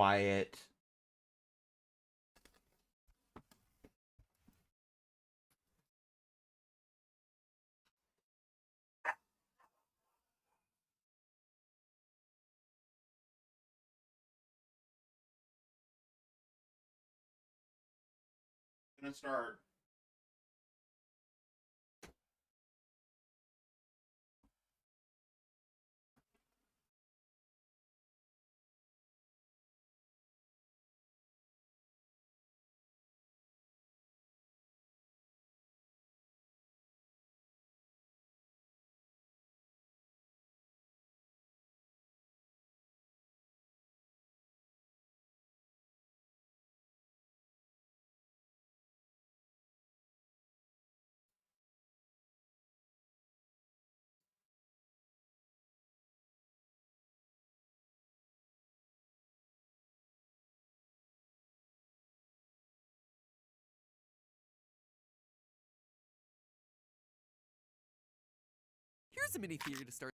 quiet. I'm gonna start. Here's a mini theory to start.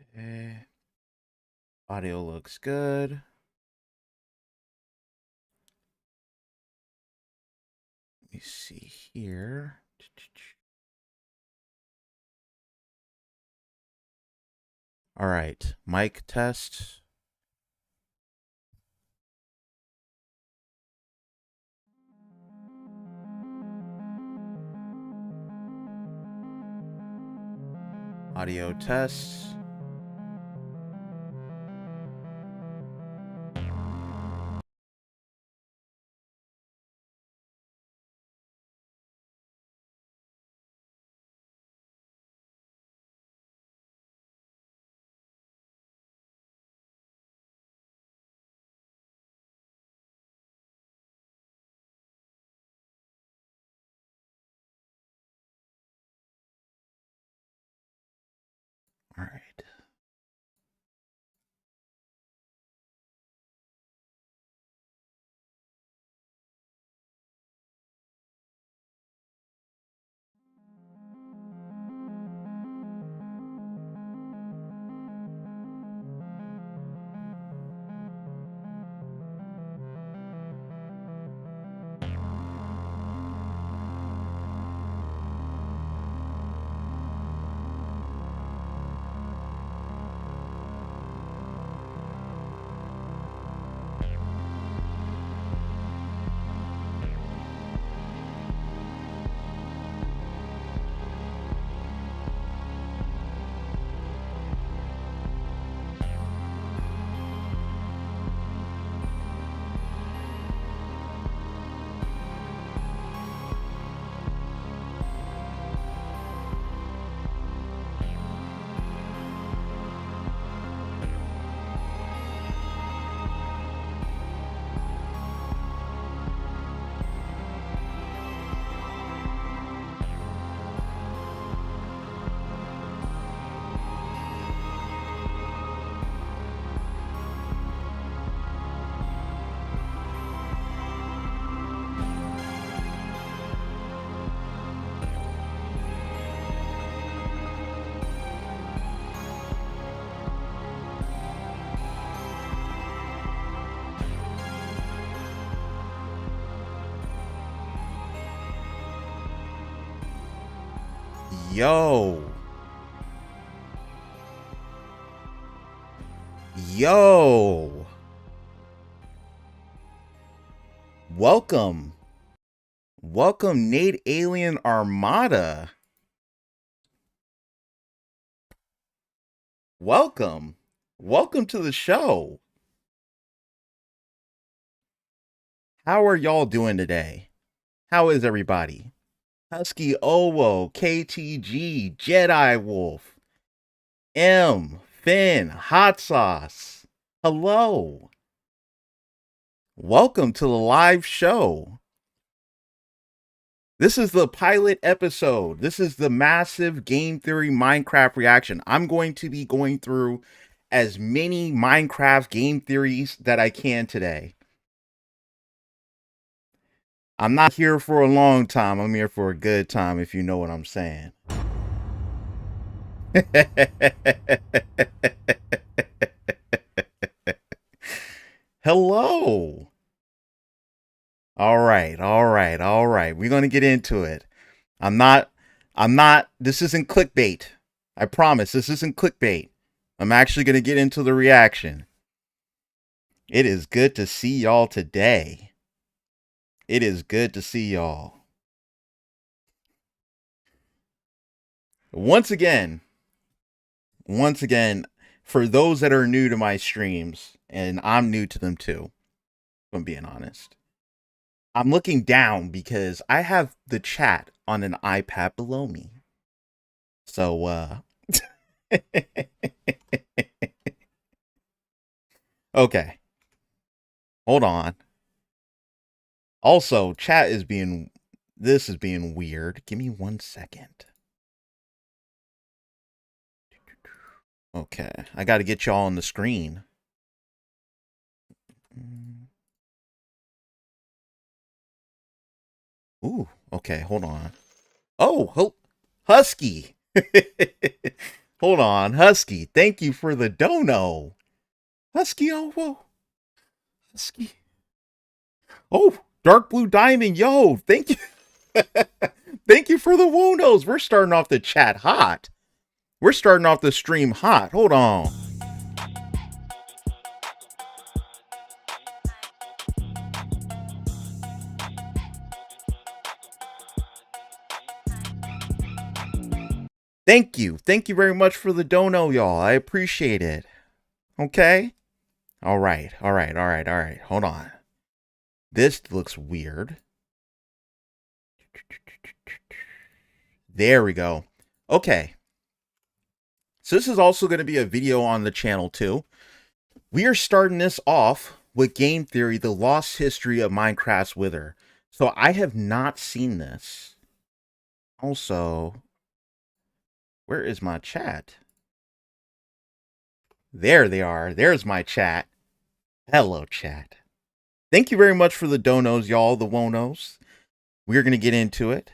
Okay. Audio looks good. Let me see here. All right, mic test. Audio test. All right. Yo. Yo. Welcome. Welcome, Nate Alien Armada. Welcome. Welcome to the show. How are y'all doing today? How is everybody? Husky Owo, KTG, Jedi Wolf, M, Finn, Hot Sauce. Hello. Welcome to the live show. This is the pilot episode. This is the massive game theory Minecraft reaction. I'm going to be going through as many Minecraft game theories that I can today. I'm not here for a long time. I'm here for a good time, if you know what I'm saying. Hello. All right, all right, all right. We're gonna get into it. I'm not. This isn't clickbait. I promise. This isn't clickbait. I'm actually gonna get into the reaction. It is good to see y'all today. It is good to see y'all. Once again, for those that are new to my streams, and I'm new to them too, if I'm being honest, I'm looking down because I have the chat on an iPad below me. So, okay, hold on. Also, this is being weird. Give me 1 second. Okay, I got to get y'all on the screen. Ooh, okay, hold on. Oh, Husky. Hold on, Husky. Thank you for the dono. Husky, oh, whoa. Husky. Oh, Dark Blue Diamond, yo, thank you. Thank you for the wonos. We're starting off the chat hot. We're starting off the stream hot. Hold on. Thank you. Thank you very much for the dono, y'all. I appreciate it. Okay? All right. All right. All right. All right. Hold on. This looks weird. There we go. Okay. So this is also going to be a video on the channel too. We are starting this off with Game Theory, The Lost History of Minecraft's Wither. So I have not seen this. Also, where is my chat? There they are. There's my chat. Hello, chat. Thank you very much for the donos, y'all, the wonos. We're going to get into it.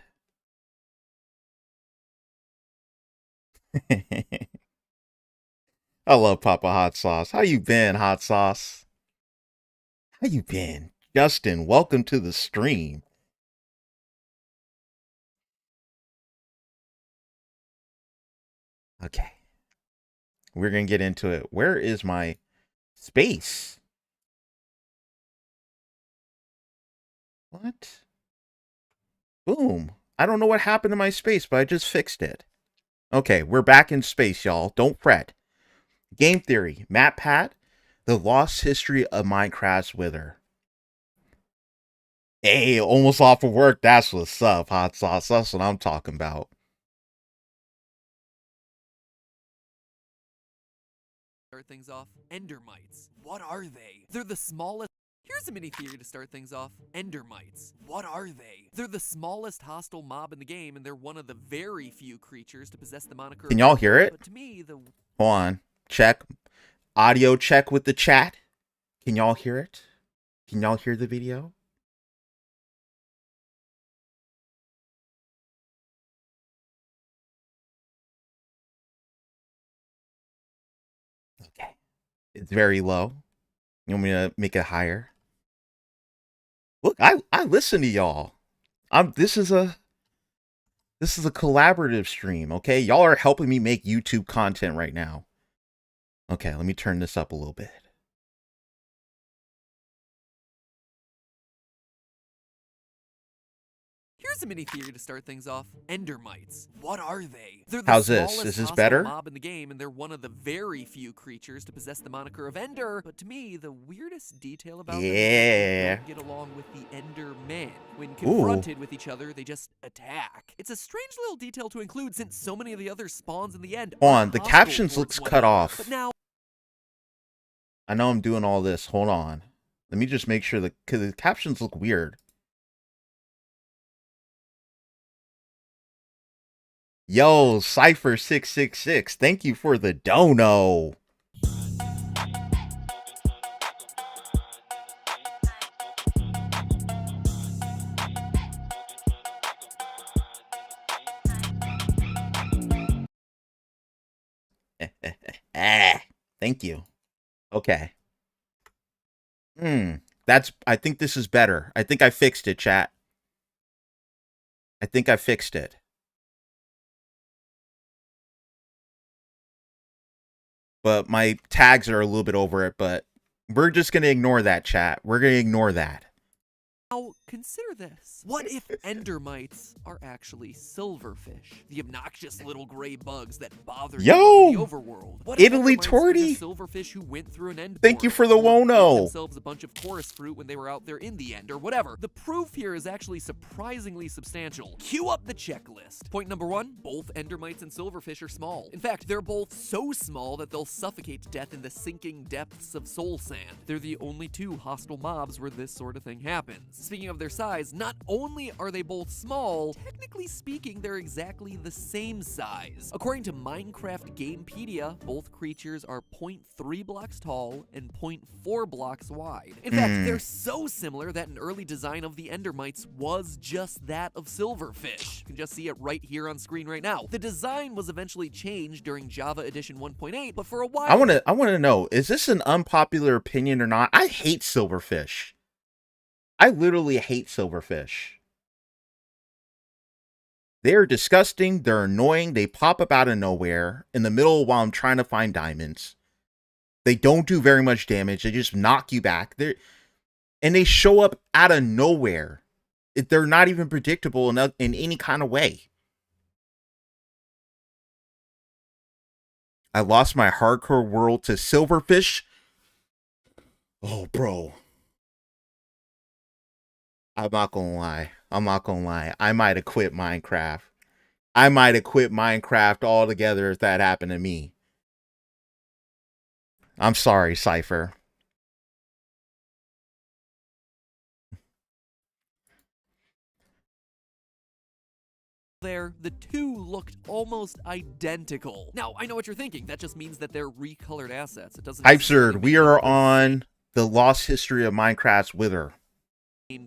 I love Papa Hot Sauce. How you been, Hot Sauce? How you been? Justin, welcome to the stream. Okay. We're going to get into it. Where is my space? What? Boom. I don't know what happened to my space, but I just fixed it. Okay, we're back in space, y'all. Don't fret. Game Theory, Matt Pat, The Lost History of Minecraft's Wither. Hey, almost off of work. That's what's up, Hot Sauce. That's what I'm talking about. Start things off. Endermites. What are they? They're the smallest. Here's a mini theory to start things off. Endermites. What are they? They're the smallest hostile mob in the game, and they're one of the very few creatures to possess the moniker. Can y'all hear it? But to me, the Hold on. Check. Audio check with the chat. Can y'all hear it? Can y'all hear the video? Okay. It's very low. You want me to make it higher? Look, I listen to y'all. This is a collaborative stream, okay? Y'all are helping me make YouTube content right now. Okay, let me turn this up a little bit. Here's a mini theory to start things off. Endermites. What are they? They're the How's this? smallest Is this hostile better? mob in the game, and they're one of the very few creatures to possess the moniker of Ender. But to me, the weirdest detail about them is that they don't get along with the Endermen. When confronted with each other, they just attack. It's a strange little detail to include since so many of the other spawns in the end Hold are on, the hostile captions towards looks one cut another. off. But now I know I'm doing all this. Hold on. Let me just make sure because the captions look weird. Yo, Cypher666, thank you for the dono. Thank you. Okay. I think this is better. I think I fixed it, chat. I think I fixed it. But my tags are a little bit over it, but we're just going to ignore that, chat. We're going to ignore that. Now, consider this. What if endermites are actually silverfish? The obnoxious little gray bugs that bother you in the overworld. What if Italy Torty? Silverfish who went through an end Thank you for the Wono. Themselves a bunch of chorus fruit when they were out there in the end or whatever. The proof here is actually surprisingly substantial. Cue up the checklist. Point number 1, both endermites and silverfish are small. In fact, they're both so small that they'll suffocate to death in the sinking depths of soul sand. They're the only 2 hostile mobs where this sort of thing happens. Speaking of their size, not only are they both small, technically speaking, they're exactly the same size. According to Minecraft Gamepedia, both creatures are 0.3 blocks tall and 0.4 blocks wide. In fact, they're so similar that an early design of the endermites was just that of silverfish. You can just see it right here on screen right now. The design was eventually changed during Java Edition 1.8, but for a while... I want to know, is this an unpopular opinion or not? I hate silverfish. I literally hate silverfish. They're disgusting, they're annoying, they pop up out of nowhere in the middle while I'm trying to find diamonds. They don't do very much damage, they just knock you back. And they show up out of nowhere. They're not even predictable in any kind of way. I lost my hardcore world to silverfish. Oh, bro. I'm not gonna lie. I might have quit Minecraft. I might have quit Minecraft altogether if that happened to me. I'm sorry, Cypher. There, the 2 looked almost identical. Now, I know what you're thinking. That just means that they're recolored assets. It doesn't... Hypeserd, we are on the lost history of Minecraft's Wither.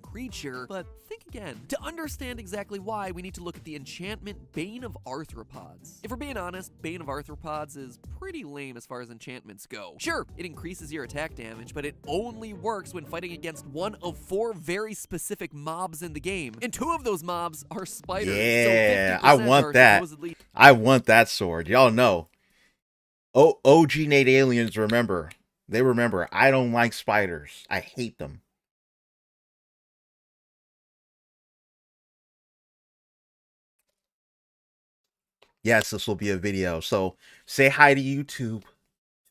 Creature, but think again. To understand exactly why, we need to look at the enchantment Bane of Arthropods. If we're being honest, Bane of Arthropods is pretty lame as far as enchantments go. Sure, it increases your attack damage, but it only works when fighting against one of 4 very specific mobs in the game, and 2 of those mobs are spiders. Yeah, so I want that. I want that sword. Y'all know. OG Nate aliens remember. They remember. I don't like spiders. I hate them. Yes, this will be a video. So say hi to YouTube.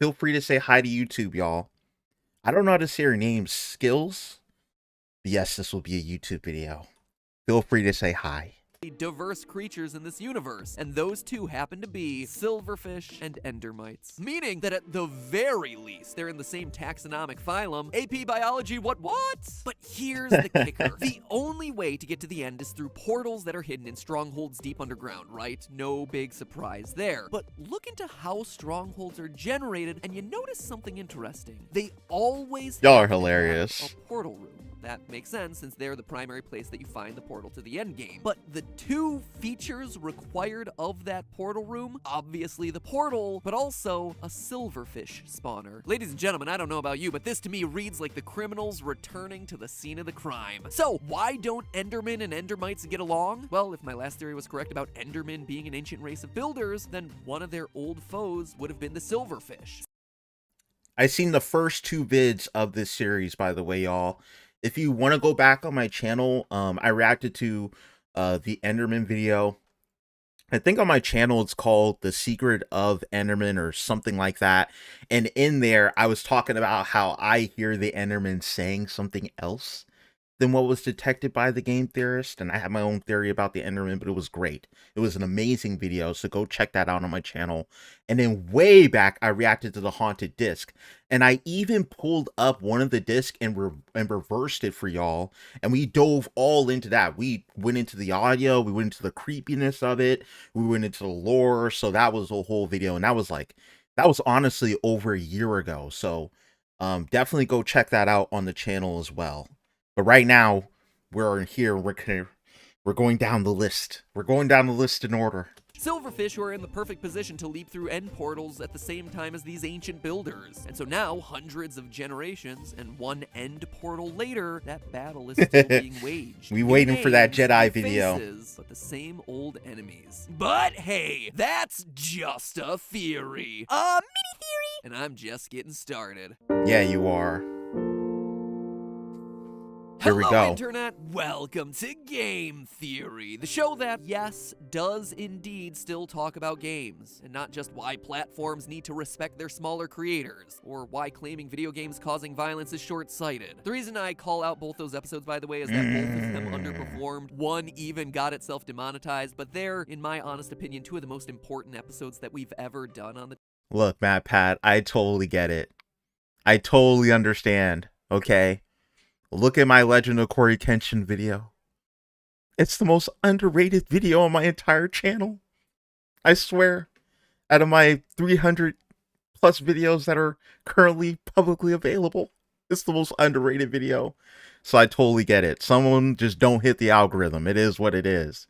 Feel free to say hi to YouTube, y'all. I don't know how to say your name, Skills. But yes, this will be a YouTube video. Feel free to say hi. Diverse creatures in this universe, and those 2 happen to be silverfish and endermites. Meaning that at the very least, they're in the same taxonomic phylum. AP Biology, what? But here's the kicker. The only way to get to the end is through portals that are hidden in strongholds deep underground, right? No big surprise there. But look into how strongholds are generated, and you notice something interesting. They always Y'all are hilarious. A portal room. That makes sense since they're the primary place that you find the portal to the end game. But the 2 features required of that portal room, obviously the portal, but also a silverfish spawner. Ladies and gentlemen, I don't know about you, but this to me reads like the criminals returning to the scene of the crime. So why don't Endermen and Endermites get along? Well, if my last theory was correct about Endermen being an ancient race of builders, then one of their old foes would have been the silverfish. I've seen the first 2 vids of this series, by the way, y'all. If you want to go back on my channel, I reacted to the Enderman video. I think on my channel it's called The Secret of Enderman or something like that. And in there, I was talking about how I hear the Enderman saying something else than what was detected by the game theorist. And I have my own theory about the Enderman, but it was great. It was an amazing video, so go check that out on my channel. And then way back, I reacted to the Haunted Disc. And I even pulled up one of the discs and reversed it for y'all. And we dove all into that. We went into the audio. We went into the creepiness of it. We went into the lore. So that was a whole video. And that was honestly over a year ago. So definitely go check that out on the channel as well. But right now, we're here. We're going down the list. We're going down the list in order. Silverfish were in the perfect position to leap through end portals at the same time as these ancient builders. And so now, hundreds of generations and one end portal later, that battle is still being waged. We waiting for that Names, Jedi new video. faces, but the same old enemies. But hey, that's just a theory. A mini theory! And I'm just getting started. Yeah, you are. Here we Hello, go. Internet. Welcome to Game Theory, the show that, yes, does indeed still talk about games, and not just why platforms need to respect their smaller creators, or why claiming video games causing violence is short-sighted. The reason I call out both those episodes, by the way, is that both of them underperformed. One even got itself demonetized, but they're, in my honest opinion, two of the most important episodes that we've ever done on the... Look, Matt Pat, I totally get it. I totally understand, okay? Look at my Legend of Korra Kenshin video. It's the most underrated video on my entire channel. I swear, out of my 300 plus videos that are currently publicly available, it's the most underrated video. So I totally get it. Someone just don't hit the algorithm. It is what it is.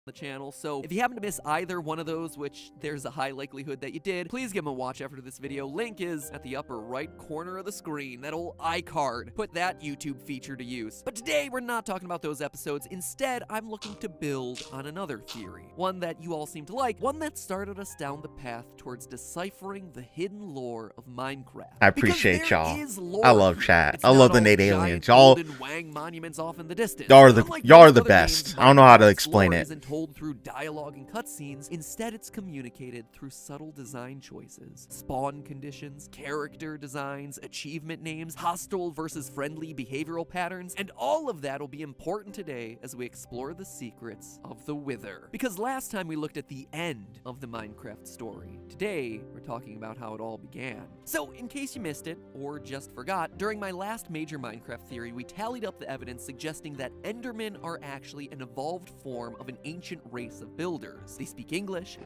The channel, so if you happen to miss either one of those, which there's a high likelihood that you did, please give them a watch after this video. Link is at the upper right corner of the screen, that old iCard. Put that YouTube feature to use. But today, we're not talking about those episodes. Instead, I'm looking to build on another theory. One that you all seem to like, one that started us down the path towards deciphering the hidden lore of Minecraft. I appreciate y'all. Lore I love here. chat. It's I love not the all Nate giant aliens. Y'all, golden Wang monuments off in the distance. y'all are Unlike the most other best. games, I don't know how to Minecraft's explain lore it. isn't told through dialogue and cutscenes. Instead, it's communicated through subtle design choices, spawn conditions, character designs, achievement names, hostile versus friendly behavioral patterns, and all of that will be important today as we explore the secrets of the Wither. Because last time we looked at the end of the Minecraft story. Today, we're talking about how it all began. So, in case you missed it, or just forgot, during my last major Minecraft theory, we tallied up the evidence suggesting that Endermen are actually an evolved form of an ancient race of builders. They speak English,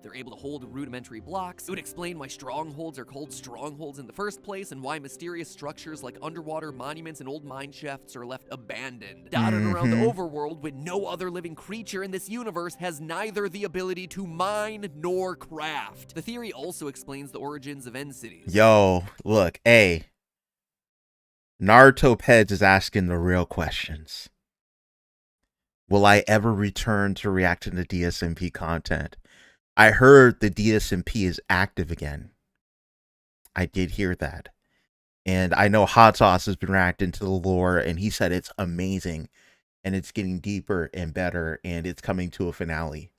they're able to hold rudimentary blocks. It would explain why strongholds are called strongholds in the first place, and why mysterious structures like underwater monuments and old mine shafts are left abandoned, dotted around the overworld, when no other living creature in this universe has neither the ability to mine nor craft. The theory also explains the origins of end cities. Yo, look, hey. Naruto Peds is asking the real questions. Will I ever return to reacting to DSMP content? I heard the DSMP is active again. I did hear that. And I know Hot Sauce has been reacting to the lore, and he said it's amazing. And it's getting deeper and better, and it's coming to a finale.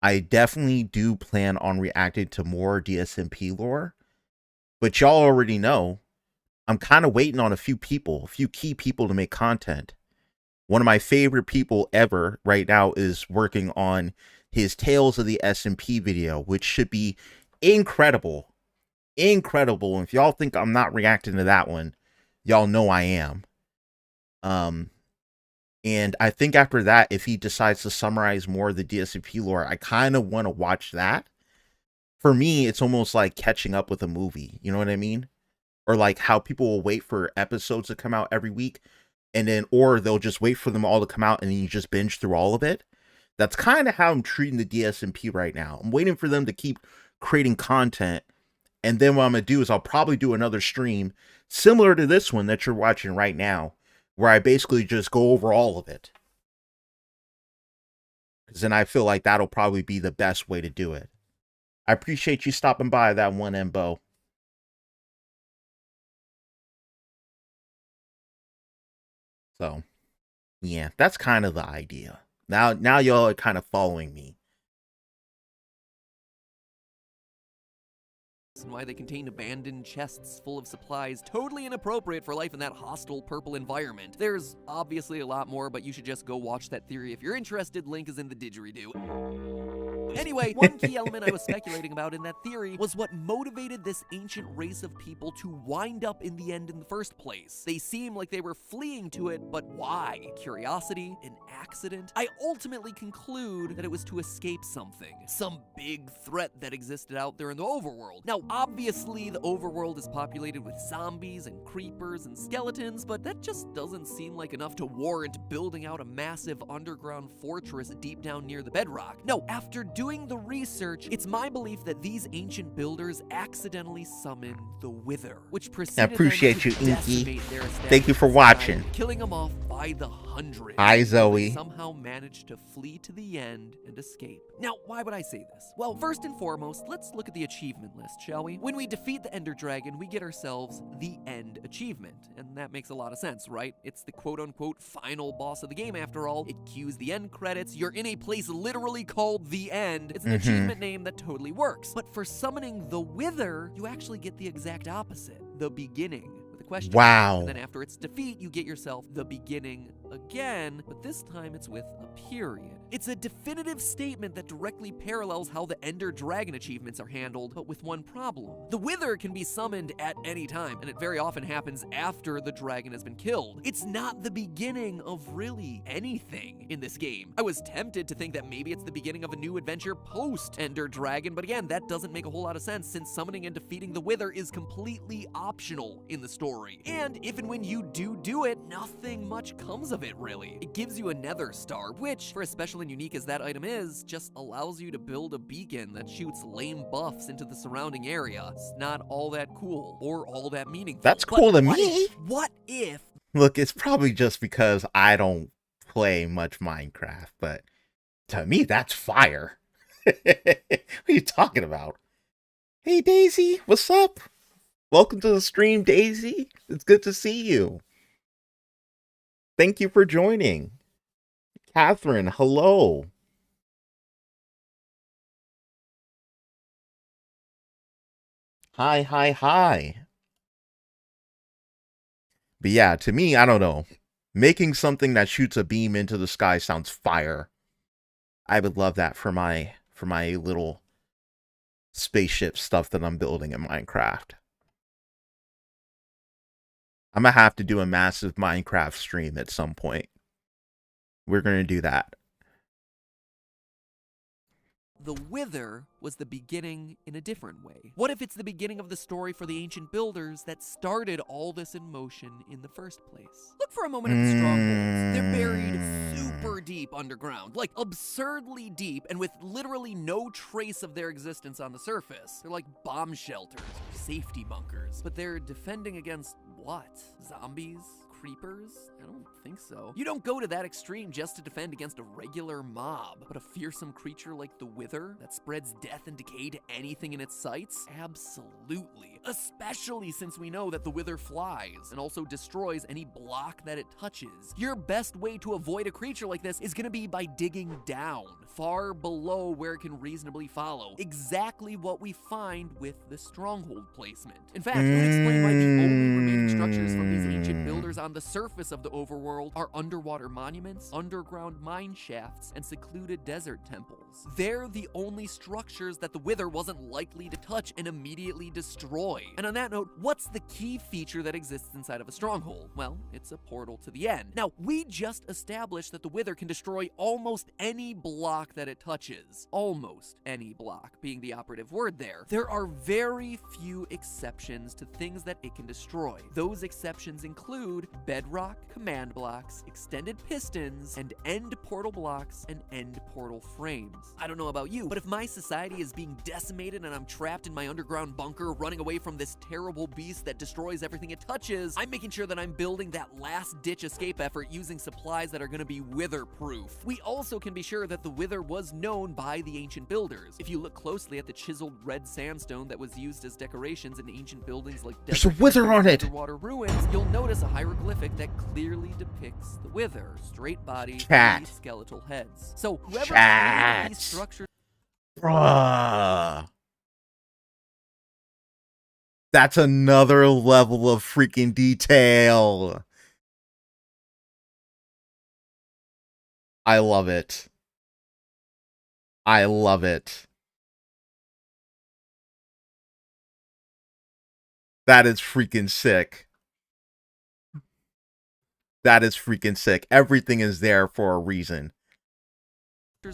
I definitely do plan on reacting to more DSMP lore. But y'all already know, I'm kind of waiting on a few key people to make content. One of my favorite people ever right now is working on his Tales of the SMP video, which should be incredible. Incredible. And if y'all think I'm not reacting to that one, y'all know I am. And I think after that, if he decides to summarize more of the DSMP lore, I kind of want to watch that. For me, it's almost like catching up with a movie. You know what I mean? Or like how people will wait for episodes to come out every week. And then, or they'll just wait for them all to come out and then you just binge through all of it. That's kind of how I'm treating the DSMP right now. I'm waiting for them to keep creating content. And then what I'm going to do is I'll probably do another stream similar to this one that you're watching right now, where I basically just go over all of it. Because then I feel like that'll probably be the best way to do it. I appreciate you stopping by, that one Embo. So, yeah, that's kind of the idea. Now y'all are kind of following me. And why they contain abandoned chests full of supplies totally inappropriate for life in that hostile purple environment. There's obviously a lot more, but you should just go watch that theory if you're interested. Link is in the didgeridoo. Anyway, one key element I was speculating about in that theory was what motivated this ancient race of people to wind up in the end in the first place. They seem like they were fleeing to it, but why? Curiosity? An accident? I ultimately conclude that it was to escape something. Some big threat that existed out there in the overworld. Now, obviously, the overworld is populated with zombies and creepers and skeletons, but that just doesn't seem like enough to warrant building out a massive underground fortress deep down near the bedrock. No, after doing the research, it's my belief that these ancient builders accidentally summoned the Wither, which proceeded I appreciate them you, to Inky. decimate their Thank you for establishment watching. society, killing them off by the hundreds. Hi, They Zoe. somehow managed to flee to the end and escape. Now, why would I say this? Well, first and foremost, let's look at the achievement list, shall we? When we defeat the Ender Dragon, we get ourselves the End achievement, and that makes a lot of sense, right? It's the quote-unquote final boss of the game, after all. It cues the end credits. You're in a place literally called the End. It's an achievement name that totally works. But for summoning the Wither, you actually get the exact opposite, the beginning. Question. Wow. And then after its defeat, you get yourself the beginning again, but this time it's with a period. It's a definitive statement that directly parallels how the Ender Dragon achievements are handled, but with one problem. The Wither can be summoned at any time, and it very often happens after the dragon has been killed. It's not the beginning of really anything in this game. I was tempted to think that maybe it's the beginning of a new adventure post Ender Dragon, but again, that doesn't make a whole lot of sense since summoning and defeating the Wither is completely optional in the story. And if and when you do it, nothing much comes of it, really. It gives you a Nether Star, which, for as special and unique as that item is, just allows you to build a beacon that shoots lame buffs into the surrounding area. It's not all that cool, or all that meaningful. That's cool to me. What if... Look, it's probably just because I don't play much Minecraft, but to me, that's fire. What are you talking about? Hey, Daisy, what's up? Welcome to the stream, Daisy. It's good to see you. Thank you for joining. Catherine, hello. Hi. But yeah, to me, I don't know. Making something that shoots a beam into the sky sounds fire. I would love that for my little spaceship stuff that I'm building in Minecraft. I'm gonna have to do a massive Minecraft stream at some point. We're gonna do that. The Wither was the beginning in a different way. What if it's the beginning of the story for the ancient builders that started all this in motion in the first place? Look for a moment at the strongholds. They're buried super deep underground, like absurdly deep, and with literally no trace of their existence on the surface. They're like bomb shelters, or safety bunkers. But they're defending against what? Zombies? Creepers? I don't think so. You don't go to that extreme just to defend against a regular mob, but a fearsome creature like the Wither that spreads death and decay to anything in its sights? Absolutely. Especially since we know that the Wither flies and also destroys any block that it touches. Your best way to avoid a creature like this is gonna be by digging down, far below where it can reasonably follow. Exactly what we find with the stronghold placement. In fact, it would explain why the only remaining structures from these ancient builders on the surface of the overworld are underwater monuments, underground mine shafts, and secluded desert temples. They're the only structures that the Wither wasn't likely to touch and immediately destroy. And on that note, what's the key feature that exists inside of a stronghold? Well, it's a portal to the end. Now, we just established that the Wither can destroy almost any block that it touches. Almost any block being the operative word there. There are very few exceptions to things that it can destroy. Those exceptions include bedrock, command blocks, extended pistons, and end portal blocks and end portal frames. I don't know about you, but if my society is being decimated and I'm trapped in my underground bunker running away from this terrible beast that destroys everything it touches, I'm making sure that I'm building that last-ditch escape effort using supplies that are going to be Wither-proof. We also can be sure that the Wither was known by the ancient builders. If you look closely at the chiseled red sandstone that was used as decorations in ancient buildings like There's a Wither on it! Underwater ruins, you'll notice a hieroglyphic that clearly depicts the Wither. Straight body, Chat. skeletal heads. So whoever Chat. created these structures... Bruh. That's another level of freaking detail. I love it. I love it. That is freaking sick. That is freaking sick. Everything is there for a reason.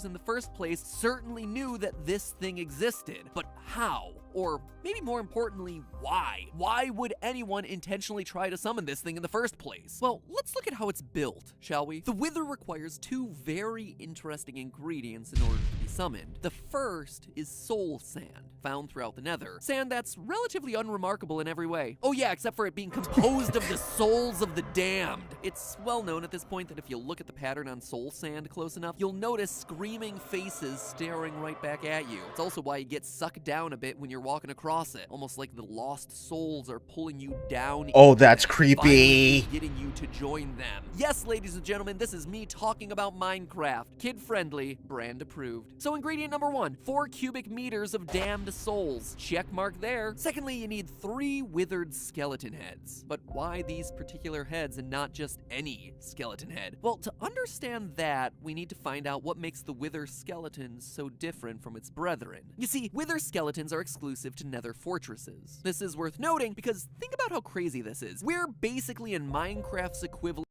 In the first place certainly knew that this thing existed, but how? Or maybe more importantly, why? Why would anyone intentionally try to summon this thing in the first place? Well, let's look at how it's built, shall we? The Wither requires two very interesting ingredients in order to be summoned. The first is soul sand, found throughout the Nether. Sand that's relatively unremarkable in every way. Oh yeah, except for it being composed of the souls of the damned. It's well known at this point that if you look at the pattern on soul sand close enough, you'll notice screaming faces staring right back at you. It's also why you get sucked down a bit when you're walking across it, almost like the lost souls are pulling you down. Oh, that's creepy. Getting you to join them. Yes, ladies and gentlemen, this is me talking about Minecraft. Kid-friendly, brand approved. So ingredient number 1, 4 cubic meters of damned souls. Check mark there. Secondly, you need 3 withered skeleton heads. But why these particular heads and not just any skeleton head? Well, to understand that, we need to find out what makes the wither skeleton so different from its brethren. You see, wither skeletons are exclusive to Nether fortresses. This is worth noting because think about how crazy this is. We're basically in Minecraft's equivalent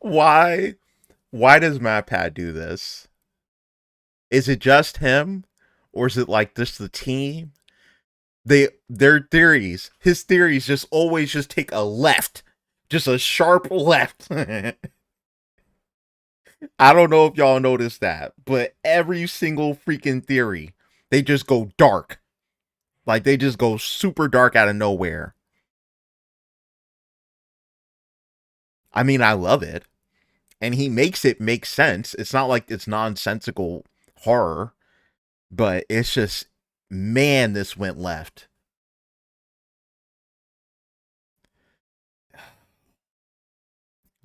Why? Why does MatPat do this? Is it just him? Or is it like just the team? Their theories, his theories just always just take a left. Just a sharp left. I don't know if y'all noticed that, but every single freaking theory, they just go dark. Like they just go super dark out of nowhere. I mean, I love it. And he makes it make sense. It's not like it's nonsensical horror, but it's just, man, this went left.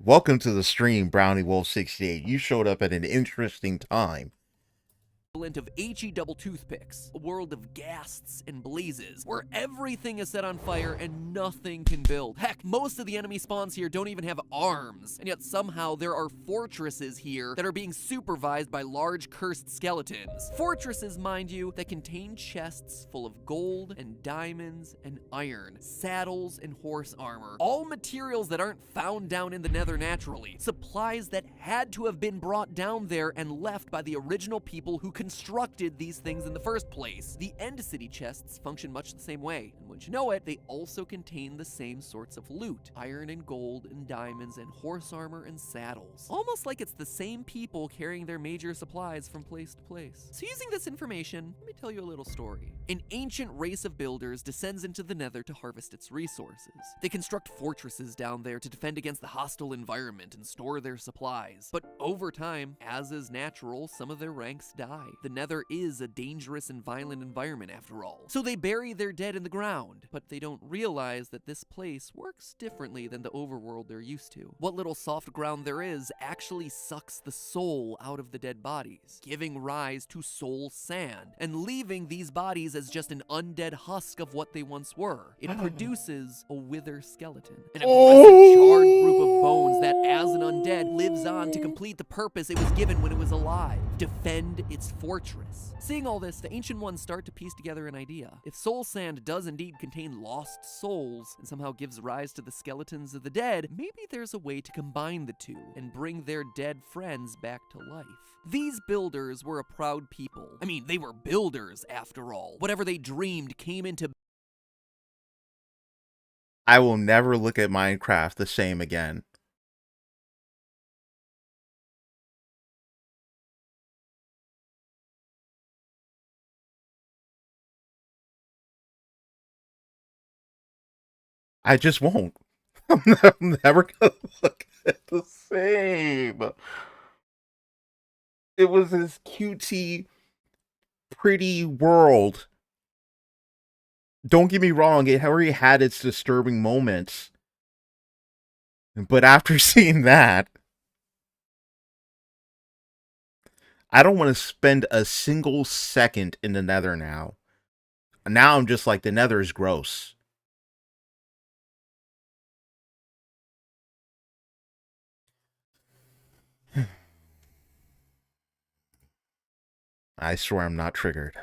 Welcome to the stream, Brownie Wolf 68. You showed up at an interesting time. Of HE double toothpicks, a world of ghasts and blazes, where everything is set on fire and nothing can build. Heck, most of the enemy spawns here don't even have arms, and yet somehow there are fortresses here that are being supervised by large cursed skeletons. Fortresses, mind you, that contain chests full of gold and diamonds and iron, saddles and horse armor, all materials that aren't found down in the Nether naturally, supplies that had to have been brought down there and left by the original people who constructed these things in the first place. The End City chests function much the same way, and once you know it, they also contain the same sorts of loot: iron and gold and diamonds and horse armor and saddles. Almost like it's the same people carrying their major supplies from place to place. So using this information, let me tell you a little story. An ancient race of builders descends into the Nether to harvest its resources. They construct fortresses down there to defend against the hostile environment and store their supplies. But over time, as is natural, some of their ranks die. The Nether is a dangerous and violent environment after all. So they bury their dead in the ground, but they don't realize that this place works differently than the overworld they're used to. What little soft ground there is actually sucks the soul out of the dead bodies, giving rise to soul sand, and leaving these bodies as just an undead husk of what they once were. It produces a wither skeleton, an aggressive charred group of bones that, as an undead, lives on to complete the purpose it was given when it was alive: defend its fortress. Seeing all this, the Ancient Ones start to piece together an idea. If soul sand does indeed contain lost souls and somehow gives rise to the skeletons of the dead, maybe there's a way to combine the two and bring their dead friends back to life. These builders were a proud people. I mean, they were builders after all. Whatever they dreamed came into I will never look at Minecraft the same again. I just won't. I'm never gonna look at it the same. It was this cutesy, pretty world. Don't get me wrong, it already had its disturbing moments. But after seeing that, I don't want to spend a single second in the nether now. Now I'm just like, the nether is gross. I swear I'm not triggered.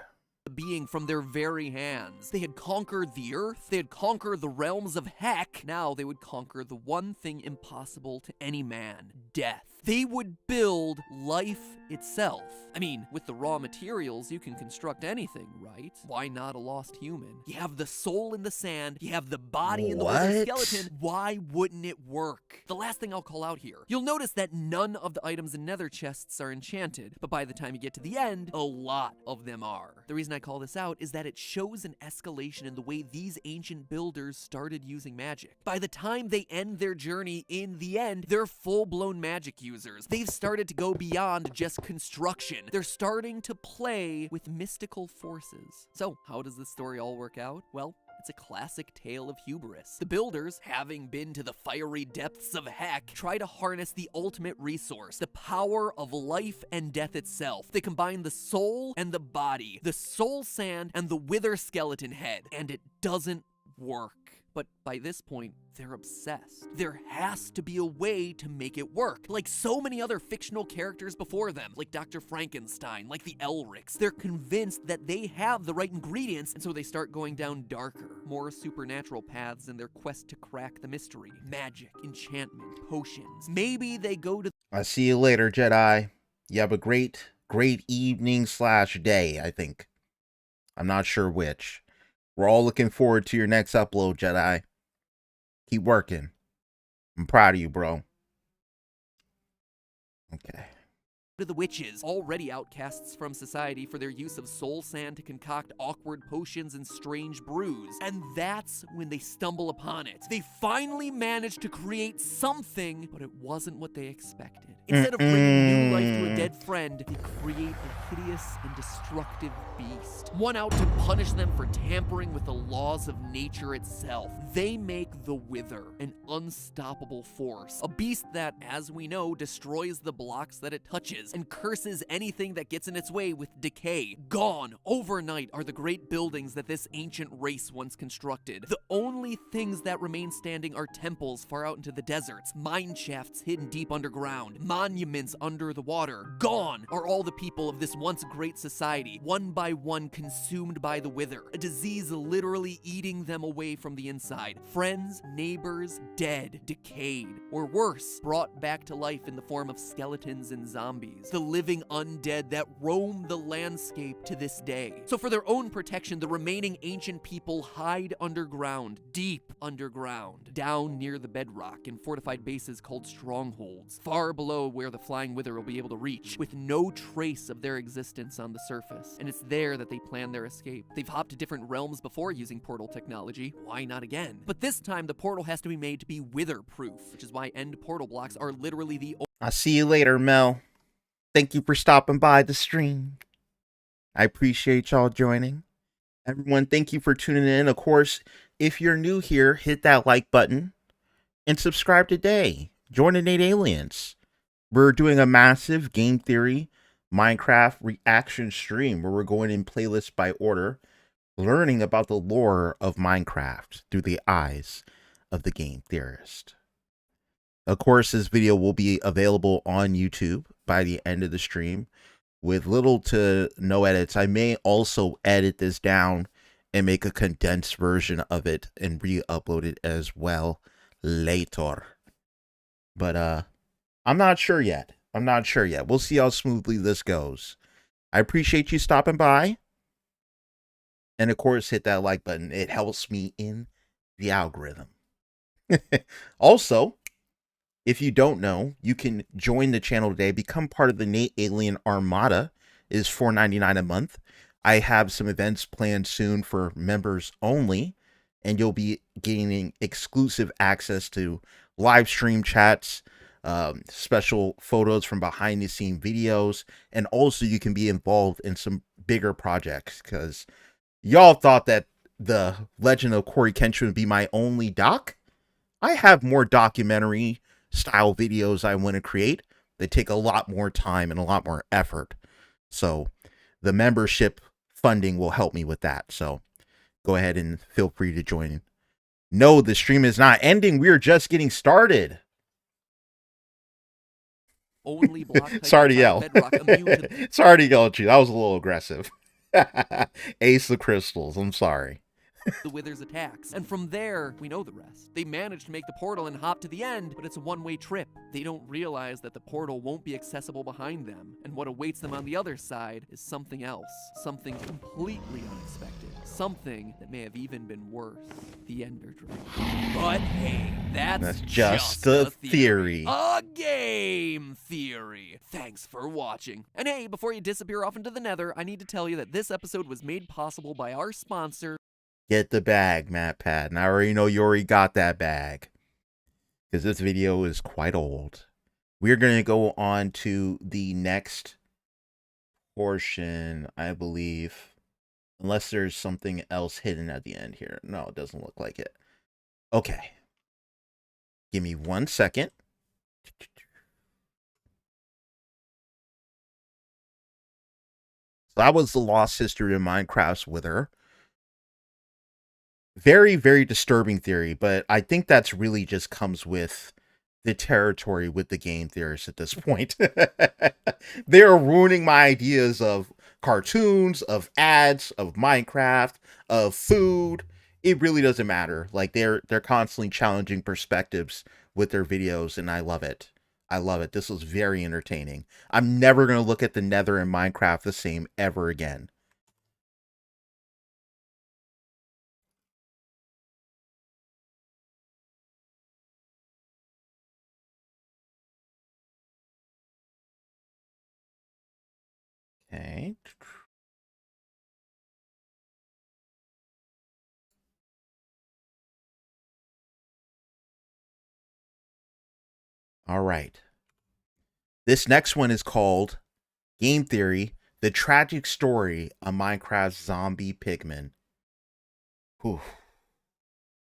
Being from their very hands. They had conquered the earth, they had conquered the realms of heck. Now they would conquer the one thing impossible to any man: death. They would build life itself. I mean, with the raw materials, you can construct anything, right? Why not a lost human? You have the soul in the sand, you have the body in the wither skeleton. Why wouldn't it work? The last thing I'll call out here. You'll notice that none of the items in nether chests are enchanted, but by the time you get to the end, a lot of them are. The reason I call this out is that it shows an escalation in the way these ancient builders started using magic. By the time they end their journey in the end, they're full-blown magic users. They've started to go beyond just construction. They're starting to play with mystical forces. So, how does this story all work out? Well, it's a classic tale of hubris. The builders, having been to the fiery depths of heck, try to harness the ultimate resource, the power of life and death itself. They combine the soul and the body, the soul sand and the wither skeleton head, and it doesn't work. But by this point, they're obsessed. There has to be a way to make it work. Like so many other fictional characters before them, like Dr. Frankenstein, like the Elrics. They're convinced that they have the right ingredients, and so they start going down darker, more supernatural paths in their quest to crack the mystery. Magic, enchantment, potions. Maybe they go to... I'll see you later, Jedi. You have a great evening/day, I think. I'm not sure which. We're all looking forward to your next upload, Jedi. Keep working. I'm proud of you, bro. Okay. To the witches, already outcasts from society for their use of soul sand to concoct awkward potions and strange brews. And that's when they stumble upon it. They finally manage to create something, but it wasn't what they expected. Instead of bringing new life to a dead friend, they create a hideous and destructive beast. One out to punish them for tampering with the laws of nature itself. They make the Wither, an unstoppable force. A beast that, as we know, destroys the blocks that it touches and curses anything that gets in its way with decay. Gone overnight are the great buildings that this ancient race once constructed. The only things that remain standing are temples far out into the deserts, mine shafts hidden deep underground, monuments under the water. Gone are all the people of this once great society, one by one consumed by the Wither, a disease literally eating them away from the inside. Friends, neighbors, dead, decayed, or worse, brought back to life in the form of skeletons and zombies. The living undead that roam the landscape to this day. So for their own protection, the remaining ancient people hide underground, deep underground, down near the bedrock in fortified bases called strongholds, far below where the flying Wither will be able to reach, with no trace of their existence on the surface. And it's there that they plan their escape. They've hopped to different realms before using portal technology. Why not again? But this time, the portal has to be made to be Wither-proof, which is why end portal blocks are literally the... I'll see you later, Mel. Thank you for stopping by the stream. I appreciate y'all joining. Everyone, thank you for tuning in. Of course, if you're new here, hit that like button and subscribe today. Join Innate Aliens. We're doing a massive game theory Minecraft reaction stream where we're going in playlist by order, learning about the lore of Minecraft through the eyes of the game theorist. Of course, this video will be available on YouTube by the end of the stream with little to no edits. I may also edit this down and make a condensed version of it and re-upload it as well later. But I'm not sure yet. We'll see how smoothly this goes. I appreciate you stopping by. And of course, hit that like button. It helps me in the algorithm. Also, if you don't know, you can join the channel today, become part of the Innate Alien Armada. It is $4.99 a month. I have some events planned soon for members only, and you'll be gaining exclusive access to live stream chats, special photos from behind the scene videos, and also you can be involved in some bigger projects, because y'all thought that the Legend of Corey Kenshin would be my only doc. I have more documentary style videos I want to create. They take a lot more time and a lot more effort. So the membership funding will help me with that. So go ahead and feel free to join. No, the stream is not ending. We're just getting started. Only block type Sorry to outside of yell. bedrock immune to Sorry to yell at you. That was a little aggressive. Ace of crystals. I'm sorry. the Wither's attacks. And from there, we know the rest. They managed to make the portal and hop to the end, but it's a one-way trip. They don't realize that the portal won't be accessible behind them, and what awaits them on the other side is something else. Something completely unexpected. Something that may have even been worse. The Ender Dragon. But hey, that's just a theory. A game theory. Thanks for watching. And hey, before you disappear off into the nether, I need to tell you that this episode was made possible by our sponsor. Get the bag, MatPat. And I already know you already got that bag, because this video is quite old. We're going to go on to the next portion, I believe. Unless there's something else hidden at the end here. No, it doesn't look like it. Okay. Give me 1 second. So that was the lost history of Minecraft's Wither. Very, very disturbing theory, but I think that's really just comes with the territory with the game theorists at this point. They're ruining my ideas of cartoons, of ads, of Minecraft, of food. It really doesn't matter. Like they're constantly challenging perspectives with their videos, and I love it. I love it. This was very entertaining. I'm never going to look at the Nether in Minecraft the same ever again. Okay. All right. This next one is called Game Theory, The Tragic Story of Minecraft's Zombie Pigmen. Whew.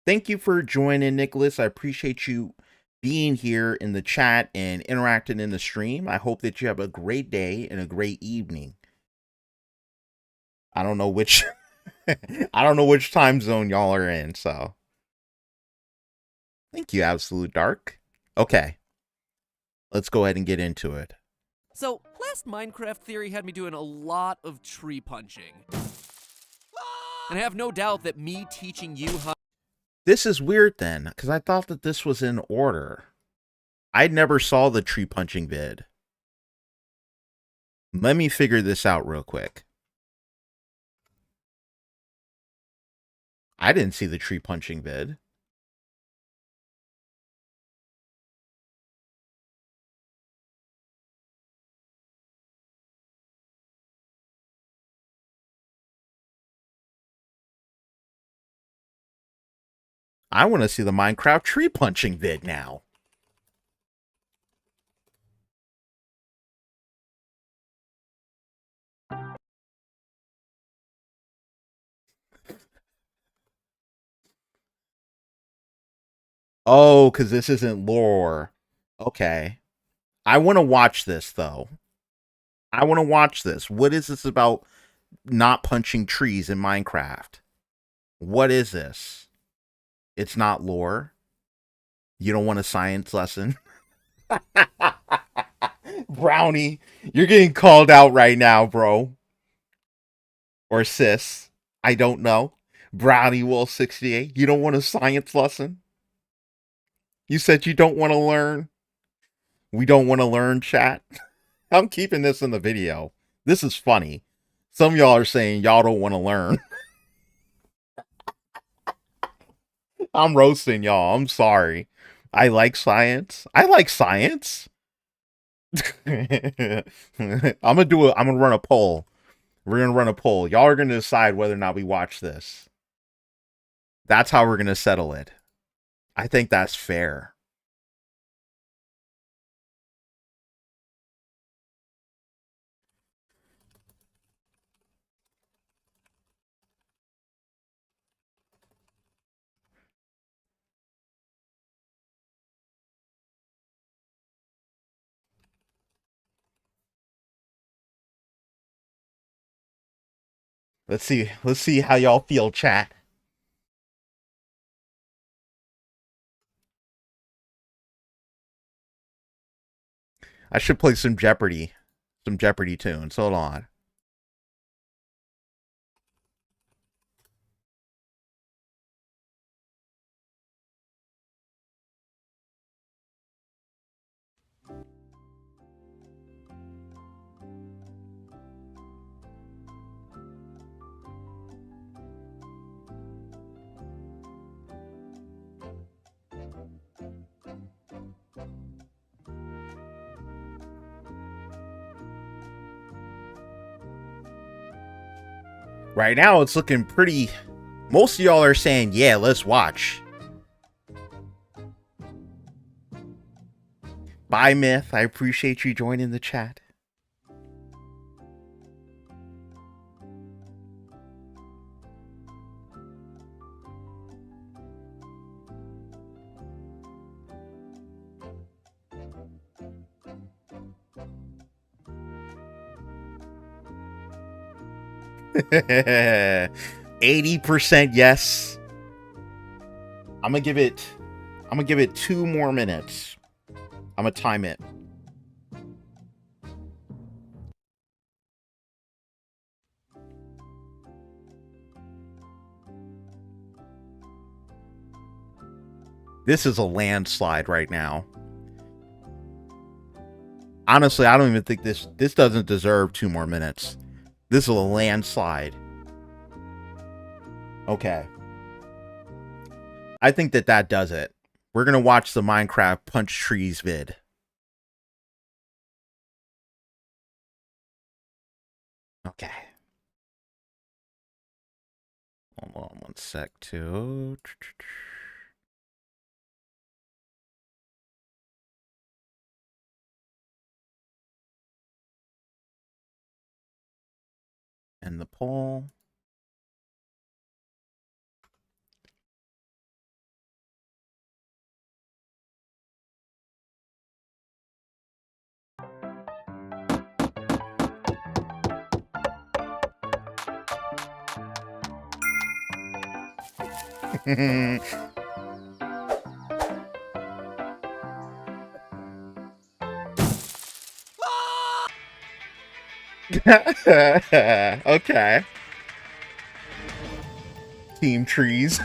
Thank you for joining, Nicholas. I appreciate you being here in the chat and interacting in the stream. I hope that you have a great day and a great evening. I don't know which I don't know which time zone y'all are in, so thank you, Absolute Dark. Okay. Let's go ahead and get into it. So, last Minecraft theory had me doing a lot of tree punching. And I have no doubt that me teaching you how. This is weird then, because I thought that this was in order. I never saw the tree punching vid. Let me figure this out real quick. I didn't see the tree punching vid. I want to see the Minecraft tree punching vid now. Oh, because this isn't lore. Okay. I want to watch this, though. I want to watch this. What is this about not punching trees in Minecraft? What is this? It's not lore. You don't want a science lesson? Brownie, you're getting called out right now, bro. Or sis. I don't know. Brownie Wool 68. You don't want a science lesson? You said you don't want to learn? We don't want to learn, chat? I'm keeping this in the video. This is funny. Some of y'all are saying y'all don't want to learn. I'm roasting y'all. I'm sorry. I like science. I like science. I'm gonna run a poll. We're gonna run a poll. Y'all are gonna decide whether or not we watch this. That's how we're gonna settle it. I think that's fair. Let's see how y'all feel, chat. I should play some Jeopardy tunes. Hold on. Right now, it's looking pretty. Most of y'all are saying, yeah, let's watch. Bye, Myth. I appreciate you joining the chat. %, yes. I'm gonna give it 2 more minutes. I'm gonna time it. This is a landslide right now. Honestly, I don't even think this doesn't deserve 2 more minutes. This is a landslide. Okay. I think that does it. We're going to watch the Minecraft Punch Trees vid. Okay. Hold on one sec, too. And the poll. Okay. Team trees.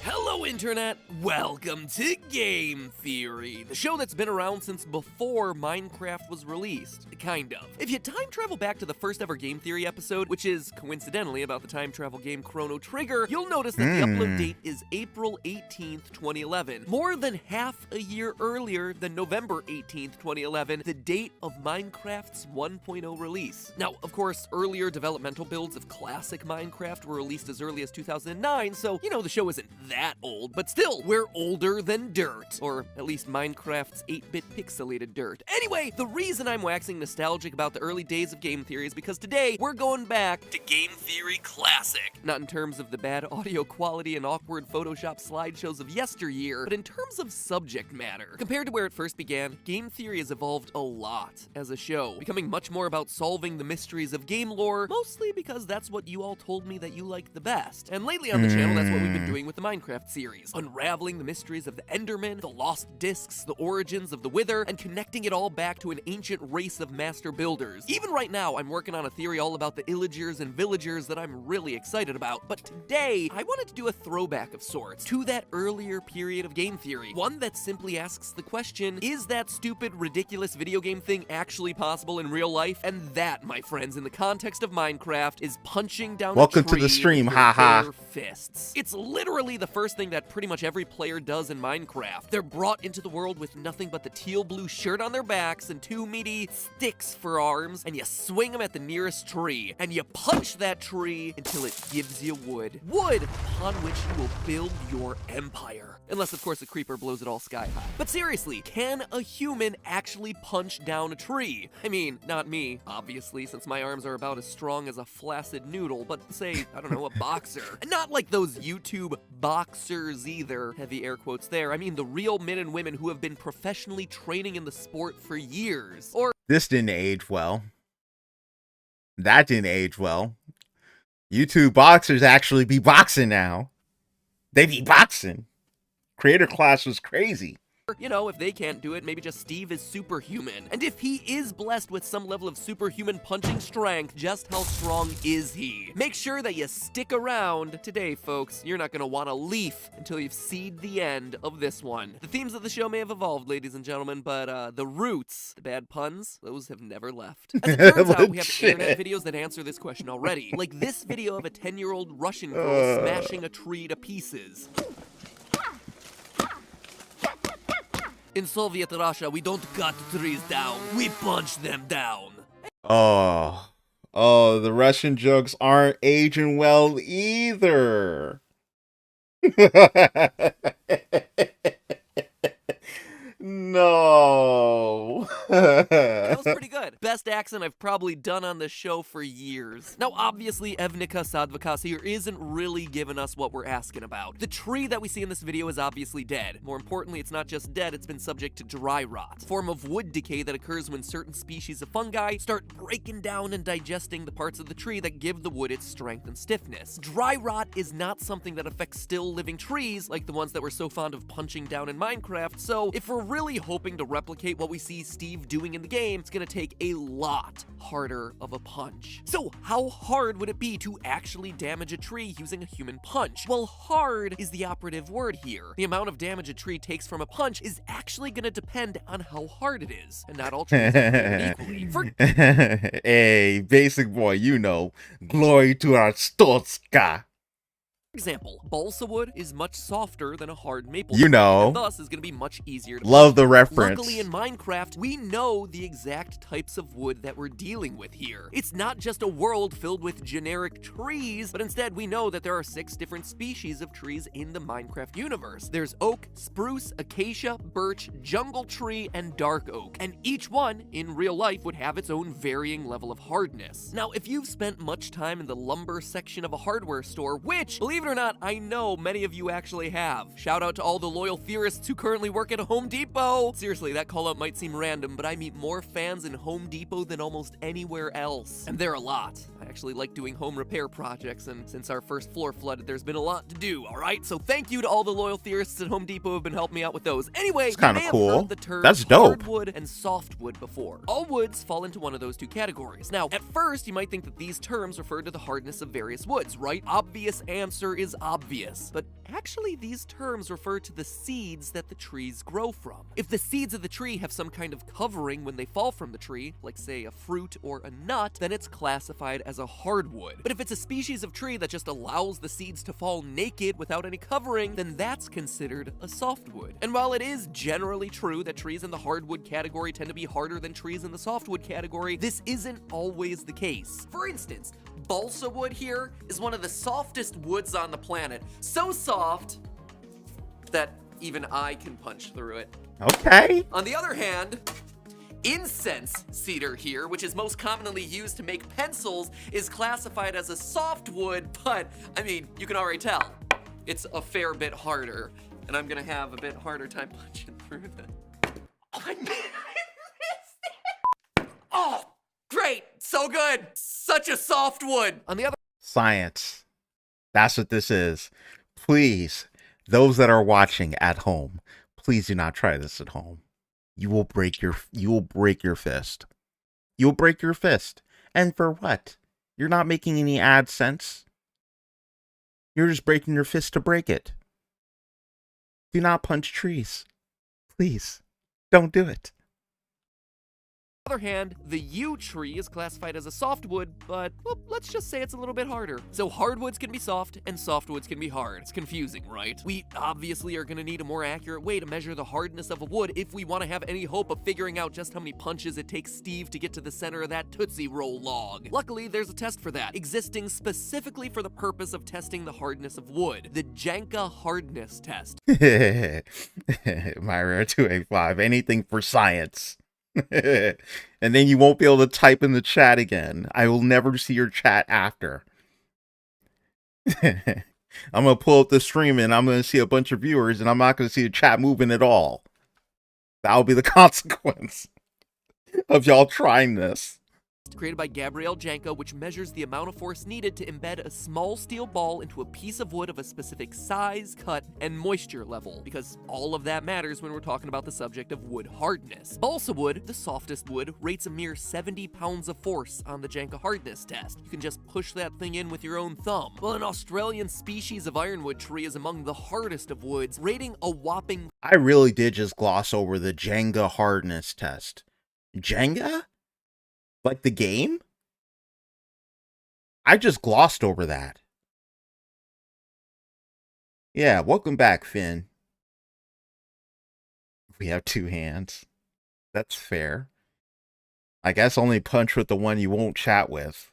Hello, Internet! Welcome to Game Theory, the show that's been around since before Minecraft was released. Kind of. If you time travel back to the first ever Game Theory episode, which is coincidentally about the time travel game Chrono Trigger, you'll notice that the upload date is April 18th, 2011. More than half a year earlier than November 18th, 2011, the date of Minecraft's 1.0 release. Now, of course, earlier developmental builds of classic Minecraft were released as early as 2009, so, you know, the show isn't that old, but still, we're older than dirt. Or at least Minecraft's 8-bit pixelated dirt. Anyway, the reason I'm waxing nostalgic about the early days of Game Theory is because today, we're going back to Game Theory Classic. Not in terms of the bad audio quality and awkward Photoshop slideshows of yesteryear, but in terms of subject matter. Compared to where it first began, Game Theory has evolved a lot as a show, becoming much more about solving the mysteries of game lore, mostly because that's what you all told me that you liked the best. And lately on the channel, that's what we've been doing with the Minecraft series, unraveling the mysteries of the Enderman, the lost discs, the origins of the Wither, and connecting it all back to an ancient race of master builders. Even right now, I'm working on a theory all about the Illagers and Villagers that I'm really excited about, but today, I wanted to do a throwback of sorts to that earlier period of game theory, one that simply asks the question, is that stupid, ridiculous video game thing actually possible in real life? And that, my friends, in the context of Minecraft, is punching down Welcome a tree to the stream, with your haha. bare fists. It's literally the first thing that that pretty much every player does in Minecraft. They're brought into the world with nothing but the teal-blue shirt on their backs and 2 meaty sticks for arms, and you swing them at the nearest tree, and you punch that tree until it gives you wood. Wood upon which you will build your empire. Unless, of course, the creeper blows it all sky high. But seriously, can a human actually punch down a tree? I mean, not me, obviously, since my arms are about as strong as a flaccid noodle, but say, I don't know, a boxer. And not like those YouTube boxers either, heavy air quotes there. I mean the real men and women who have been professionally training in the sport for years. Or this didn't age well. That didn't age well. YouTube boxers actually be boxing now. They be boxing. Creator class was crazy. you know, if they can't do it, maybe just Steve is superhuman. And if he is blessed with some level of superhuman punching strength, just how strong is he? Make sure that you stick around. Today, folks, you're not gonna want to leaf until you've seen the end of this one. The themes of the show may have evolved, ladies and gentlemen, but the roots, the bad puns, those have never left. As it turns out, we have internet videos that answer this question already. Like this video of a 10-year-old Russian girl smashing a tree to pieces. In Soviet Russia, we don't cut trees down, we punch them down. Oh, the Russian jokes aren't aging well either. No. That was pretty good. Best accent I've probably done on this show for years. Now, obviously, Evnika Sadvakas here isn't really giving us what we're asking about. The tree that we see in this video is obviously dead. More importantly, it's not just dead, it's been subject to dry rot, a form of wood decay that occurs when certain species of fungi start breaking down and digesting the parts of the tree that give the wood its strength and stiffness. Dry rot is not something that affects still living trees, like the ones that we're so fond of punching down in Minecraft, so if we're really hoping to replicate what we see Steve doing in the game, it's gonna take a lot harder of a punch. So how hard would it be to actually damage a tree using a human punch? Well, hard is the operative word here. The amount of damage a tree takes from a punch is actually gonna depend on how hard it is, and not all trees are created equally. Hey, basic boy, you know, glory to our Stotska. For example, balsa wood is much softer than a hard maple You tree, know. and thus is going to be much easier to Love punch. the reference. Luckily in Minecraft, we know the exact types of wood that we're dealing with here. It's not just a world filled with generic trees, but instead we know that there are 6 different species of trees in the Minecraft universe. There's oak, spruce, acacia, birch, jungle tree, and dark oak, and each one, in real life, would have its own varying level of hardness. Now, if you've spent much time in the lumber section of a hardware store, which, believe it or not, I know many of you actually have. Shout out to all the loyal theorists who currently work at Home Depot. Seriously, that call out might seem random, but I meet more fans in Home Depot than almost anywhere else. And there are a lot. I actually like doing home repair projects, and since our first floor flooded, there's been a lot to do, alright? So thank you to all the loyal theorists at Home Depot who have been helping me out with those. Anyway, It's kinda you may have cool. heard the terms That's dope. hardwood and softwood before. All woods fall into one of those 2 categories. Now, at first, you might think that these terms refer to the hardness of various woods, right? Obvious answer is obvious. But actually, these terms refer to the seeds that the trees grow from. If the seeds of the tree have some kind of covering when they fall from the tree, like say a fruit or a nut, then it's classified as a hardwood. But if it's a species of tree that just allows the seeds to fall naked without any covering, then that's considered a softwood. And while it is generally true that trees in the hardwood category tend to be harder than trees in the softwood category, this isn't always the case. For instance, balsa wood here is one of the softest woods on the planet. So soft that even I can punch through it. Okay. On the other hand, incense cedar here, which is most commonly used to make pencils, is classified as a softwood, but I mean, you can already tell it's a fair bit harder, and I'm gonna have a bit harder time punching through the. Oh, I missed it! Oh, great, so good, such a soft wood. On the other. Science. That's what this is. Please, those that are watching at home, please do not try this at home. You will break your fist. You will break your fist. And for what? You're not making any AdSense. You're just breaking your fist to break it. Do not punch trees. Please, don't do it. On the other hand, the yew tree is classified as a softwood, but, well, let's just say it's a little bit harder. So hardwoods can be soft, and softwoods can be hard. It's confusing, right? We obviously are gonna need a more accurate way to measure the hardness of a wood if we want to have any hope of figuring out just how many punches it takes Steve to get to the center of that Tootsie Roll log. Luckily, there's a test for that, existing specifically for the purpose of testing the hardness of wood, the Jenga hardness test. Myra 285, anything for science. And then you won't be able to type in the chat again. I will never see your chat after. I'm gonna pull up the stream and I'm gonna see a bunch of viewers and I'm not gonna see the chat moving at all. That'll be the consequence of y'all trying this. Created by Gabriel Janka, which measures the amount of force needed to embed a small steel ball into a piece of wood of a specific size, cut, and moisture level, because all of that matters when we're talking about the subject of wood hardness. Balsa wood, the softest wood, rates a mere 70 pounds of force on the Janka hardness test. You can just push that thing in with your own thumb. Well, an Australian species of ironwood tree is among the hardest of woods, rating a whopping... I really did just gloss over the Jenga hardness test. Jenga? Like the game? I just glossed over that. Yeah, welcome back, Finn. We have two hands. That's fair. I guess only punch with the one you won't chat with.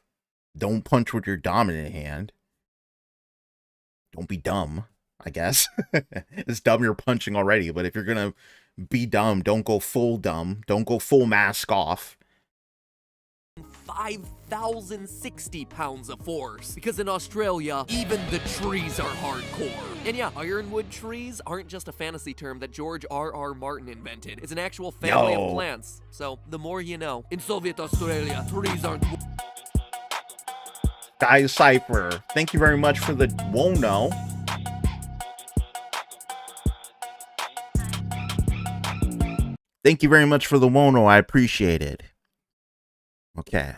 Don't punch with your dominant hand. Don't be dumb, I guess. It's dumb you're punching already, but if you're gonna be dumb, don't go full dumb. Don't go full mask off. 5,060 pounds of force, because in Australia, even the trees are hardcore. And yeah, ironwood trees aren't just a fantasy term that George R.R. Martin invented. It's an actual family of plants. So, the more you know. In Soviet Australia, trees aren't... Guy Cypher, thank you very much for the Wono. Thank you very much for the Wono, I appreciate it. Okay.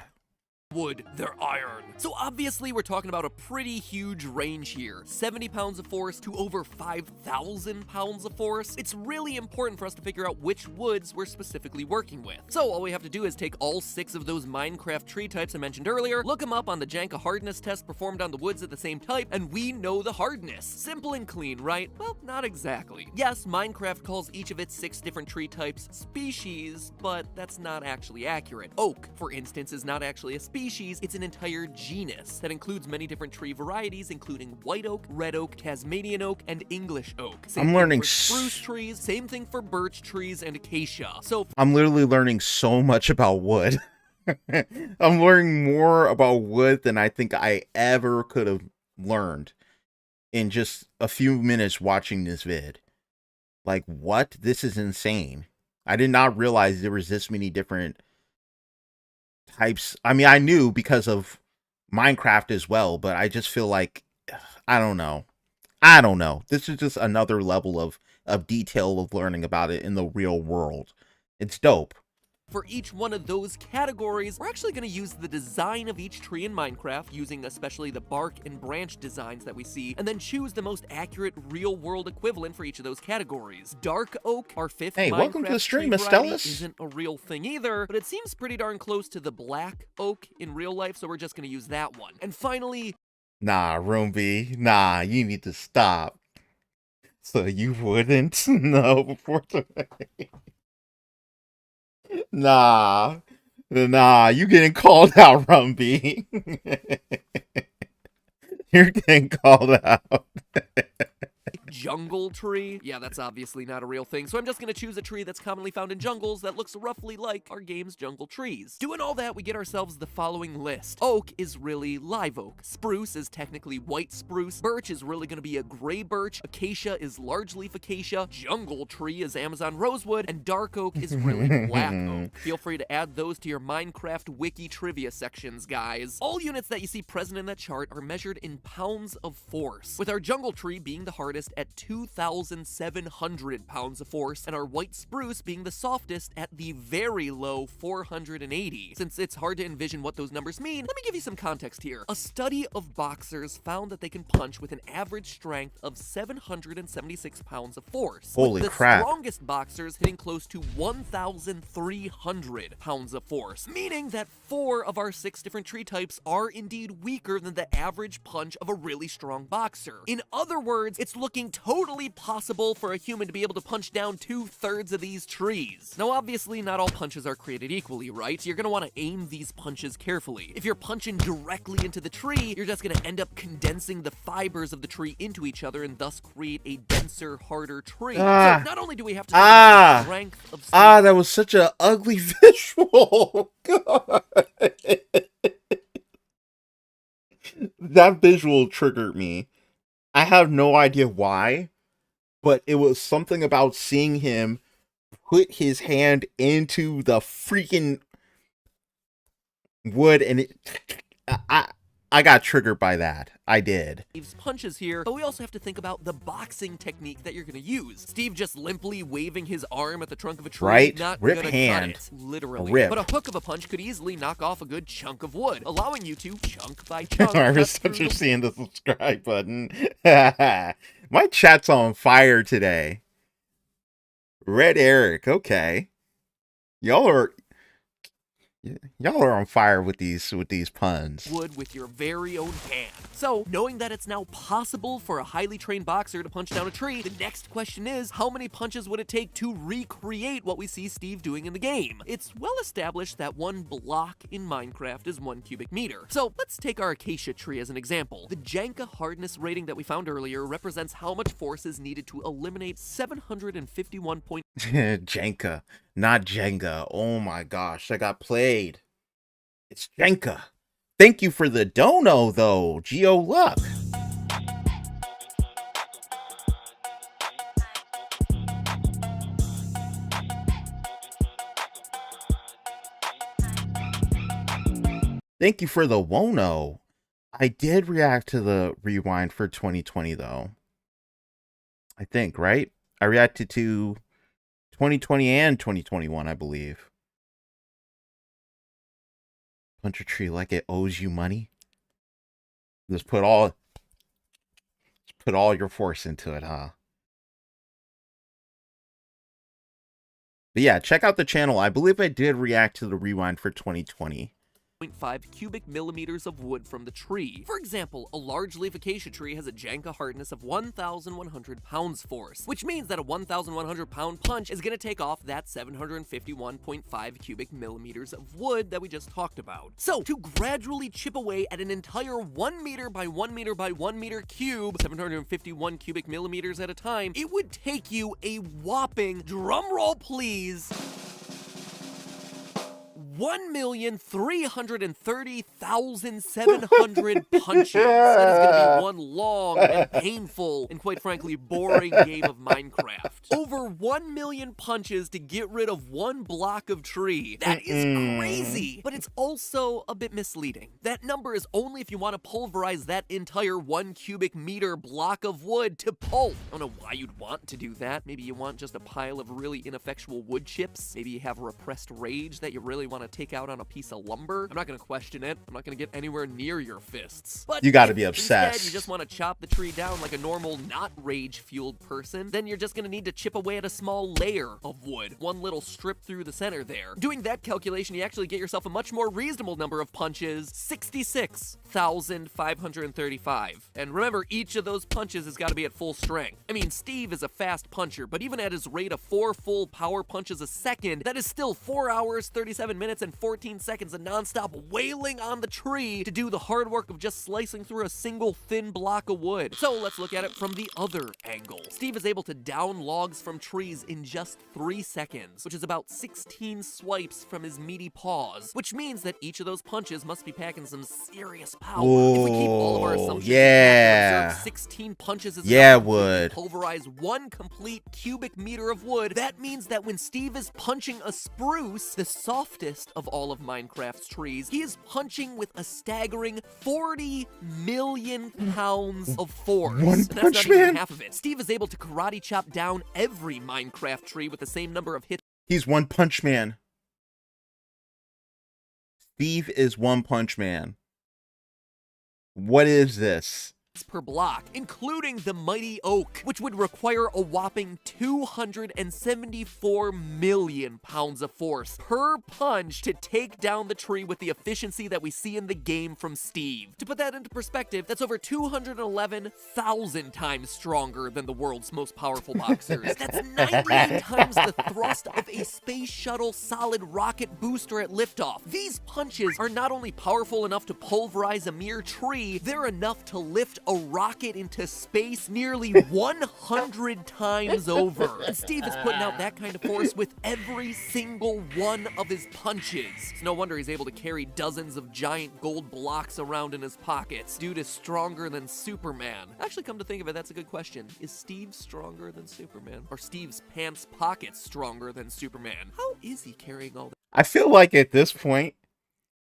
Wood, they're iron. So obviously we're talking about a pretty huge range here. 70 pounds of force to over 5,000 pounds of force. It's really important for us to figure out which woods we're specifically working with. So all we have to do is take all 6 of those Minecraft tree types I mentioned earlier, look them up on the Janka hardness test performed on the woods of the same type, and we know the hardness. Simple and clean, right? Well, not exactly. Yes, Minecraft calls each of its 6 different tree types species, but that's not actually accurate. Oak, for instance, is not actually a species, it's an entire genus that includes many different tree varieties, including white oak, red oak, Tasmanian oak, and English oak. Same I'm learning for spruce trees, same thing for birch trees and acacia. So I'm literally learning so much about wood. I'm learning more about wood than I think I ever could have learned in just a few minutes watching this vid. Like, what? This is insane. I did not realize there was this many different types. I mean, I knew because of Minecraft as well, but I just feel like, I don't know. This is just another level of detail of learning about it in the real world. It's dope. For each one of those categories, we're actually going to use the design of each tree in Minecraft, using especially the bark and branch designs that we see, and then choose the most accurate real-world equivalent for each of those categories. Dark oak, our 5th Hey, Minecraft welcome to the stream, tree variety, Estellas. isn't a real thing either, but it seems pretty darn close to the black oak in real life, so we're just going to use that one. And finally... Nah, Roomby. Nah, you need to stop. So you wouldn't know before today. Nah, you getting called out, Rumby. You're getting called out. Jungle tree? Yeah, that's obviously not a real thing, so I'm just gonna choose a tree that's commonly found in jungles that looks roughly like our game's jungle trees. Doing all that, we get ourselves the following list. Oak is really live oak. Spruce is technically white spruce. Birch is really gonna be a gray birch. Acacia is large leaf acacia. Jungle tree is Amazon rosewood. And dark oak is really black oak. Feel free to add those to your Minecraft wiki trivia sections, guys. All units that you see present in that chart are measured in pounds of force, with our jungle tree being the hardest at 2,700 pounds of force, and our white spruce being the softest at the very low 480. Since it's hard to envision what those numbers mean, let me give you some context here. A study of boxers found that they can punch with an average strength of 776 pounds of force. Holy with crap. The strongest boxers hitting close to 1,300 pounds of force, meaning that 4 of our 6 different tree types are indeed weaker than the average punch of a really strong boxer. In other words, it's looking totally possible for a human to be able to punch down 2/3 of these trees. Now, obviously, not all punches are created equally, right? You're gonna want to aim these punches carefully. If you're punching directly into the tree, you're just gonna end up condensing the fibers of the tree into each other and thus create a denser, harder tree. So not only do we have to think about the strength of that was such an ugly visual. God. That visual triggered me. I have no idea why, but it was something about seeing him put his hand into the freaking wood, and I got triggered by that. I did. Steve's punches here, but we also have to think about the boxing technique that you're gonna use. Steve just limply waving his arm at the trunk of a tree, right? Not Rip gonna hand. cut it, literally. Rip. But a hook of a punch could easily knock off a good chunk of wood, allowing you to, chunk by chunk, I was cut such through a seeing the subscribe button. My chat's on fire today. Red Eric, okay. Y'all are on fire with these puns. wood with your very own hand. So, knowing that it's now possible for a highly trained boxer to punch down a tree, the next question is, how many punches would it take to recreate what we see Steve doing in the game? It's well established that 1 block in Minecraft is 1 cubic meter. So, let's take our acacia tree as an example. The Jenga hardness rating that we found earlier represents how much force is needed to eliminate 751 point... Jenga, not Jenga. Oh my gosh, I got played. It's Jenga. Thank you for the dono, though, Geo Luck. Thank you for the Wono. I did react to the rewind for 2020, though. I think, right? I reacted to 2020 and 2021, I believe. Punch a tree like it owes you money. Just put all your force into it, huh? But yeah, check out the channel. I believe I did react to the rewind for 2020. 0.5 cubic millimeters of wood from the tree. For example, a large leaf acacia tree has a Jenga hardness of 1,100 pounds force, which means that a 1,100 pound punch is going to take off that 751.5 cubic millimeters of wood that we just talked about. So, to gradually chip away at an entire 1 meter by 1 meter by 1 meter cube, 751 cubic millimeters at a time, it would take you a whopping, drumroll please, 1,330,700 punches. That is going to be one long and painful and quite frankly boring game of Minecraft. Over 1 million punches to get rid of 1 block of tree. That is crazy, but it's also a bit misleading. That number is only if you want to pulverize that entire 1 cubic meter block of wood to pulp. I don't know why you'd want to do that. Maybe you want just a pile of really ineffectual wood chips. Maybe you have repressed rage that you really want to take out on a piece of lumber. I'm not going to question it. I'm not going to get anywhere near your fists. But you got to be obsessed. obsessed. You just want to chop the tree down like a normal, not rage-fueled person, then you're just going to need to chip away at a small layer of wood. 1 little strip through the center there. Doing that calculation, you actually get yourself a much more reasonable number of punches, 66,535. And remember, each of those punches has got to be at full strength. I mean, Steve is a fast puncher, but even at his rate of 4 full power punches a second, that is still 4 hours, 37 minutes, and 14 seconds of nonstop wailing on the tree to do the hard work of just slicing through a single thin block of wood. So let's look at it from the other angle. Steve is able to down logs from trees in just 3 seconds, which is about 16 swipes from his meaty paws, which means that each of those punches must be packing some serious power. If we keep all of our assumptions punches. Yeah. Observe 16 punches is Yeah, enough to completely would. pulverize 1 complete cubic meter of wood. That means that when Steve is punching a spruce, the softest of all of Minecraft's trees, he is punching with a staggering 40 million pounds of force. One And that's Punch not even Man? half of it. Steve is able to karate chop down every Minecraft tree with the same number of hits. He's One Punch Man. Steve is One Punch Man. What is this? Per block, including the mighty oak, which would require a whopping 274 million pounds of force per punch to take down the tree with the efficiency that we see in the game from Steve. To put that into perspective, that's over 211,000 times stronger than the world's most powerful boxers. That's 90 times the thrust of a space shuttle solid rocket booster at liftoff. These punches are not only powerful enough to pulverize a mere tree, they're enough to lift a rocket into space nearly 100 times over. And Steve is putting out that kind of force with every single one of his punches. It's no wonder he's able to carry dozens of giant gold blocks around in his pockets. Dude is stronger than Superman. Actually, come to think of it, that's a good question. Is Steve stronger than Superman? Or Steve's pants pockets stronger than Superman? How is he carrying all that? I feel like at this point,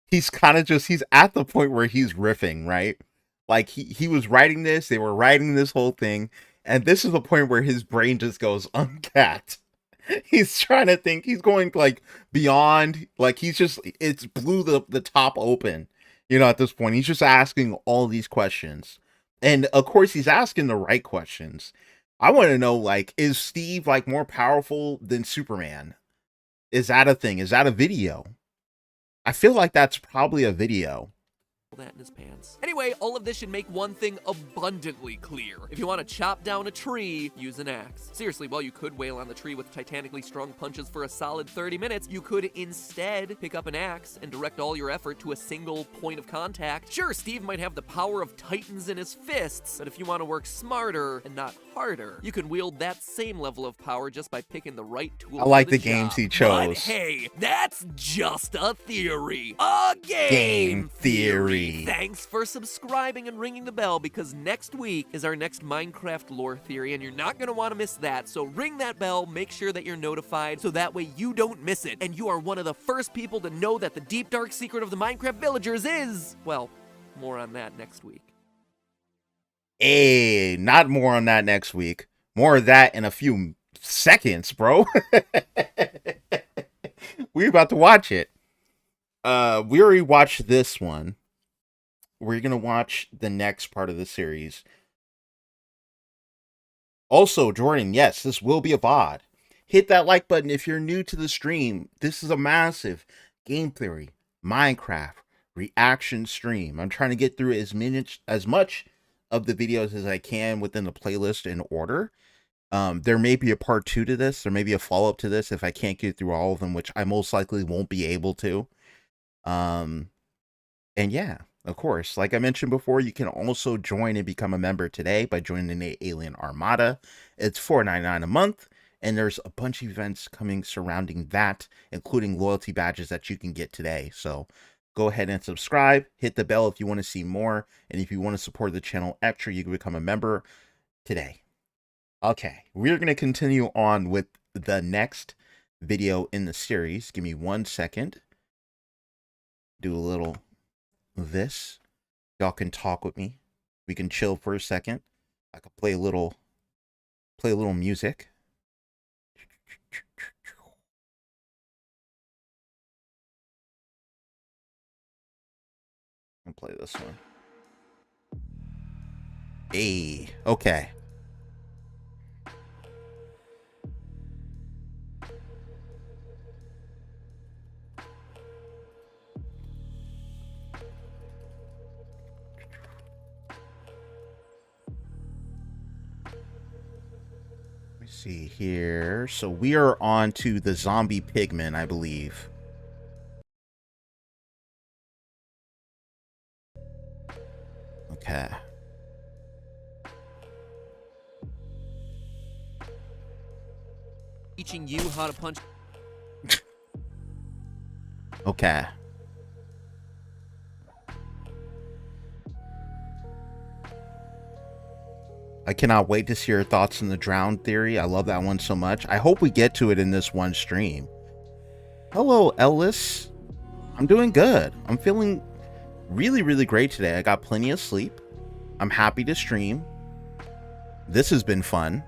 he's kind of just, he's at the point where he's riffing, right? Like he was writing this, they were writing this whole thing, and this is the point where his brain just goes uncapped. He's trying to think, he's going like beyond, like he's just, it's blew the top open, you know, at this point. He's just asking all these questions. And of course he's asking the right questions. I want to know, like, is Steve like more powerful than Superman? Is that a thing? Is that a video? I feel like that's probably a video. That in his pants. Anyway, all of this should make one thing abundantly clear. If you want to chop down a tree, use an axe. Seriously, while you could wail on the tree with titanically strong punches for a solid 30 minutes, you could instead pick up an axe and direct all your effort to a single point of contact. Sure, Steve might have the power of titans in his fists, but if you want to work smarter and not harder, you can wield that same level of power just by picking the right tool. I like for the job. games he chose. But hey, that's just a theory. A game theory. Thanks for subscribing and ringing the bell, because next week is our next Minecraft lore theory, and you're not going to want to miss that. So ring that bell, make sure that you're notified, so that way you don't miss it, and you are one of the first people to know that the deep dark secret of the Minecraft villagers is, well, more on that next week. Hey, not more on that next week. More of that in a few seconds, bro. We're about to watch it. We already watched this one. We're going to watch the next part of the series. Also, Jordan, yes, this will be a VOD. Hit that like button if you're new to the stream. This is a massive game theory, Minecraft, reaction stream. I'm trying to get through as much of the videos as I can within the playlist in order. There may be a part 2 to this. There may be a follow-up to this if I can't get through all of them, which I most likely won't be able to. And yeah. Of course, like I mentioned before, you can also join and become a member today by joining the Alyn Armada. It's $4.99 a month, and there's a bunch of events coming surrounding that, including loyalty badges that you can get today. So go ahead and subscribe, hit the bell if you want to see more, and if you want to support the channel extra, you can become a member today. Okay, we're going to continue on with the next video in the series. Give me 1 second. Do a little this. Y'all can talk with me. We can chill for a second. I could play a little music. I'll play this one. Hey, okay. See here. So we are on to the zombie pigmen, I believe. Okay. Teaching you how to punch. Okay. I cannot wait to see your thoughts on the drown theory. I love that one so much. I hope we get to it in this one stream. Hello, Ellis. I'm doing good. I'm feeling really, really great today. I got plenty of sleep. I'm happy to stream. This has been fun.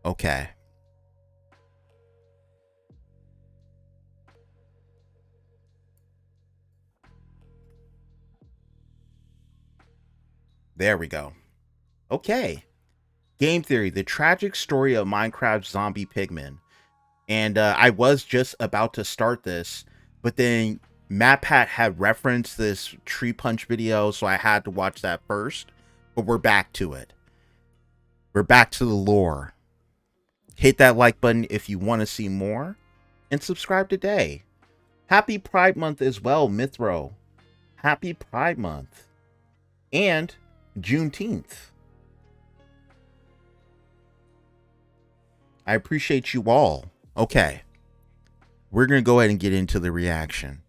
Okay. There we go. Okay. Game theory, the tragic story of Minecraft zombie pigmen. And I was just about to start this, but then MatPat had referenced this tree punch video, so I had to watch that first. But we're back to it. We're back to the lore. Hit that like button if you want to see more, and subscribe today. Happy Pride Month as well, Mithro. Happy Pride Month. And Juneteenth. I appreciate you all. Okay. We're going to go ahead and get into the reaction.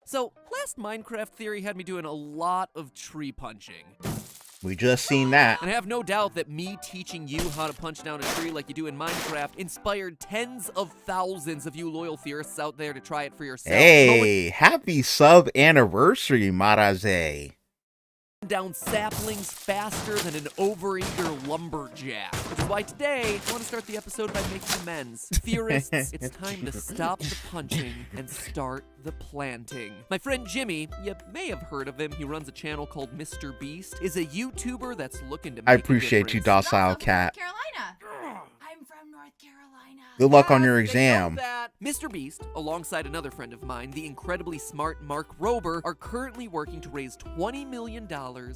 So, last Minecraft theory had me doing a lot of tree punching. We just seen that. And I have no doubt that me teaching you how to punch down a tree like you do in Minecraft inspired tens of thousands of you loyal theorists out there to try it for yourself. Hey, happy sub anniversary, Maraze. Down saplings faster than an overeager lumberjack. Which is why today, I want to start the episode by making amends. Theorists, it's time to stop the punching and start the planting. My friend Jimmy, you may have heard of him, he runs a channel called Mr. Beast, is a YouTuber that's looking to make I appreciate you, difference. docile cat. Carolina. I'm from North Carolina. Good luck on your Yes, they know exam. that. Mr. Beast, alongside another friend of mine, the incredibly smart Mark Rober, are currently working to raise $20 million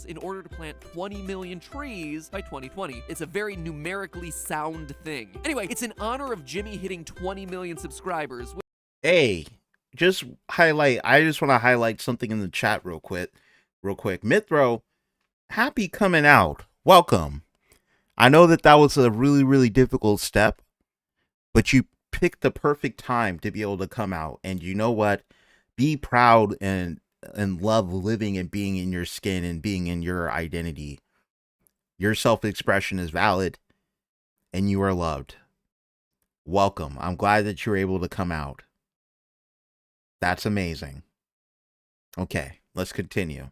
in order to plant 20 million trees by 2020. It's a very numerically sound thing. Anyway, it's in honor of Jimmy hitting 20 million subscribers. Hey, I just want to highlight something in the chat real quick. Mithro, happy coming out. Welcome. I know that was a really, really difficult step, but you picked the perfect time to be able to come out. And you know what? Be proud and love living and being in your skin and being in your identity. Your self-expression is valid and you are loved. Welcome. I'm glad that you're able to come out. That's amazing. Okay, let's continue.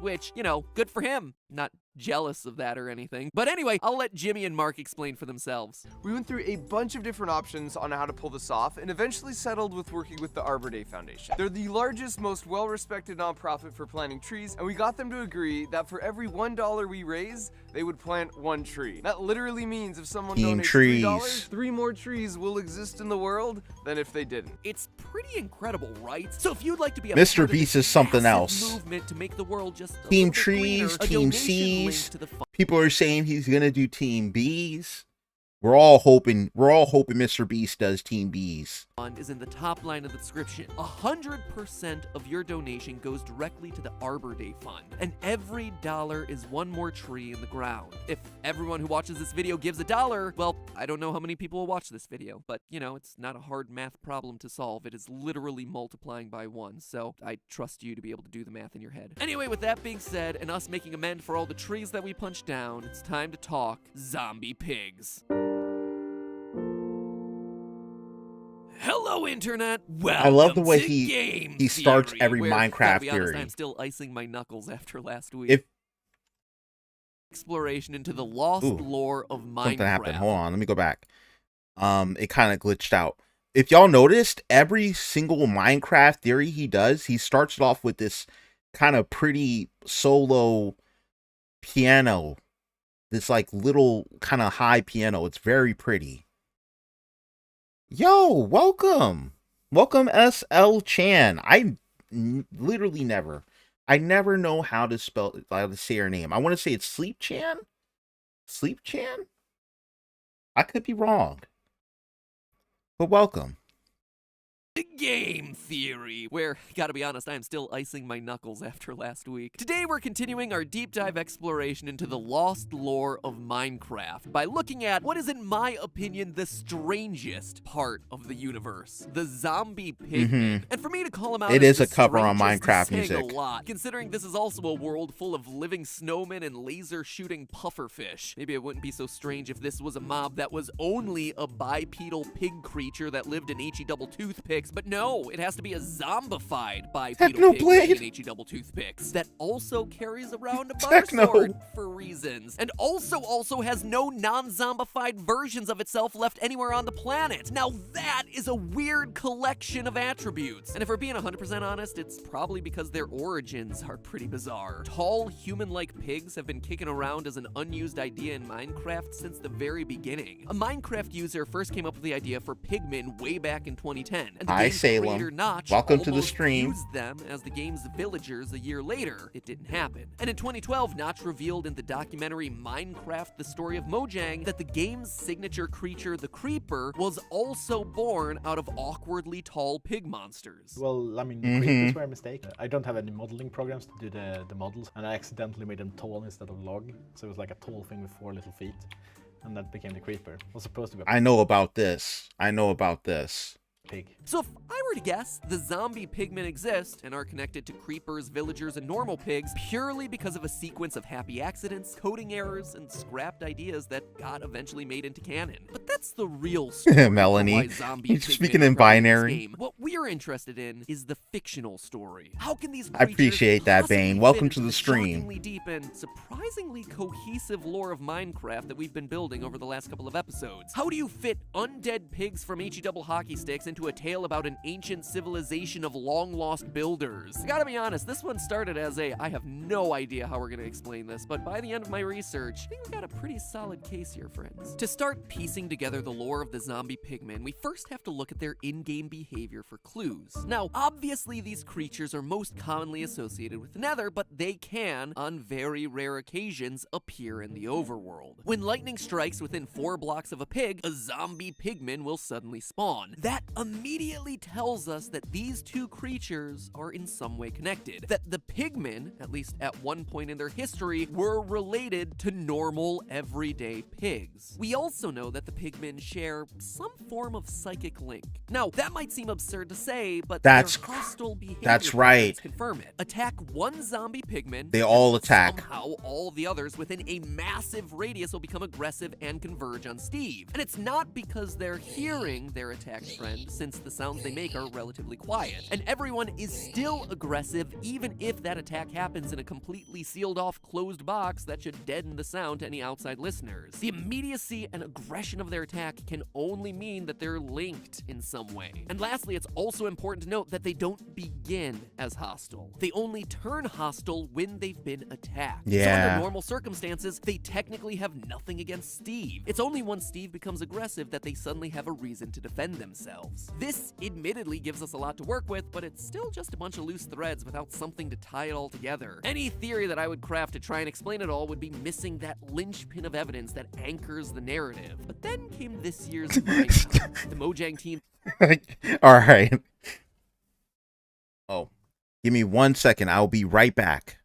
Which, you know, good for him. Not jealous of that or anything. But anyway, I'll let Jimmy and Mark explain for themselves. We went through a bunch of different options on how to pull this off and eventually settled with working with the Arbor Day Foundation. They're the largest, most well-respected nonprofit for planting trees, and we got them to agree that for every $1 we raise, they would plant 1 tree. That literally means if someone Team donates trees. $3, 3 more trees will exist in the world than if they didn't. It's pretty incredible, right? So if you'd like to be a Mr. part of Beast this is something massive else. movement to make the world just a Team little bit trees, greener, a team donation C's. link to the People are saying he's gonna do Team B's. We're all hoping Mr. Beast does Team B's. fund is in the top line of the description. 100% of your donation goes directly to the Arbor Day Fund, and every dollar is 1 more tree in the ground. If everyone who watches this video gives $1, well, I don't know how many people will watch this video, but you know, it's not a hard math problem to solve. It is literally multiplying by 1, so I trust you to be able to do the math in your head. Anyway, with that being said, and us making amend for all the trees that we punched down, it's time to talk zombie pigs. Hello, Internet. Welcome I love the way to Game he starts Theory, every where, Minecraft gotta be honest, theory. I'm still icing my knuckles after last week. If Exploration into the lost Ooh, lore of Minecraft. something happened, hold on, let me go back. It kind of glitched out. If y'all noticed, every single Minecraft theory he does, he starts it off with this kind of pretty solo piano. This like little kind of high piano. It's very pretty. Yo, welcome. Welcome SL Chan. Literally never. I never know how to say her name. I want to say it's Sleep Chan? Sleep Chan? I could be wrong. But welcome. Game theory, where, gotta be honest, I am still icing my knuckles after last week. Today we're continuing our deep dive exploration into the lost lore of Minecraft by looking at what is, in my opinion, the strangest part of the universe, the zombie pigmen. And for me to call them out It as is a the cover on strangest is Minecraft saying music. a lot, considering this is also a world full of living snowmen and laser shooting pufferfish. Maybe it wouldn't be so strange if this was a mob that was only a bipedal pig creature that lived in HE double toothpicks, but no, it has to be a zombified bipedal pig Technoblade. living in HE double toothpicks that also carries around a butter Techno. sword for reasons, and also has no non-zombified versions of itself left anywhere on the planet. Now that is a weird collection of attributes, and if we're being 100% honest, it's probably because their origins are pretty bizarre. Tall, human-like pigs have been kicking around as an unused idea in Minecraft since the very beginning. A Minecraft user first came up with the idea for pigmen way back in 2010, and the Hi, game's Salem. creator Notch Welcome to the almost stream. used them as the game's villagers a year later. It didn't happen. And in 2012, Notch revealed in the documentary Minecraft: The Story of Mojang that the game's signature creature, the Creeper, was also born out of awkwardly tall pig monsters. Well, I mean, the creepers were a mistake. I don't have any modeling programs to do the models, and I accidentally made them tall instead of log, so it was like a tall thing with 4 little feet, and that became the creeper. It was supposed to be a I know about this. pig. So if I were to guess, the zombie pigmen exist and are connected to creepers, villagers, and normal pigs purely because of a sequence of happy accidents, coding errors, and scrapped ideas that got eventually made into canon. But that's the real story. Melanie, for why zombie you're pigmen speaking are in present this binary. game. What we're interested in is the fictional story. How can these I creatures appreciate that, possibly Bane. fit Welcome into to the stream. shockingly deep and surprisingly cohesive lore of Minecraft that we've been building over the last couple of episodes? How do you fit undead pigs from HE double hockey sticks into a tale about an ancient civilization of long-lost builders? I gotta be honest, this one started as I have no idea how we're gonna explain this, but by the end of my research, I think we got a pretty solid case here, friends. To start piecing together the lore of the zombie pigmen, we first have to look at their in-game behavior for clues. Now, obviously these creatures are most commonly associated with the Nether, but they can, on very rare occasions, appear in the overworld. When lightning strikes within 4 blocks of a pig, a zombie pigman will suddenly spawn. That immediately tells us that these two creatures are in some way connected. That the pigmen, at least at one point in their history, were related to normal, everyday pigs. We also know that the pigmen share some form of psychic link. Now, that might seem absurd to say, but That's their hostile behavior that's right. patterns confirm it. Attack one zombie pigman, They all and attack. somehow all the others within a massive radius will become aggressive and converge on Steve. And it's not because they're hearing their attacked friend, since the sounds they make are relatively quiet. And everyone is still aggressive even if that attack happens in a completely sealed off closed box that should deaden the sound to any outside listeners. The immediacy and aggression of their attack can only mean that they're linked in some way. And lastly, it's also important to note that they don't begin as hostile. They only turn hostile when they've been attacked. So Yeah. under normal circumstances, they technically have nothing against Steve. It's only once Steve becomes aggressive that they suddenly have a reason to defend themselves. This admittedly gives us a lot to work with, but it's still just a bunch of loose threads without something to tie it all together. Any theory that I would craft to try and explain it all would be missing that linchpin of evidence that anchors the narrative. But then came this year's Minecraft. The Mojang team All right. Oh, give me 1 second. I'll be right back.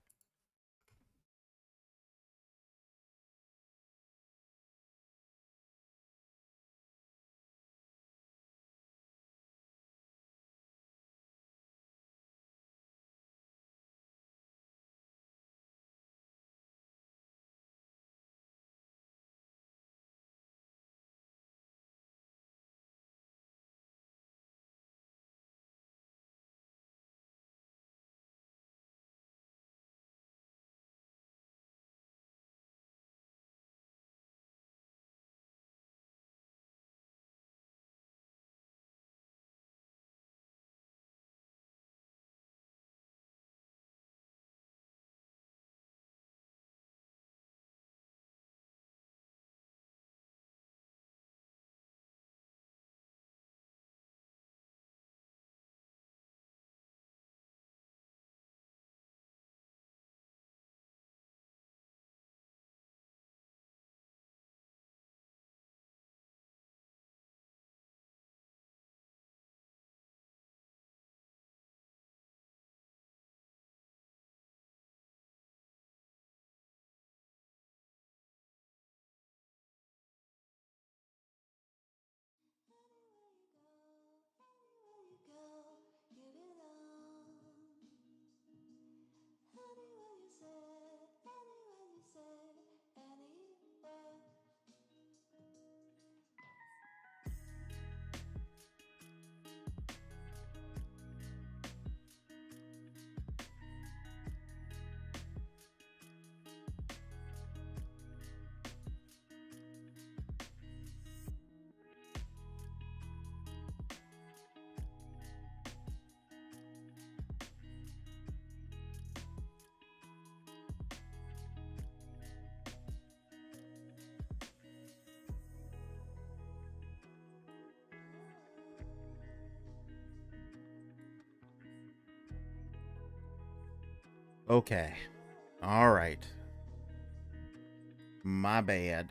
Okay. All right. My bad.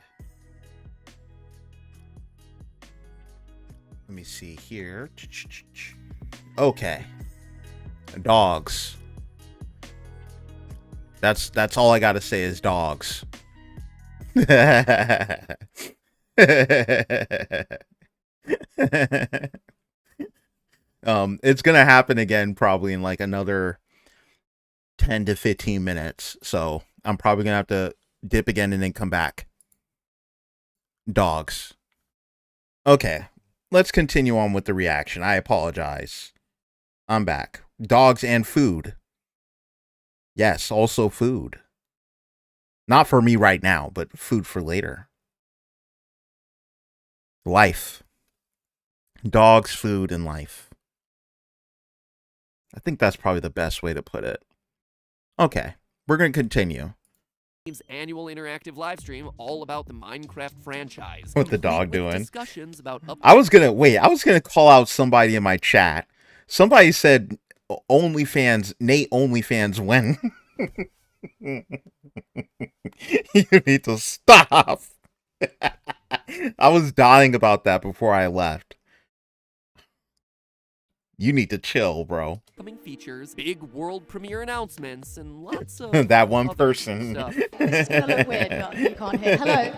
Let me see here. Okay. Dogs. That's all I gotta say is dogs. It's gonna happen again probably in like another 10 to 15 minutes. So I'm probably gonna have to dip again and then come back. Dogs. Okay. Let's continue on with the reaction. I apologize. I'm back. Dogs and food. Yes, also food. Not for me right now, but food for later. Life. Dogs, food, and life. I think that's probably the best way to put it. Okay, we're going to continue. Annual interactive live stream all about the Minecraft franchise. What the dog complete with doing? Discussions about I was going to call out somebody in my chat. Somebody said OnlyFans, Nate OnlyFans when. You need to stop. I was dying about that before I left. You need to chill, bro. Upcoming features, big world premiere announcements, and lots of That one other person. stuff. It's gonna look weird, but you can't hear. Hello.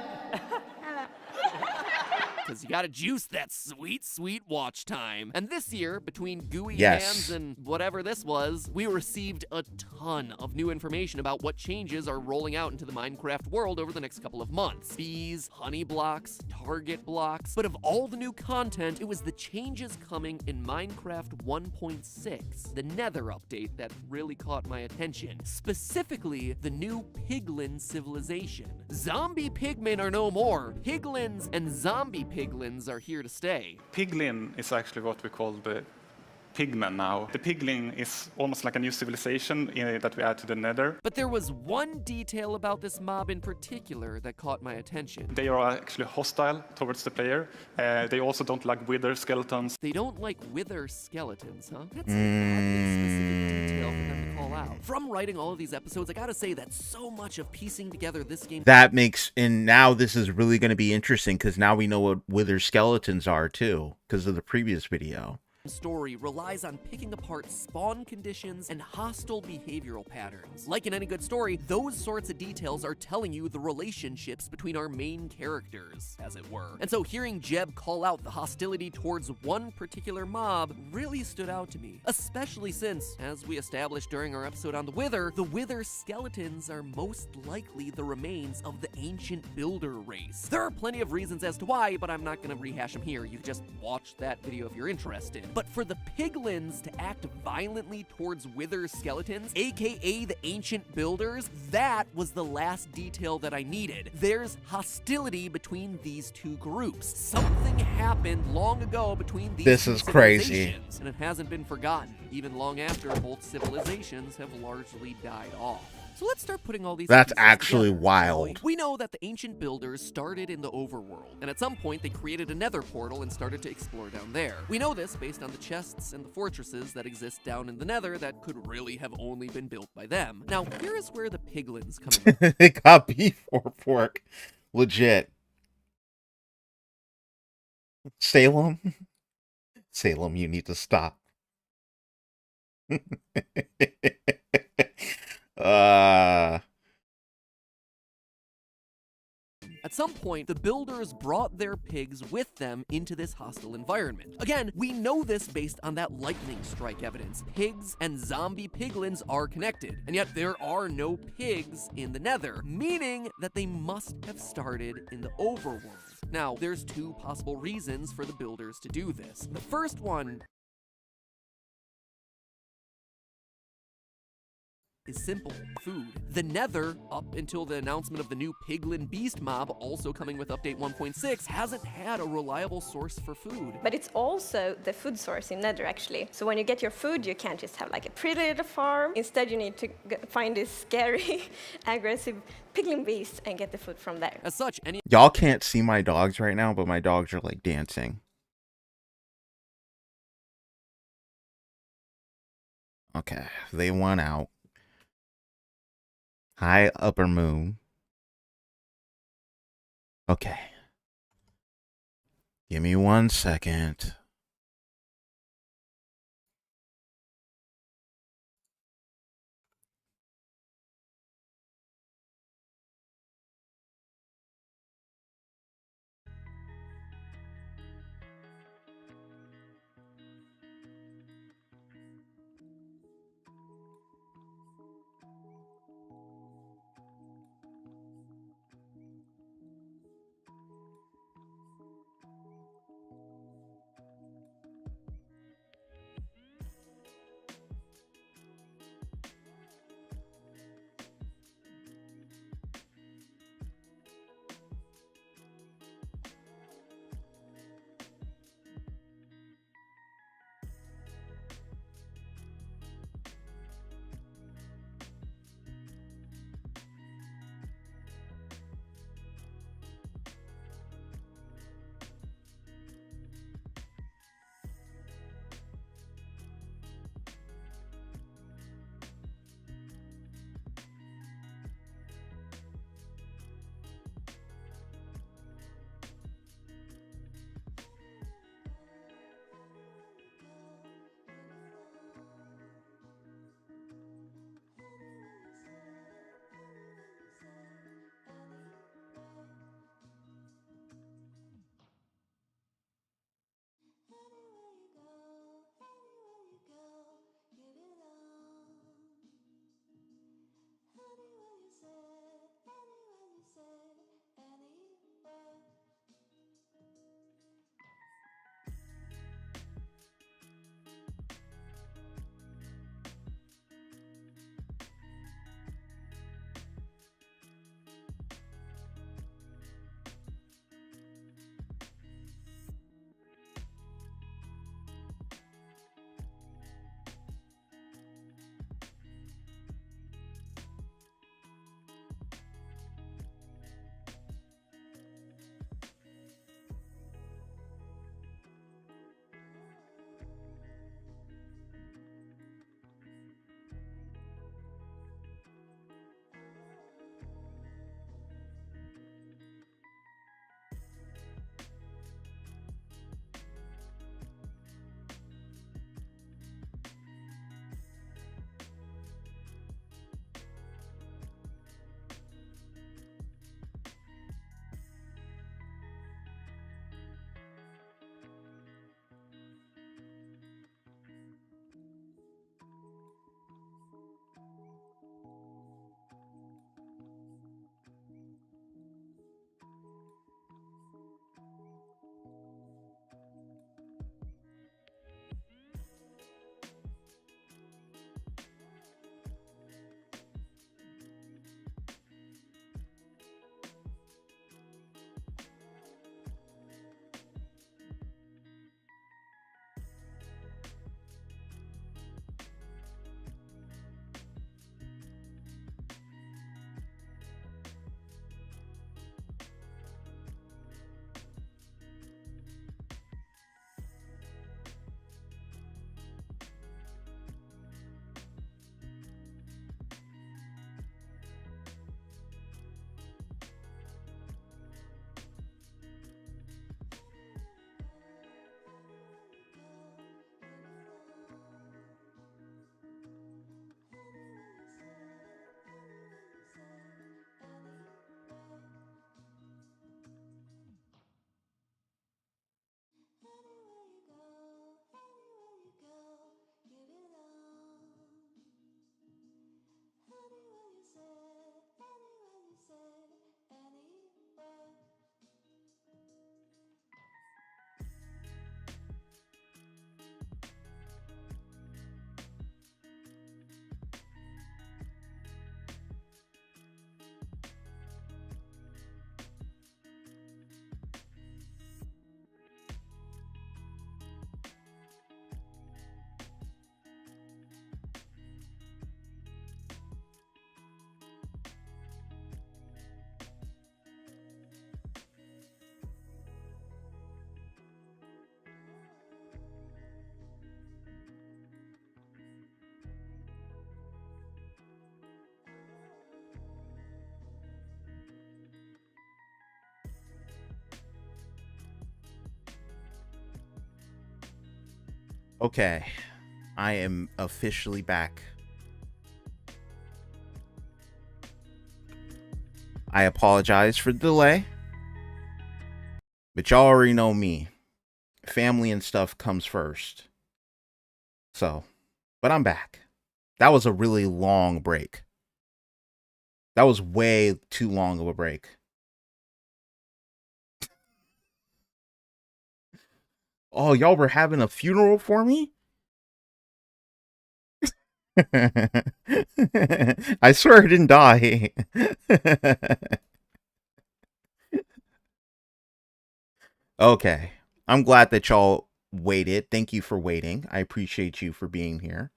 Because you gotta juice that sweet, sweet watch time. And this year, between gooey Yes. hands and whatever this was, we received a ton of new information about what changes are rolling out into the Minecraft world over the next couple of months. Bees, honey blocks, target blocks. But of all the new content, it was the changes coming in Minecraft 1.6, the Nether update, that really caught my attention. Specifically, the new Piglin civilization. Zombie pigmen are no more. Piglins and zombie piglins are here to stay. Piglin is actually what we call the pigmen now. The piglin is almost like a new civilization that we add to the Nether. But there was one detail about this mob in particular that caught my attention. They are actually hostile towards the player. They also don't like wither skeletons. They don't like wither skeletons, huh? That's an oddly specific detail for them to call out. From writing all of these episodes, I gotta say that so much of piecing together this game... That makes, and now this is really going to be interesting because now we know what wither skeletons are too, because of the previous video. Story relies on picking apart spawn conditions and hostile behavioral patterns. Like in any good story, those sorts of details are telling you the relationships between our main characters, as it were. And so hearing Jeb call out the hostility towards one particular mob really stood out to me, especially since, as we established during our episode on the Wither skeletons are most likely the remains of the ancient builder race. There are plenty of reasons as to why, but I'm not going to rehash them here. You can just watch that video if you're interested. But for the piglins to act violently towards wither skeletons, aka the ancient builders, that was the last detail that I needed. There's hostility between these two groups. Something happened long ago between these This two is crazy. civilizations, and it hasn't been forgotten, even long after both civilizations have largely died off. So let's start putting all these That's pieces actually together, wild. shall we? We know that the ancient builders started in the overworld, and at some point they created a nether portal and started to explore down there. We know this based on the chests and the fortresses that exist down in the nether that could really have only been built by them. Now, here is where the piglins come in. They got beef or pork. Legit. Salem? Salem, you need to stop. At some point, the builders brought their pigs with them into this hostile environment. Again, we know this based on that lightning strike evidence. Pigs and zombie piglins are connected, and yet there are no pigs in the nether, meaning that they must have started in the overworld. Now, there's two possible reasons for the builders to do this. The first one is simple: food. The nether, up until the announcement of the new piglin beast mob also coming with update 1.6, hasn't had a reliable source for food. But it's also the food source in Nether, actually. So when you get your food, you can't just have like a pretty little farm. Instead, you need to find this scary, aggressive piglin beast and get the food from there. As such, any Y'all can't see my dogs right now, but my dogs are like dancing. Okay, they won out. Hi, upper moon. Okay. Give me 1 second. Okay, I am officially back. I apologize for the delay, but y'all already know me. Family and stuff comes first. So, but I'm back. That was a really long break. That was way too long of a break. Oh, y'all were having a funeral for me? I swear I didn't die. Okay. I'm glad that y'all waited. Thank you for waiting. I appreciate you for being here.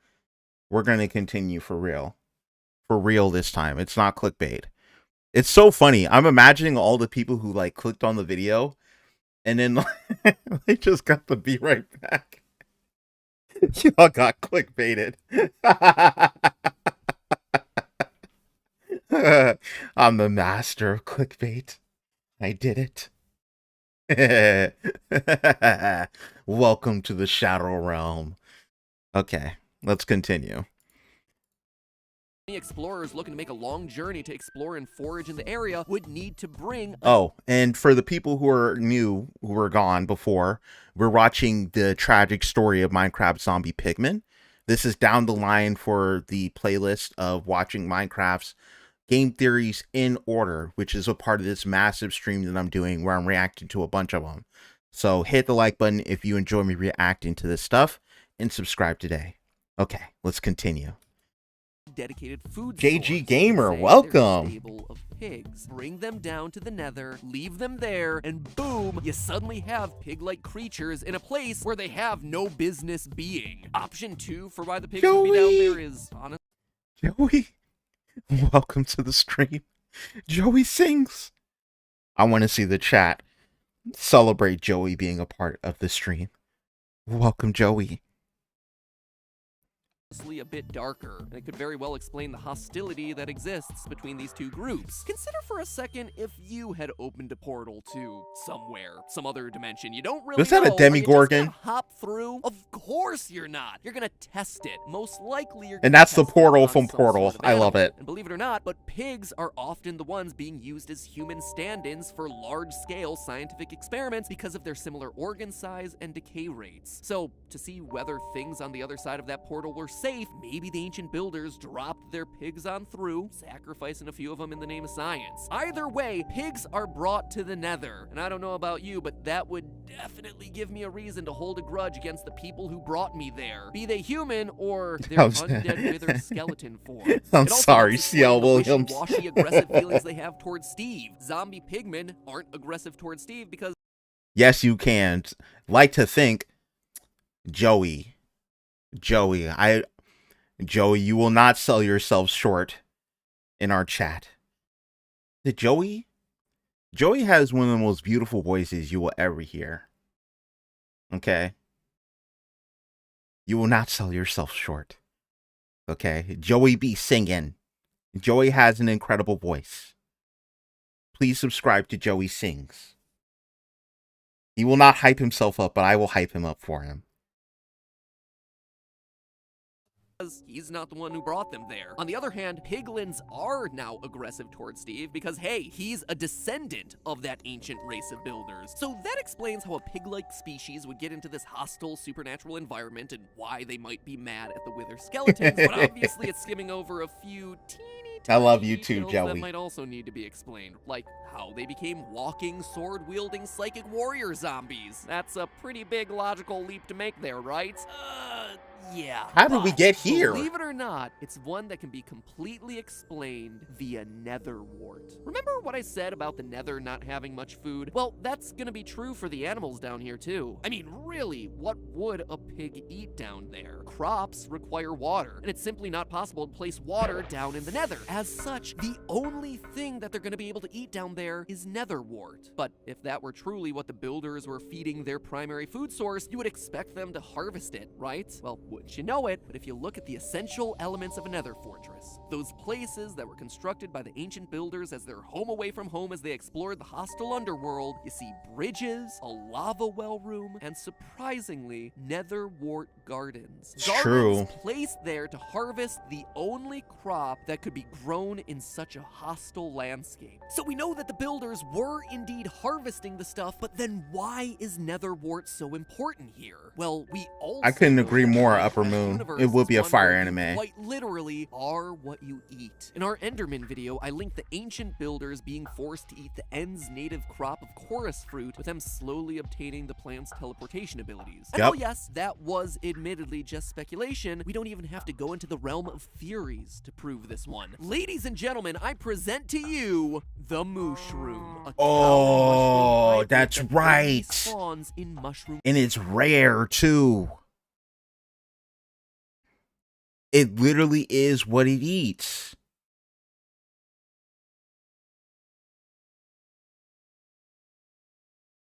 We're going to continue for real. For real this time. It's not clickbait. It's so funny. I'm imagining all the people who like clicked on the video and then they just got to be right back. Y'all got clickbaited. I'm the master of clickbait. I did it. Welcome to the Shadow Realm. Okay, let's continue. Any explorers looking to make a long journey to explore and forage in the area would need to bring... Oh, and for the people who are new, who were gone before, we're watching the tragic story of Minecraft Zombie Pigmen. This is down the line for the playlist of watching Minecraft's game theories in order, which is a part of this massive stream that I'm doing where I'm reacting to a bunch of them. So hit the like button if you enjoy me reacting to this stuff and subscribe today. Okay, let's continue. Dedicated food JG source. Gamer, Say welcome. there's a stable of pigs. Bring them down to the nether, leave them there, and boom, you suddenly have pig-like creatures in a place where they have no business being. Option 2 for why the pigs would be down there is honest. Joey, welcome to the stream. Joey sings. I want to see the chat celebrate Joey being a part of the stream. Welcome, Joey. A bit darker, and it could very well explain the hostility that exists between these two groups. Consider for a second if you had opened a portal to somewhere, some other dimension. You don't really Was that a know. Demigorgon? Are you just gonna hop through? Of course you're not. You're gonna test it. Most likely you're gonna And that's the test it portal on from some Portal. sort of I love animal. it. And believe it or not, but pigs are often the ones being used as human stand-ins for large-scale scientific experiments because of their similar organ size and decay rates. So, to see whether things on the other side of that portal were safe, maybe the ancient builders dropped their pigs on through, sacrificing a few of them in the name of science. Either way, pigs are brought to the nether. And I don't know about you, but that would definitely give me a reason to hold a grudge against the people who brought me there. Be they human or their undead withered skeleton form. I'm sorry, C.L. Williams. Washy aggressive feelings they have towards Steve. Zombie pigmen aren't aggressive towards Steve because... Yes, you can. Like to think, Joey, you will not sell yourself short in our chat. Joey has one of the most beautiful voices you will ever hear. Okay? You will not sell yourself short. Okay? Joey be singing. Joey has an incredible voice. Please subscribe to Joey Sings. He will not hype himself up, but I will hype him up for him. He's not the one who brought them there. On the other hand, piglins are now aggressive towards Steve because, hey, he's a descendant of that ancient race of builders. So that explains how a pig-like species would get into this hostile supernatural environment and why they might be mad at the wither skeletons, but obviously it's skimming over a few teeny I love you too, Joey. That might also need to be explained, like how they became walking, sword-wielding psychic warrior zombies. That's a pretty big logical leap to make there, right? Yeah. How did we get here? Believe it or not, it's one that can be completely explained via nether wart. Remember what I said about the nether not having much food? Well, that's gonna be true for the animals down here too. I mean, really, what would a pig eat down there? Crops require water, and it's simply not possible to place water down in the nether. As such, the only thing that they're gonna be able to eat down there is nether wart. But if that were truly what the builders were feeding their primary food source, you would expect them to harvest it, right? Well, Wouldn't you know it, but if you look at the essential elements of a nether fortress, those places that were constructed by the ancient builders as their home away from home as they explored the hostile underworld, you see bridges, a lava well room, and surprisingly, nether wart gardens. It's true. Placed there to harvest the only crop that could be grown in such a hostile landscape. So we know that the builders were indeed harvesting the stuff, but then why is nether wart so important here? Well, we also I couldn't know agree that more, the Upper Minecraft Moon. universe It will is be a one fire where you anime. quite literally are what you eat. In our Enderman video, I linked the ancient builders being forced to eat the End's native crop of chorus fruit, with them slowly obtaining the plant's teleportation abilities. And Yep. while yes, that was admittedly just speculation, we don't even have to go into the realm of theories to prove this one. Ladies and gentlemen, I present to you the mushroom. A cow Oh, mushroom hybrid that's that only right. spawns in mushroom. And it's rare too. It literally is what it eats.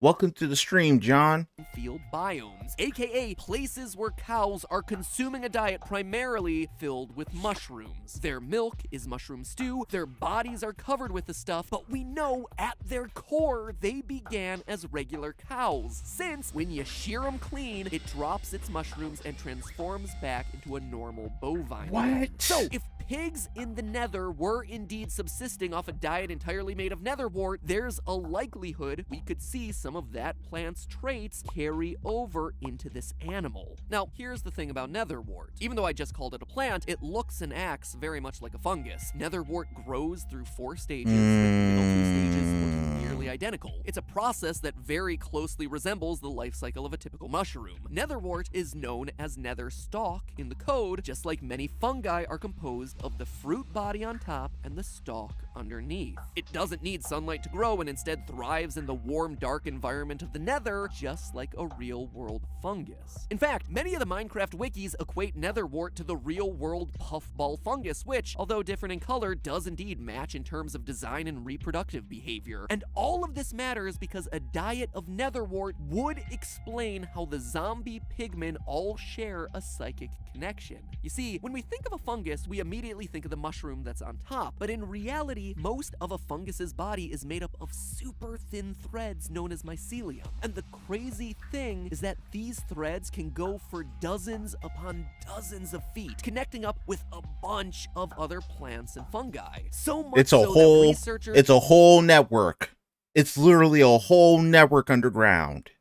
Welcome to the stream, John. Field biomes, aka places where cows are consuming a diet primarily filled with mushrooms. Their milk is mushroom stew, their bodies are covered with the stuff, but we know at their core they began as regular cows, since when you shear them clean, it drops its mushrooms and transforms back into a normal bovine. What? So, if pigs in the nether were indeed subsisting off a diet entirely made of netherwort, there's a likelihood we could see some of that plant's traits carry over into this animal. Now, here's the thing about netherwort. Even though I just called it a plant, it looks and acts very much like a fungus. Netherwort grows through 4 stages, with the middle 2 stages looking nearly identical. It's a process that very closely resembles the life cycle of a typical mushroom. Netherwort is known as nether stalk in the code, just like many fungi are composed of the fruit body on top and the stalk underneath. It doesn't need sunlight to grow and instead thrives in the warm, dark environment of the nether, just like a real-world fungus. In fact, many of the Minecraft wikis equate netherwort to the real-world puffball fungus, which, although different in color, does indeed match in terms of design and reproductive behavior. And all of this matters because a diet of netherwort would explain how the zombie pigmen all share a psychic connection. You see, when we think of a fungus, we immediately think of the mushroom that's on top, but in reality, most of a fungus's body is made up of super thin threads known as mycelium. And the crazy thing is that these threads can go for dozens upon dozens of feet, connecting up with a bunch of other plants and fungi. So much It's a so that whole researchers it's a whole network. It's literally a whole network underground.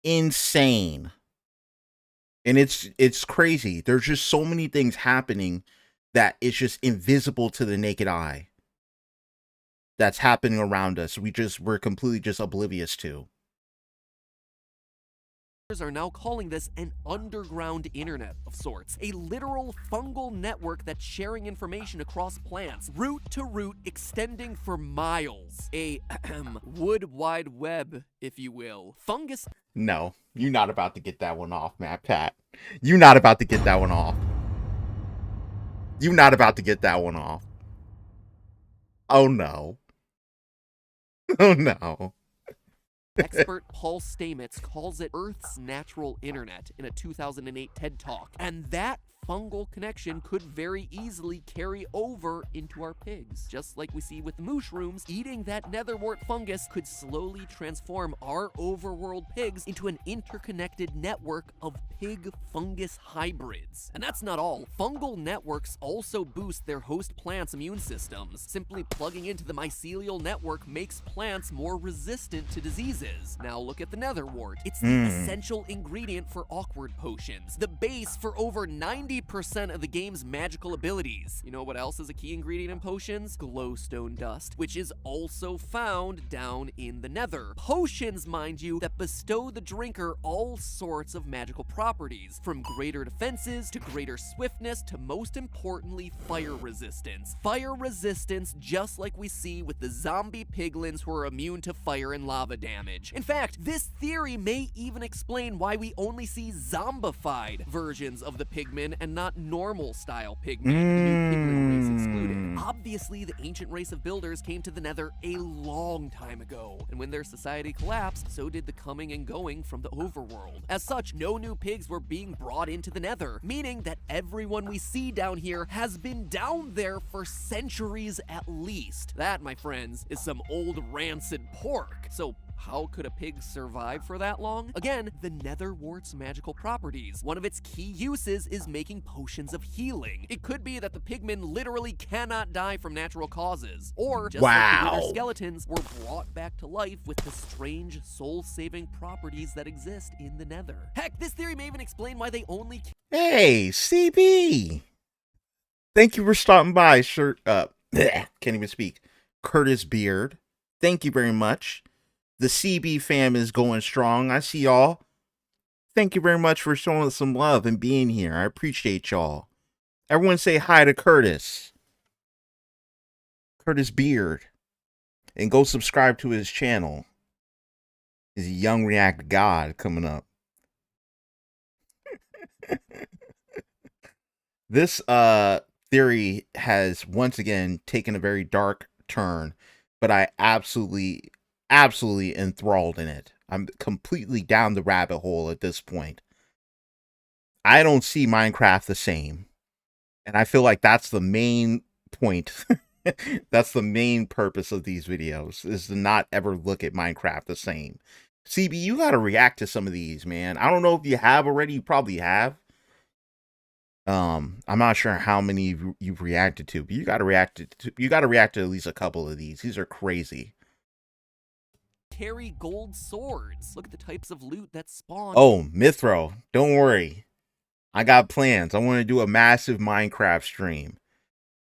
Insane. And it's crazy. There's just so many things happening that it's just invisible to the naked eye. That's happening around us. We're completely just oblivious to. are now calling this an underground internet of sorts, a literal fungal network that's sharing information across plants, root to root, extending for miles. A wood wide web, if you will. Fungus. No, you're not about to get that one off, Matt Pat. You're not about to get that one off. You're not about to get that one off. Oh no. Oh no. Expert Paul Stamets calls it Earth's natural internet in a 2008 TED Talk. And that fungal connection could very easily carry over into our pigs. Just like we see with the mushrooms, eating that netherwort fungus could slowly transform our overworld pigs into an interconnected network of pig-fungus hybrids. And that's not all. Fungal networks also boost their host plants' immune systems. Simply plugging into the mycelial network makes plants more resistant to diseases. Now look at the netherwort. It's the essential ingredient for awkward potions, the base for over 90% of the game's magical abilities. You know what else is a key ingredient in potions? Glowstone dust, which is also found down in the nether. Potions, mind you, that bestow the drinker all sorts of magical properties, from greater defenses to greater swiftness to, most importantly, fire resistance. Fire resistance, just like we see with the zombie piglins who are immune to fire and lava damage. damage. In fact, this theory may even explain why we only see zombified versions of the pigmen and not normal style pigmen, the new piglet race excluded. Obviously, the ancient race of builders came to the Nether a long time ago, and when their society collapsed, so did the coming and going from the overworld. As such, no new pigs were being brought into the Nether, meaning that everyone we see down here has been down there for centuries at least. That, my friends, is some old rancid pork. So how could a pig survive for that long? Again, the Netherwort's magical properties. One of its key uses is making potions of healing. It could be that the pigmen literally cannot die from natural causes, or just like the wither skeletons were brought back to life with the strange soul-saving properties that exist in the Nether. Heck, this theory may even explain why they only Hey, CB! Thank you for stopping by, can't even speak. Curtis Beard. Thank you very much. The CB fam is going strong. I see y'all. Thank you very much for showing us some love and being here. I appreciate y'all. Everyone say hi to Curtis. Curtis Beard. And go subscribe to his channel. He's a young React god coming up. This theory has once again taken a very dark turn, but I absolutely enthralled in it. I'm completely down the rabbit hole at this point. I don't see Minecraft the same. And I feel like that's the main point. That's the main purpose of these videos, is to not ever look at Minecraft the same. CB, you got to react to some of these, man. I don't know if you have already. You probably have. I'm not sure how many you've reacted to, but you got to react to at least a couple of these. These are crazy. carry gold swords. Look at the types of loot that spawn. Oh, Mithro, don't worry. I got plans. I want to do a massive Minecraft stream.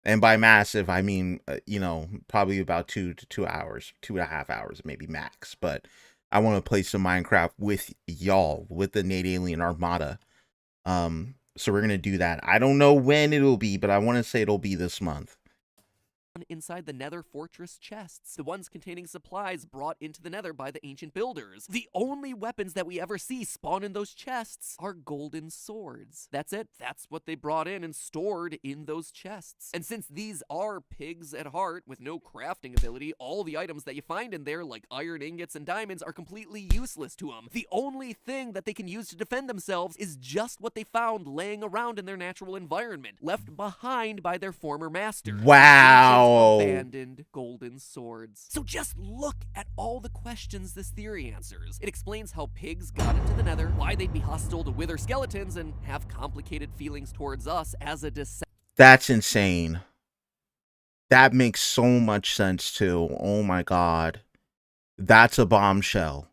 And by massive, I mean, you know, probably about 2 to 2 hours, 2.5 hours, maybe max. But I want to play some Minecraft with y'all, with the Nate Alien Armada. So we're going to do that. I don't know when it'll be, but I want to say it'll be this month. Inside the Nether fortress chests, the ones containing supplies brought into the Nether by the ancient builders. The only weapons that we ever see spawn in those chests are golden swords. That's it. That's what they brought in and stored in those chests. And since these are pigs at heart with no crafting ability, all the items that you find in there, like iron ingots and diamonds, are completely useless to them. The only thing that they can use to defend themselves is just what they found laying around in their natural environment, left behind by their former masters. Wow. Abandoned golden swords. So just look at all the questions this theory answers. It explains how pigs got into the Nether, why they'd be hostile to wither skeletons, and have complicated feelings towards us as a descendant. That's insane. That makes so much sense too. Oh my god. That's a bombshell.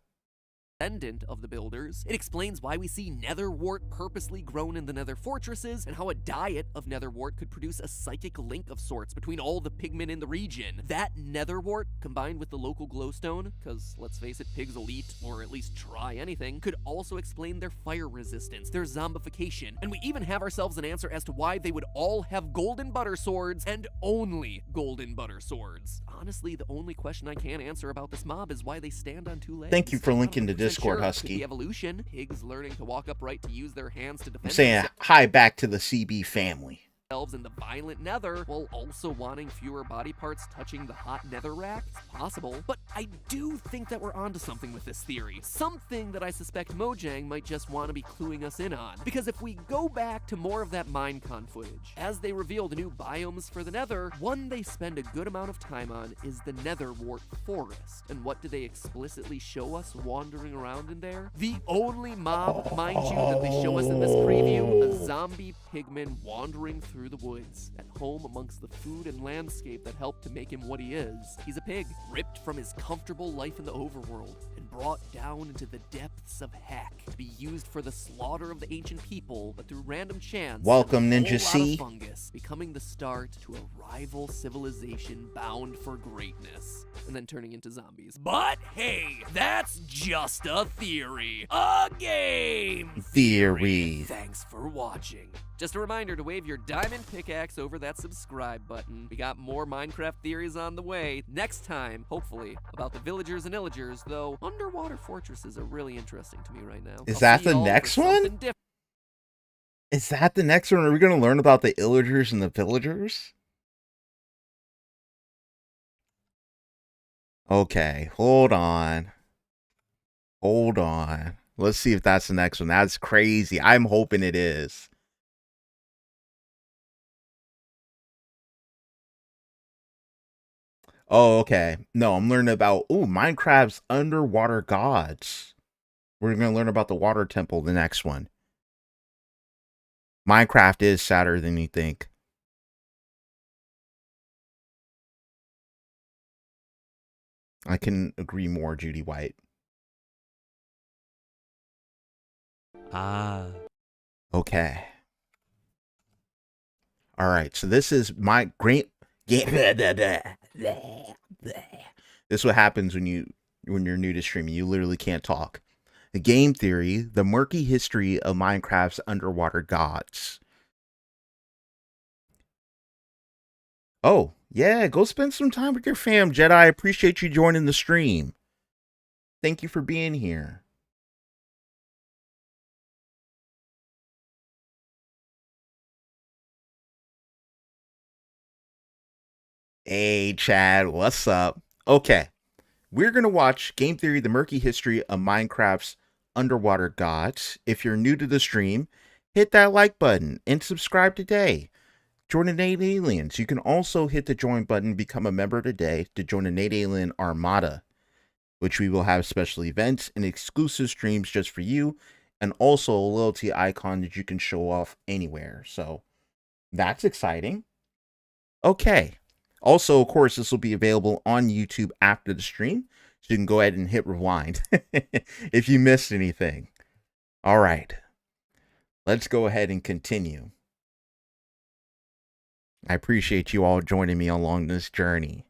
Of the builders. It explains why we see netherwort purposely grown in the nether fortresses, and how a diet of netherwort could produce a psychic link of sorts between all the pigmen in the region. That netherwort, combined with the local glowstone, because let's face it, pigs will eat, or at least try anything, could also explain their fire resistance, their zombification, and we even have ourselves an answer as to why they would all have golden butter swords, and only golden butter swords. Honestly, the only question I can answer about this mob is why they stand on 2 legs. Thank you for linking to Discord, Husky. The evolution, pigs learning to walk upright to use their hands to defend I'm saying hi back to the CB family. themselves in the violent nether, while also wanting fewer body parts touching the hot nether rack. It's possible, but I do think that we're onto something with this theory. Something that I suspect Mojang might just want to be cluing us in on. Because if we go back to more of that Minecon footage, as they reveal the new biomes for the nether, one they spend a good amount of time on is the netherwort forest. And what do they explicitly show us wandering around in there? The only mob, mind you, that they show us in this preview, a zombie pigman wandering through the woods, at home amongst the food and landscape that helped to make him what he is. He's a pig, ripped from his comfortable life in the overworld, and brought down into the depths of heck to be used for the slaughter of the ancient people, but through random chance, Welcome, and a Ninja whole lot C. of fungus, becoming the start to a rival civilization bound for greatness, and then turning into zombies. But hey, that's just a theory. A game Theory. Thanks for watching. Just a reminder to wave your diamond pickaxe over that subscribe button. We got more Minecraft theories on the way. Next time, hopefully, about the villagers and illagers, though underwater fortresses are really interesting to me right now. Is that the next one? Is that the next one? Are we going to learn about the illagers and the villagers? Okay, hold on. Hold on. Let's see if that's the next one. That's crazy. I'm hoping it is. Oh, okay. No, I'm learning about, Minecraft's underwater gods. We're going to learn about the water temple, the next one. Minecraft is sadder than you think. I can agree more, Judy White. Okay. All right. So this is my great game. This is what happens when you're new to streaming. You literally can't talk. The game theory: the murky history of Minecraft's underwater gods. Oh, yeah. Go spend some time with your fam, Jedi. I appreciate you joining the stream. Thank you for being here. Hey, Chad, what's up? Okay, we're going to watch Game Theory, the Murky History of Minecraft's Underwater Gods. If you're new to the stream, hit that like button and subscribe today. Join the Nate Aliens. You can also hit the join button, become a member today to join the Nate Alien Armada, which we will have special events and exclusive streams just for you, and also a loyalty icon that you can show off anywhere. So that's exciting. Okay. Also, of course, this will be available on YouTube after the stream, so you can go ahead and hit rewind if you missed anything. All right. Let's go ahead and continue. I appreciate you all joining me along this journey.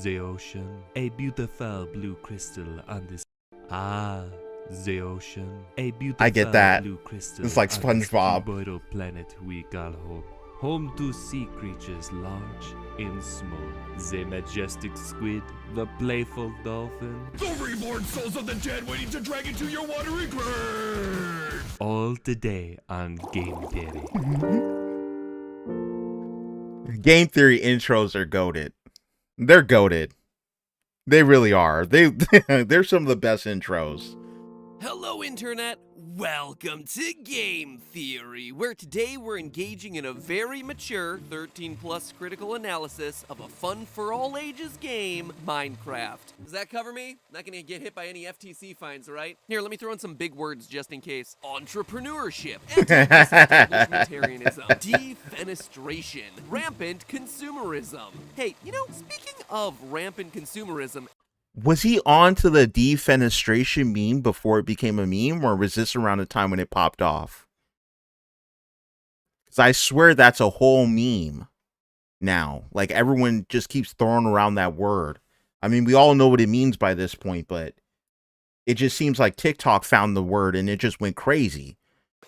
The ocean, a beautiful blue crystal on this. The ocean, a beautiful I get that. blue crystal. It's like SpongeBob. Cuboidal planet we call home. Home to sea creatures large and small. The majestic squid, the playful dolphin. The reborn souls of the dead waiting to drag into your watery grave! All today on Game Theory. Game Theory intros are goated. They're goated. They really are. They're some of the best intros. Hello, Internet! Welcome to Game Theory, where today we're engaging in a very mature 13-plus critical analysis of a fun-for-all-ages game, Minecraft. Does that cover me? Not gonna get hit by any FTC fines, right? Here, let me throw in some big words just in case. Entrepreneurship, anti-establishmentarianism, defenestration, rampant consumerism. Hey, speaking of rampant consumerism, Was he on to the defenestration meme before it became a meme, or was this around the time when it popped off? Because I swear that's a whole meme now. Like, everyone just keeps throwing around that word. I mean, we all know what it means by this point, but it just seems like TikTok found the word and it just went crazy.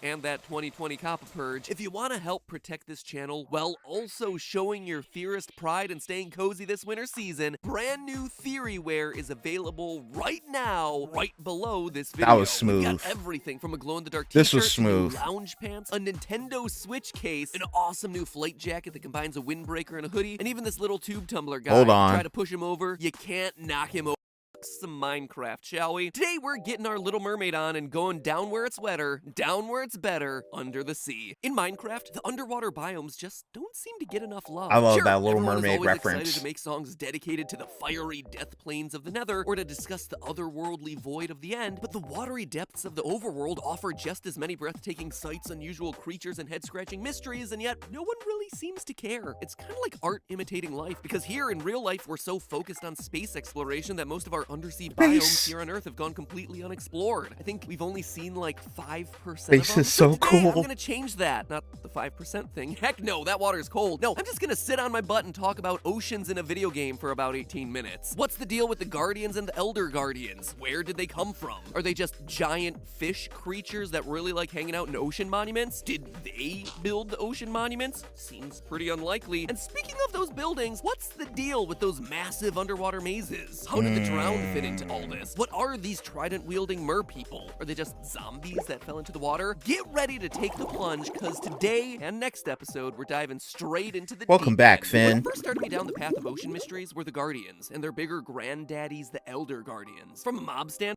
And that 2020 Coppa Purge. If you want to help protect this channel while also showing your theorist pride and staying cozy this winter season, brand new Theoryware is available right now, right below this video. That was smooth. We got everything from a glow-in-the-dark This t-shirt was smooth. to lounge pants, a Nintendo Switch case, an awesome new flight jacket that combines a windbreaker and a hoodie, and even this little tube tumbler guy. Hold on. Try to push him over, you can't knock him over. Some Minecraft, shall we? Today we're getting our Little Mermaid on and going down where it's wetter, down where it's better, under the sea. In Minecraft, the underwater biomes just don't seem to get enough love. I love Sure, that Little everyone is Mermaid always reference. excited to make songs dedicated to the fiery death plains of the Nether, or to discuss the otherworldly void of the end, but the watery depths of the overworld offer just as many breathtaking sights, unusual creatures, and head-scratching mysteries, and yet no one really seems to care. It's kind of like art imitating life, because here in real life we're so focused on space exploration that most of our undersea Space. biomes here on Earth have gone completely unexplored. I think we've only seen like 5% Space of them. is so today, cool. I'm gonna change that. Not the 5% thing. Heck no, that water is cold. No, I'm just gonna sit on my butt and talk about oceans in a video game for about 18 minutes. What's the deal with the Guardians and the Elder Guardians? Where did they come from? Are they just giant fish creatures that really like hanging out in ocean monuments? Did they build the ocean monuments? Seems pretty unlikely. And speaking of those buildings, what's the deal with those massive underwater mazes? How did the Drowned fit into all this? What are these trident-wielding mer people? Are they just zombies that fell into the water? Get ready to take the plunge, because today and next episode, we're diving straight into the Welcome deep back, end. Finn. What first started me down the path of ocean mysteries were the Guardians, and their bigger granddaddies, the Elder Guardians. From a mob stand,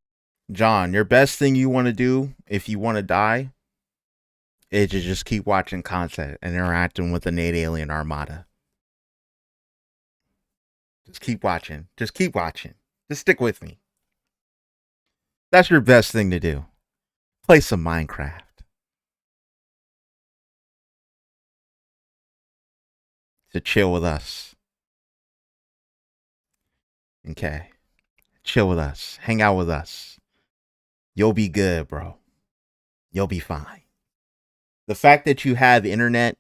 John, your best thing you want to do if you want to die is to just keep watching content and interacting with the Nate Alien Armada. Just keep watching. Just keep watching. Just stick with me. That's your best thing to do. Play some Minecraft. To chill with us. Okay. Chill with us. Hang out with us. You'll be good, bro. You'll be fine. The fact that you have the internet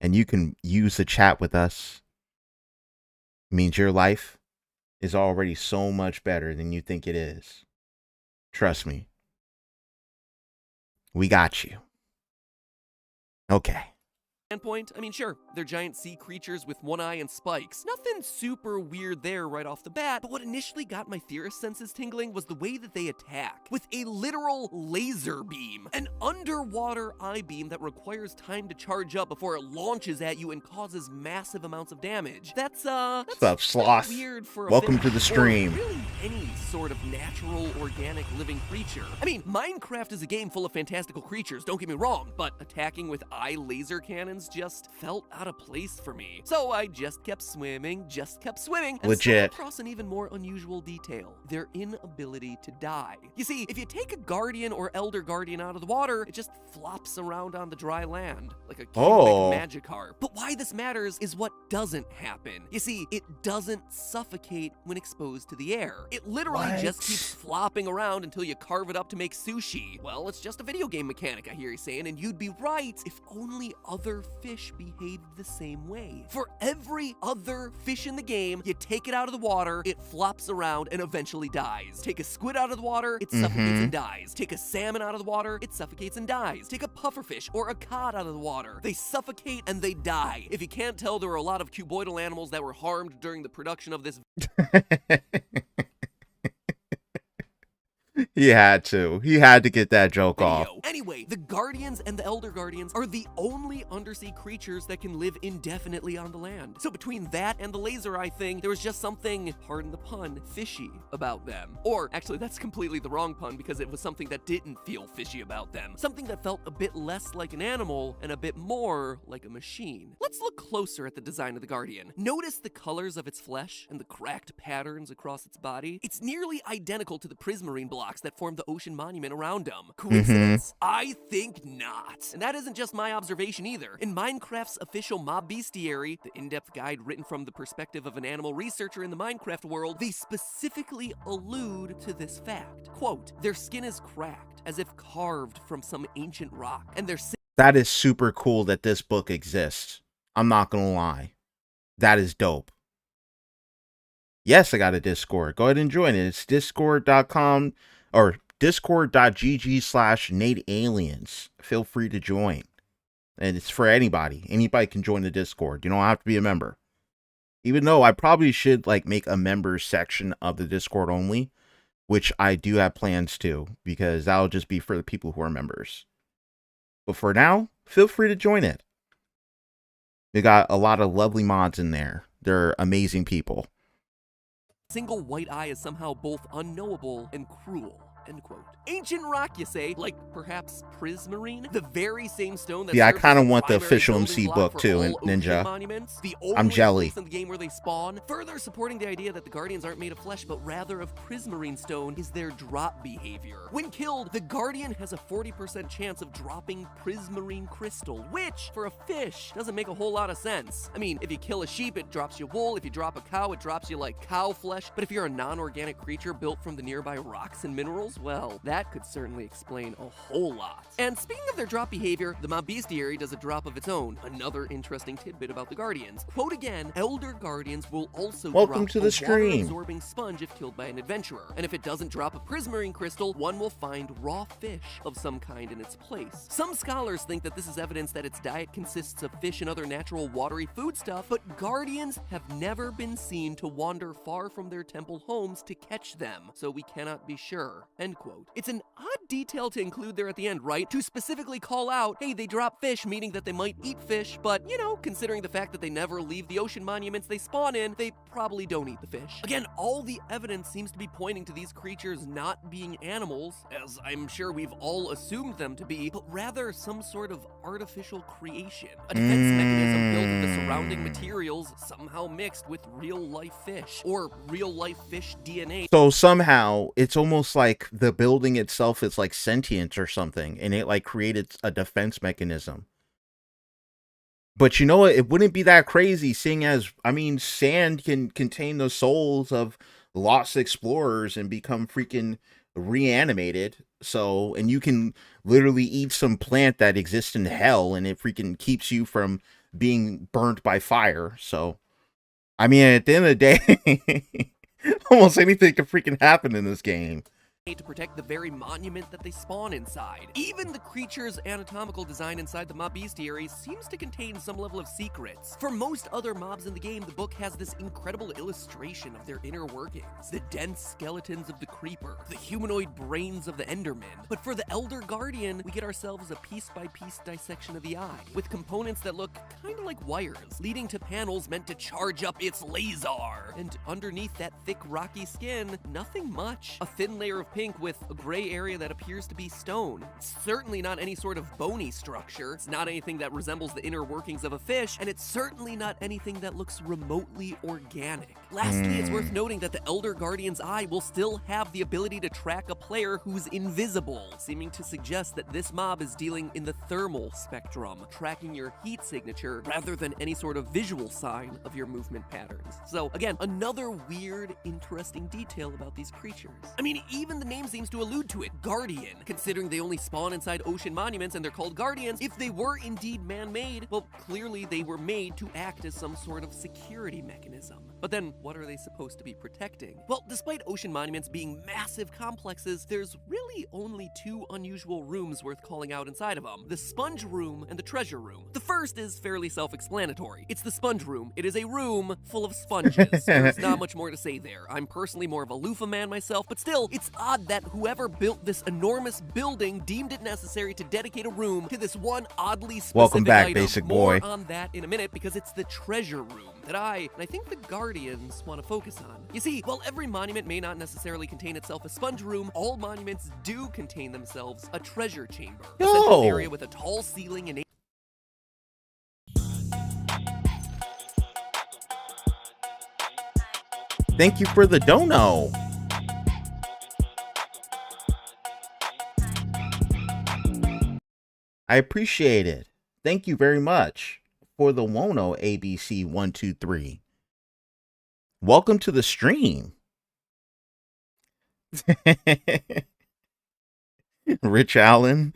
and you can use the chat with us means your life is already so much better than you think it is. Trust me. We got you. Okay. standpoint, I mean, sure, they're giant sea creatures with one eye and spikes. Nothing super weird there right off the bat, but what initially got my theorist senses tingling was the way that they attack. With a literal laser beam. An underwater eye beam that requires time to charge up before it launches at you and causes massive amounts of damage. That's What's up, Sloth? weird for a Welcome fish, to the or stream. really any sort of natural, organic, living creature. I mean, Minecraft is a game full of fantastical creatures, don't get me wrong, but attacking with eye laser cannons just felt out of place for me. So I just kept swimming, and Legit. stumbled across an even more unusual detail: their inability to die. You see, if you take a Guardian or Elder Guardian out of the water, it just flops around on the dry land, like a cubic Magikarp. But why this matters is what doesn't happen. You see, it doesn't suffocate when exposed to the air. It literally just keeps flopping around until you carve it up to make sushi. Well, it's just a video game mechanic, I hear you saying, and you'd be right if only other fish behaved the same way. For every other fish in the game, you take it out of the water, it flops around and eventually dies. Take a squid out of the water, it suffocates and dies. Take a salmon out of the water, it suffocates and dies. Take a pufferfish or a cod out of the water, they suffocate and they die. If you can't tell, there were a lot of cuboidal animals that were harmed during the production of this He had to. He had to get that joke off. video. Anyway, the Guardians and the Elder Guardians are the only undersea creatures that can live indefinitely on the land. So between that and the laser eye thing, there was just something, pardon the pun, fishy about them. Or actually, that's completely the wrong pun, because it was something that didn't feel fishy about them. Something that felt a bit less like an animal and a bit more like a machine. Let's look closer at the design of the Guardian. Notice the colors of its flesh and the cracked patterns across its body. It's nearly identical to the prismarine blocks that form the ocean monument around them. Coincidence? I think not. And that isn't just my observation either. In Minecraft's official mob bestiary, the in-depth guide written from the perspective of an animal researcher in the Minecraft world, they specifically allude to this fact. Quote, their skin is cracked, as if carved from some ancient rock, and their That is super cool that this book exists. I'm not gonna lie. That is dope. Yes, I got a Discord. Go ahead and join it. It's discord.com or discord.gg/NateAliens. Feel free to join. And it's for anybody. Anybody can join the Discord. You don't have to be a member. Even though I probably should make a members section of the Discord only, which I do have plans to, because that'll just be for the people who are members. But for now, feel free to join it. We got a lot of lovely mods in there. They're amazing people. single white eye is somehow both unknowable and cruel. End quote. Ancient rock, you say? Like perhaps prismarine? The very same stone that Yeah, I serves kind as of the want the primary official building MC block book for too, all Ninja. ocean monuments, the I'm only jelly. place in the game where they spawn, further supporting the idea that the Guardians aren't made of flesh but rather of prismarine stone is their drop behavior. When killed, the Guardian has a 40% chance of dropping prismarine crystal, which, for a fish, doesn't make a whole lot of sense. I mean, if you kill a sheep, it drops you wool. If you drop a cow, it drops you like cow flesh. But if you're a non-organic creature built from the nearby rocks and minerals, well, that could certainly explain a whole lot. And speaking of their drop behavior, the mob bestiary does a drop of its own. Another interesting tidbit about the Guardians. Quote again, Elder Guardians will also Welcome drop to the a stream. water-absorbing sponge if killed by an adventurer. And if it doesn't drop a prismarine crystal, one will find raw fish of some kind in its place. Some scholars think that this is evidence that its diet consists of fish and other natural watery foodstuff, but Guardians have never been seen to wander far from their temple homes to catch them, so we cannot be sure. End quote. It's an odd detail to include there at the end, right? To specifically call out, hey, they drop fish, meaning that they might eat fish, but, you know, considering the fact that they never leave the ocean monuments they spawn in, they probably don't eat the fish. Again, all the evidence seems to be pointing to these creatures not being animals, as I'm sure we've all assumed them to be, but rather some sort of artificial creation. A defense mechanism built of the surrounding materials somehow mixed with real-life fish, or real-life fish DNA. So somehow it's almost like the building itself is like sentient or something, and it like created a defense mechanism. But you know what? It wouldn't be that crazy, seeing as, I mean, sand can contain the souls of lost explorers and become freaking reanimated. So, and you can literally eat some plant that exists in hell, and it freaking keeps you from being burnt by fire. So, I mean, at the end of the day, almost anything can freaking happen in this game. To protect the very monument that they spawn inside. Even the creature's anatomical design inside the mob bestiary seems to contain some level of secrets. For most other mobs in the game, the book has this incredible illustration of their inner workings. The dense skeletons of the creeper, the humanoid brains of the enderman. But for the Elder Guardian, we get ourselves a piece-by-piece dissection of the eye, with components that look kind of like wires, leading to panels meant to charge up its laser. And underneath that thick, rocky skin, nothing much. A thin layer of pink with a gray area that appears to be stone. It's certainly not any sort of bony structure. It's not anything that resembles the inner workings of a fish, and it's certainly not anything that looks remotely organic. Lastly, it's worth noting that the Elder Guardian's eye will still have the ability to track a player who's invisible, seeming to suggest that this mob is dealing in the thermal spectrum, tracking your heat signature rather than any sort of visual sign of your movement patterns. So again, another weird, interesting detail about these creatures. I mean, even the name seems to allude to it, Guardian. Considering they only spawn inside ocean monuments and they're called Guardians, if they were indeed man-made, well, clearly they were made to act as some sort of security mechanism. But then, what are they supposed to be protecting? Well, despite ocean monuments being massive complexes, there's really only two unusual rooms worth calling out inside of them: the sponge room and the treasure room. The first is fairly self-explanatory. It's the sponge room. It is a room full of sponges. There's not much more to say there. I'm personally more of a loofah man myself, but still, it's odd that whoever built this enormous building deemed it necessary to dedicate a room to this one oddly specific Welcome back, item. basic More boy. on that in a minute, because it's the treasure room that I think the Guardians want to focus on. You see, while every monument may not necessarily contain itself a sponge room, all monuments do contain themselves a treasure chamber. A central area with a tall ceiling and Thank you for the dono. I appreciate it. Thank you very much for the Wono ABC123. Welcome to the stream. Rich Allen.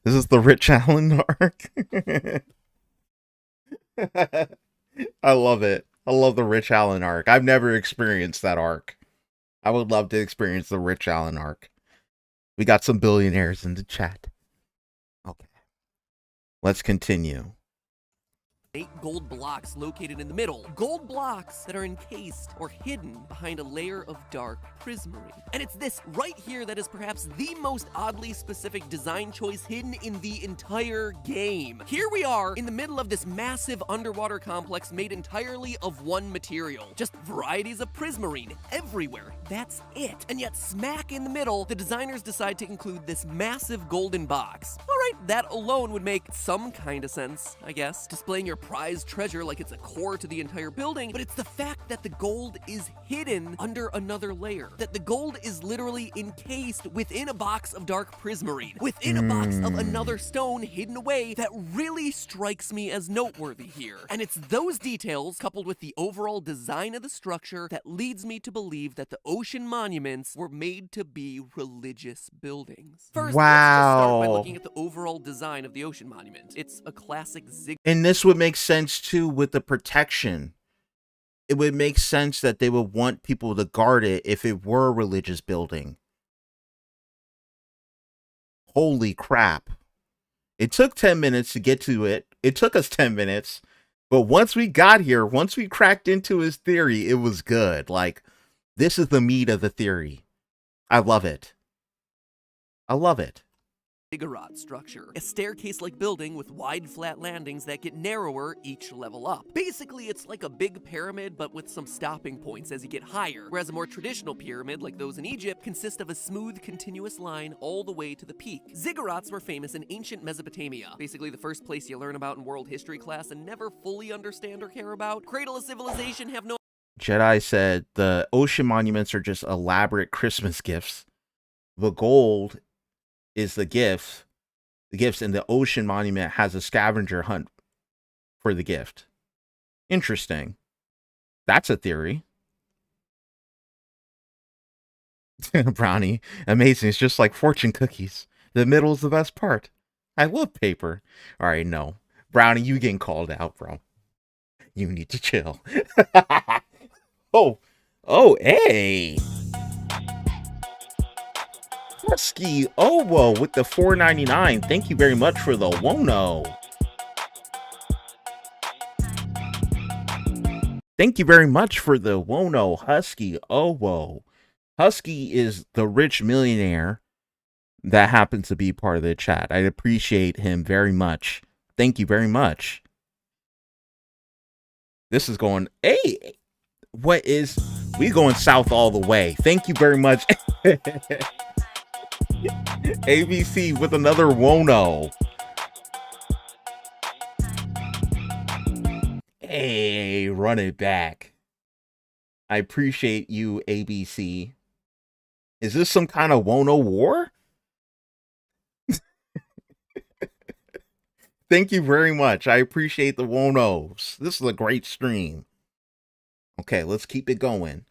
This is the Rich Allen arc. I love it. I love the Rich Allen arc. I've never experienced that arc. I would love to experience the Rich Allen arc. We got some billionaires in the chat. Okay. Let's continue. 8 gold blocks located in the middle. Gold blocks that are encased or hidden behind a layer of dark prismarine. And it's this right here that is perhaps the most oddly specific design choice hidden in the entire game. Here we are in the middle of this massive underwater complex made entirely of one material. Just varieties of prismarine everywhere. That's it. And yet smack in the middle, the designers decide to include this massive golden box. All right, that alone would make some kind of sense, I guess. Displaying your prized treasure like it's a core to the entire building, but it's the fact that the gold is hidden under another layer. That the gold is literally encased within a box of dark prismarine, within a box of another stone hidden away, that really strikes me as noteworthy here. And it's those details, coupled with the overall design of the structure, that leads me to believe that the ocean monuments were made to be religious buildings. First, let's just start by looking at the overall design of the ocean monument. It's a classic zig. And this would make sense too with the protection. It would make sense that they would want people to guard it if it were a religious building. Holy crap. It took 10 minutes to get to it. It took us 10 minutes. But once we got here, once we cracked into his theory, it was good. Like, this is the meat of the theory. I love it. I love it. Ziggurat structure. A staircase-like building with wide flat landings that get narrower each level up. Basically, it's like a big pyramid, but with some stopping points as you get higher, whereas a more traditional pyramid, like those in Egypt, consist of a smooth, continuous line all the way to the peak. Ziggurats were famous in ancient Mesopotamia, basically the first place you learn about in world history class and never fully understand or care about. Cradle of civilization, have no... Jedi said the ocean monuments are just elaborate Christmas gifts. The gold is the gifts, and the ocean monument has a scavenger hunt for the gift. Interesting. That's a theory. Brownie, amazing. It's just like fortune cookies. The middle is the best part. I love paper. All right, no. Brownie, you getting called out, bro. You need to chill. Oh, hey. Husky Owo with the $4.99. Thank you very much for the Wono. Thank you very much for the Wono, Husky Owo. Husky is the rich millionaire that happens to be part of the chat. I appreciate him very much. Thank you very much. This is going, hey, we going south all the way. Thank you very much. ABC with another Wono. Hey, run it back. I appreciate you, ABC. Is this some kind of Wono war? Thank you very much. I appreciate the Wonos. This is a great stream. Okay, let's keep it going.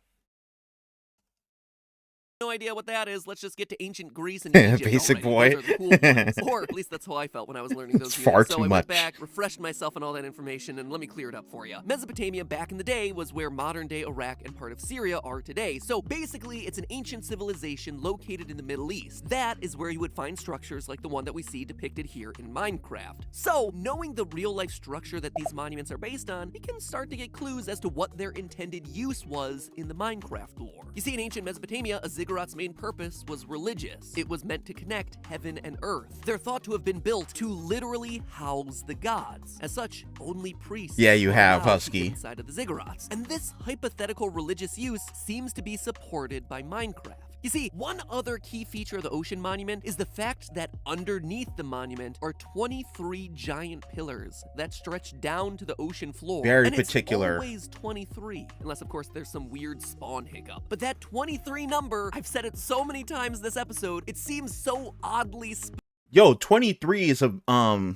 No idea what that is. Let's just get to ancient Greece and Egypt. Basic already. boy. Those are the cool ones. Or at least that's how I felt when I was learning those. It's far so too I much. went back, refreshed myself on all that information, and let me clear it up for you. Mesopotamia back in the day was where modern-day Iraq and part of Syria are today. So basically, it's an ancient civilization located in the Middle East. That is where you would find structures like the one that we see depicted here in Minecraft. So, knowing the real-life structure that these monuments are based on, we can start to get clues as to what their intended use was in the Minecraft lore. You see, in ancient Mesopotamia, a ziggurat's main purpose was religious. It was meant to connect heaven and earth. They're thought to have been built to literally house the gods. As such, only priests Yeah, you are have, allowed Husky. to get inside of the ziggurats. And this hypothetical religious use seems to be supported by Minecraft. You see, one other key feature of the ocean monument is the fact that underneath the monument are 23 giant pillars that stretch down to the ocean floor. Very and particular. It's always 23, unless of course there's some weird spawn hiccup. But that 23 number, I've said it so many times this episode, it seems so oddly Yo, 23 is a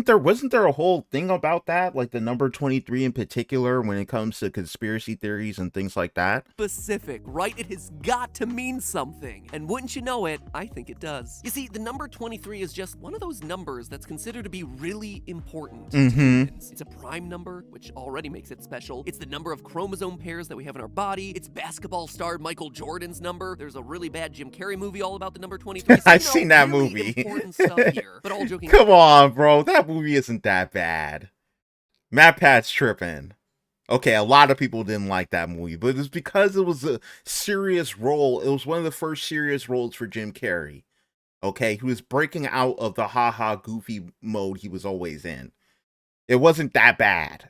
wasn't there a whole thing about that? Like the number 23 in particular when it comes to conspiracy theories and things like that? specific, right? It has got to mean something. And wouldn't you know it, I think it does. You see, the number 23 is just one of those numbers that's considered to be really important to humans. It's a prime number, which already makes it special. It's the number of chromosome pairs that we have in our body. It's basketball star Michael Jordan's number. There's a really bad Jim Carrey movie all about the number 23. So, I've seen that really movie. important stuff here. But all joking Come on, bro. that movie isn't that bad. Matt Pat's tripping. Okay, a lot of people didn't like that movie, but it's because it was a serious role. It was one of the first serious roles for Jim Carrey. Okay, he was breaking out of the haha goofy mode he was always in. It wasn't that bad.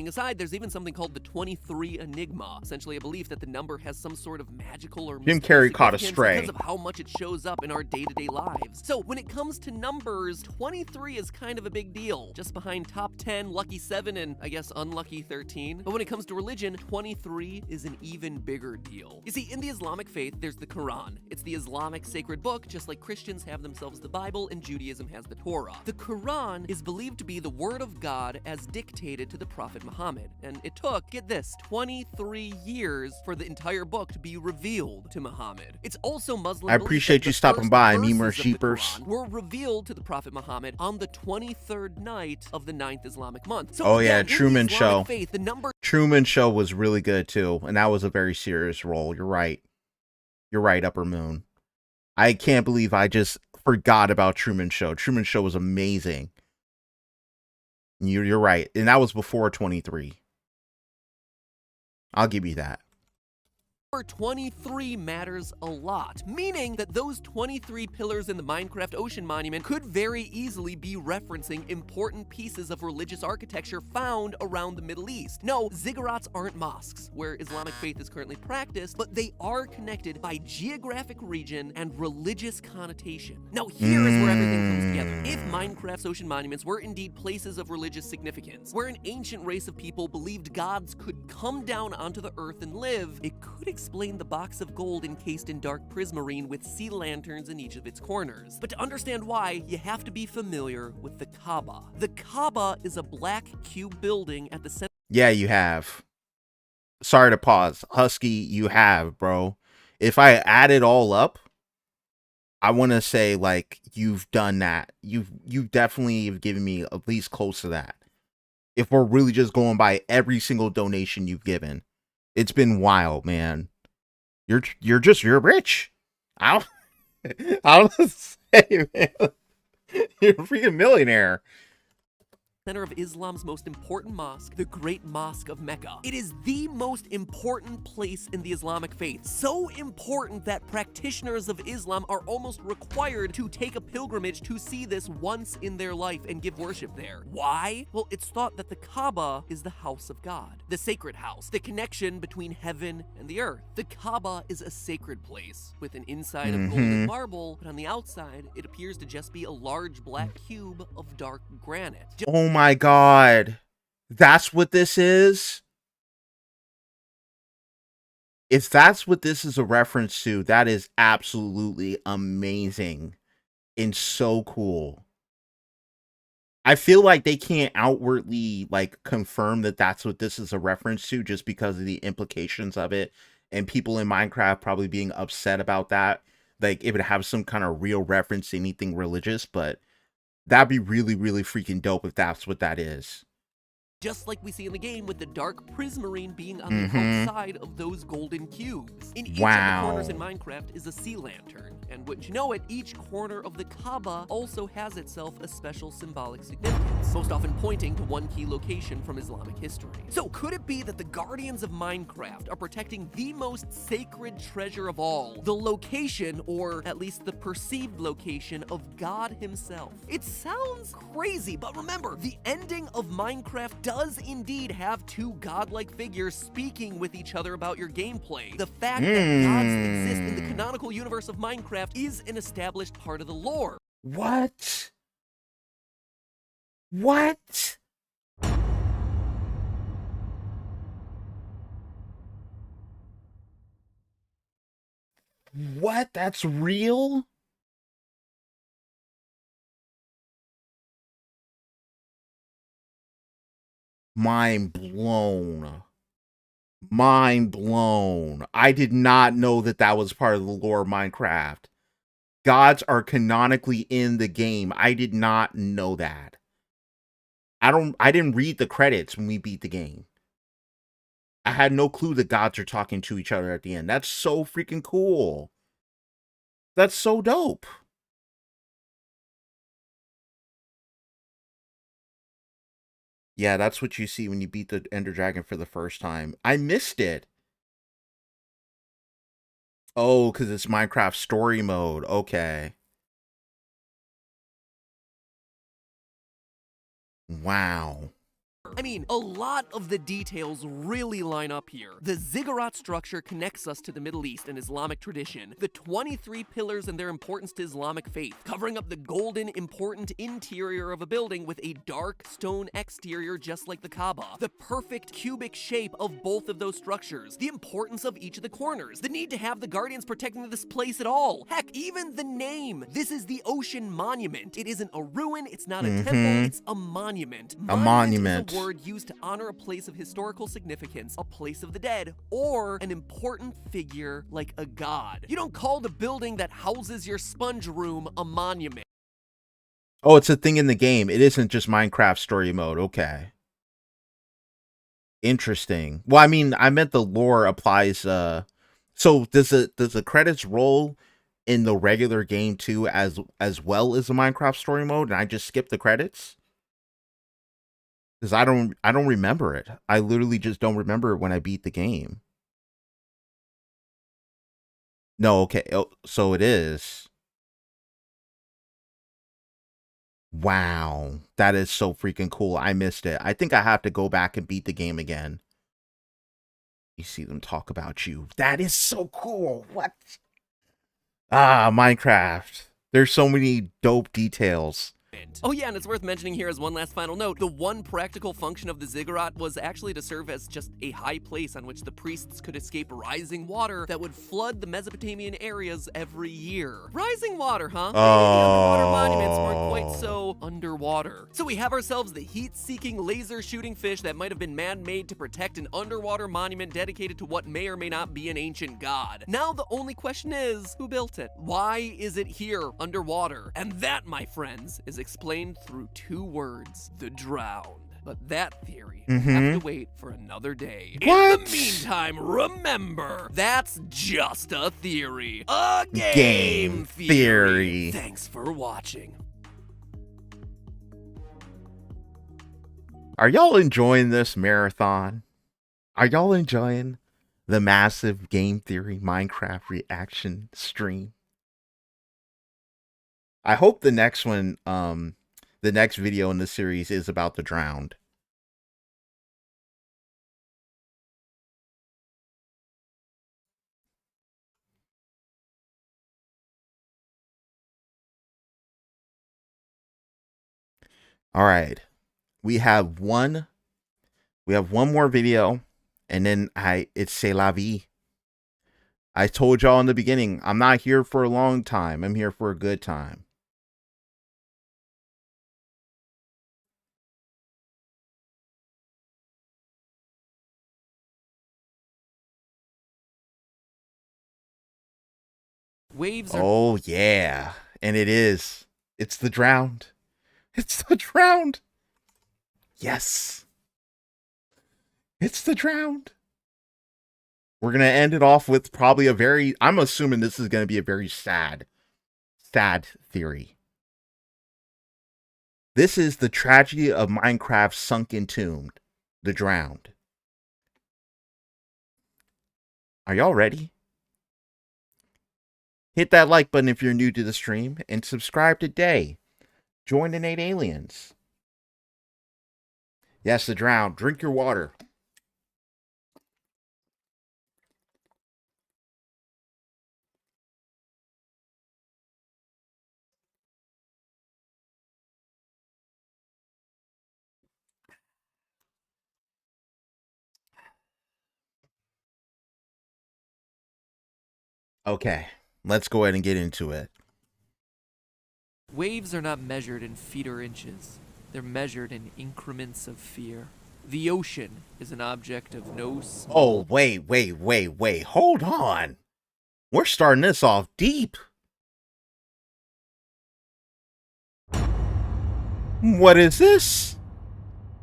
Aside, there's even something called the 23 Enigma, essentially a belief that the number has some sort of magical or Jim mystical Carrey caught a significance stray. because of how much it shows up in our day-to-day lives. So when it comes to numbers, 23 is kind of a big deal, just behind top 10, lucky 7, and I guess unlucky 13. But when it comes to religion, 23 is an even bigger deal. You see, in the Islamic faith, there's the Quran. It's the Islamic sacred book, just like Christians have themselves the Bible and Judaism has the Torah. The Quran is believed to be the word of God as dictated to the Prophet Muhammad, and it took, get this, 23 years for the entire book to be revealed to Muhammad. It's also Muslim I appreciate you stopping by, Memer Sheepers. Were revealed to the Prophet Muhammad on the 23rd night of the 9th Islamic month. So Oh again, yeah, in the Truman Islamic Show. faith, the number Truman Show was really good too, and that was a very serious role. You're right. You're right, Upper Moon. I can't believe I just forgot about Truman Show. Truman Show was amazing. You're right, and that was before 23. I'll give you that. 23 matters a lot, meaning that those 23 pillars in the Minecraft Ocean Monument could very easily be referencing important pieces of religious architecture found around the Middle East. No, ziggurats aren't mosques, where Islamic faith is currently practiced, but they are connected by geographic region and religious connotation. Now, here is where everything comes together. If Minecraft's ocean monuments were indeed places of religious significance, where an ancient race of people believed gods could come down onto the earth and live, it could explain the box of gold encased in dark prismarine with sea lanterns in each of its corners. But to understand why, you have to be familiar with the Kaaba. The Kaaba is a black cube building at the center. Yeah, you have. Sorry to pause. Husky, you have, bro. If I add it all up, I want to say, like, you've done that. You definitely have given me at least close to that. If we're really just going by every single donation you've given. It's been wild, man. You're rich. I don't say, man. You're a freaking millionaire. Center of Islam's most important mosque, the Great Mosque of Mecca. It is the most important place in the Islamic faith. So important that practitioners of Islam are almost required to take a pilgrimage to see this once in their life and give worship there. Why? Well, it's thought that the Kaaba is the house of God, the sacred house, the connection between heaven and the earth. The Kaaba is a sacred place with an inside of gold and marble, but on the outside, it appears to just be a large black cube of dark granite. Oh my god. That's what this is? If that's what this is a reference to, that is absolutely amazing and so cool. I feel like they can't outwardly like confirm that that's what this is a reference to just because of the implications of it and people in Minecraft probably being upset about that. Like it would have some kind of real reference to anything religious, but that'd be really, really freaking dope if that's what that is. Just like we see in the game with the dark prismarine being on the outside of those golden cubes. In each of the corners in Minecraft is a sea lantern. And wouldn't you know it, each corner of the Kaaba also has itself a special symbolic significance, most often pointing to one key location from Islamic history. So could it be that the Guardians of Minecraft are protecting the most sacred treasure of all, the location, or at least the perceived location, of God himself? It sounds crazy, but remember, the ending of Minecraft does indeed have two godlike figures speaking with each other about your gameplay. The fact that gods exist in the canonical universe of Minecraft is an established part of the lore. What? What? What? That's real? Mind blown. Mind blown. I did not know that that was part of the lore of Minecraft. Gods are canonically in the game. I did not know that. I didn't read the credits when we beat the game. I had no clue the gods are talking to each other at the end. That's so freaking cool. That's so dope. Yeah, that's what you see when you beat the Ender Dragon for the first time. I missed it. Oh, because it's Minecraft story mode. Okay. Wow. I mean, a lot of the details really line up here. The ziggurat structure connects us to the Middle East and Islamic tradition. The 23 pillars and their importance to Islamic faith, covering up the golden, important interior of a building with a dark stone exterior just like the Kaaba. The perfect cubic shape of both of those structures. The importance of each of the corners. The need to have the guardians protecting this place at all. Heck, even the name. This is the Ocean Monument. It isn't a ruin, it's not a temple, it's a monument. A monument. Is a word used to honor a place of historical significance, a place of the dead, or an important figure like a god. You don't call the building that houses your sponge room a monument. Oh, it's a thing in the game. It isn't just Minecraft story mode. Okay. Interesting. Well, I mean, I meant the lore applies. So does the credits roll in the regular game too, as well as the Minecraft story mode, and I just skip the credits? Because I don't remember it. I literally just don't remember it when I beat the game. No, okay. Oh, so it is. Wow. That is so freaking cool. I missed it. I think I have to go back and beat the game again. You see them talk about you. That is so cool. What? Ah, Minecraft. There's so many dope details. Oh yeah, and it's worth mentioning here as one last final note, the one practical function of the ziggurat was actually to serve as just a high place on which the priests could escape rising water that would flood the Mesopotamian areas every year. Rising water, huh? Maybe underwater monuments weren't quite so underwater. So we have ourselves the heat-seeking, laser-shooting fish that might have been man-made to protect an underwater monument dedicated to what may or may not be an ancient god. Now the only question is, who built it? Why is it here, underwater? And that, my friends, is explained through two words: the drowned. But that theory will have to wait for another day. What? In the meantime, remember, that's just a theory. A Game theory. Thanks for watching. Are y'all enjoying this marathon? Are y'all enjoying the massive game theory Minecraft reaction stream? I hope the next one, the next video in the series is about the drowned. All right. We have one more video, and then it's c'est la vie. I told y'all in the beginning, I'm not here for a long time. I'm here for a good time. Waves are Oh, yeah. And it is. It's the drowned. It's the drowned. Yes. It's the drowned. We're going to end it off with probably I'm assuming this is going to be a very sad theory. This is the tragedy of Minecraft's sunken tomb, the drowned. Are y'all ready? Hit that like button if you're new to the stream, and subscribe today. Join the 8 aliens. Yes, the drowned. Drink your water. Okay, let's go ahead and get into it. Waves are not measured in feet or inches. They're measured in increments of fear. The ocean is an object of no small... Oh, wait. Hold on. We're starting this off deep. What is this?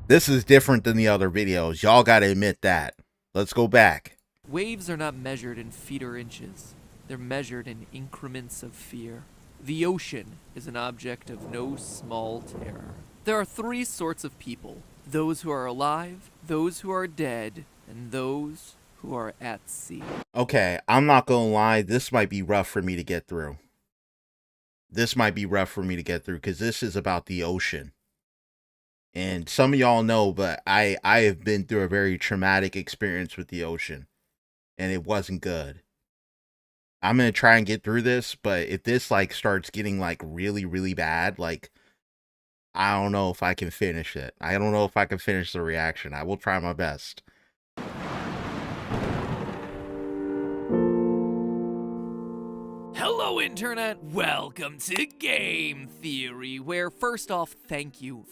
This is different than the other videos. Y'all gotta admit that. Let's go back. Waves are not measured in feet or inches. They're measured in increments of fear. The ocean is an object of no small terror. There are three sorts of people: those who are alive, those who are dead, and those who are at sea. Okay, I'm not gonna lie, this might be rough for me to get through. This might be rough for me to get through because this is about the ocean. And some of y'all know, but I have been through a very traumatic experience with the ocean. And it wasn't good. I'm going to try and get through this, but if this like starts getting like really, really bad, like I don't know if I can finish it. I don't know if I can finish the reaction. I will try my best. Hello, Internet! Welcome to Game Theory, where first off, thank you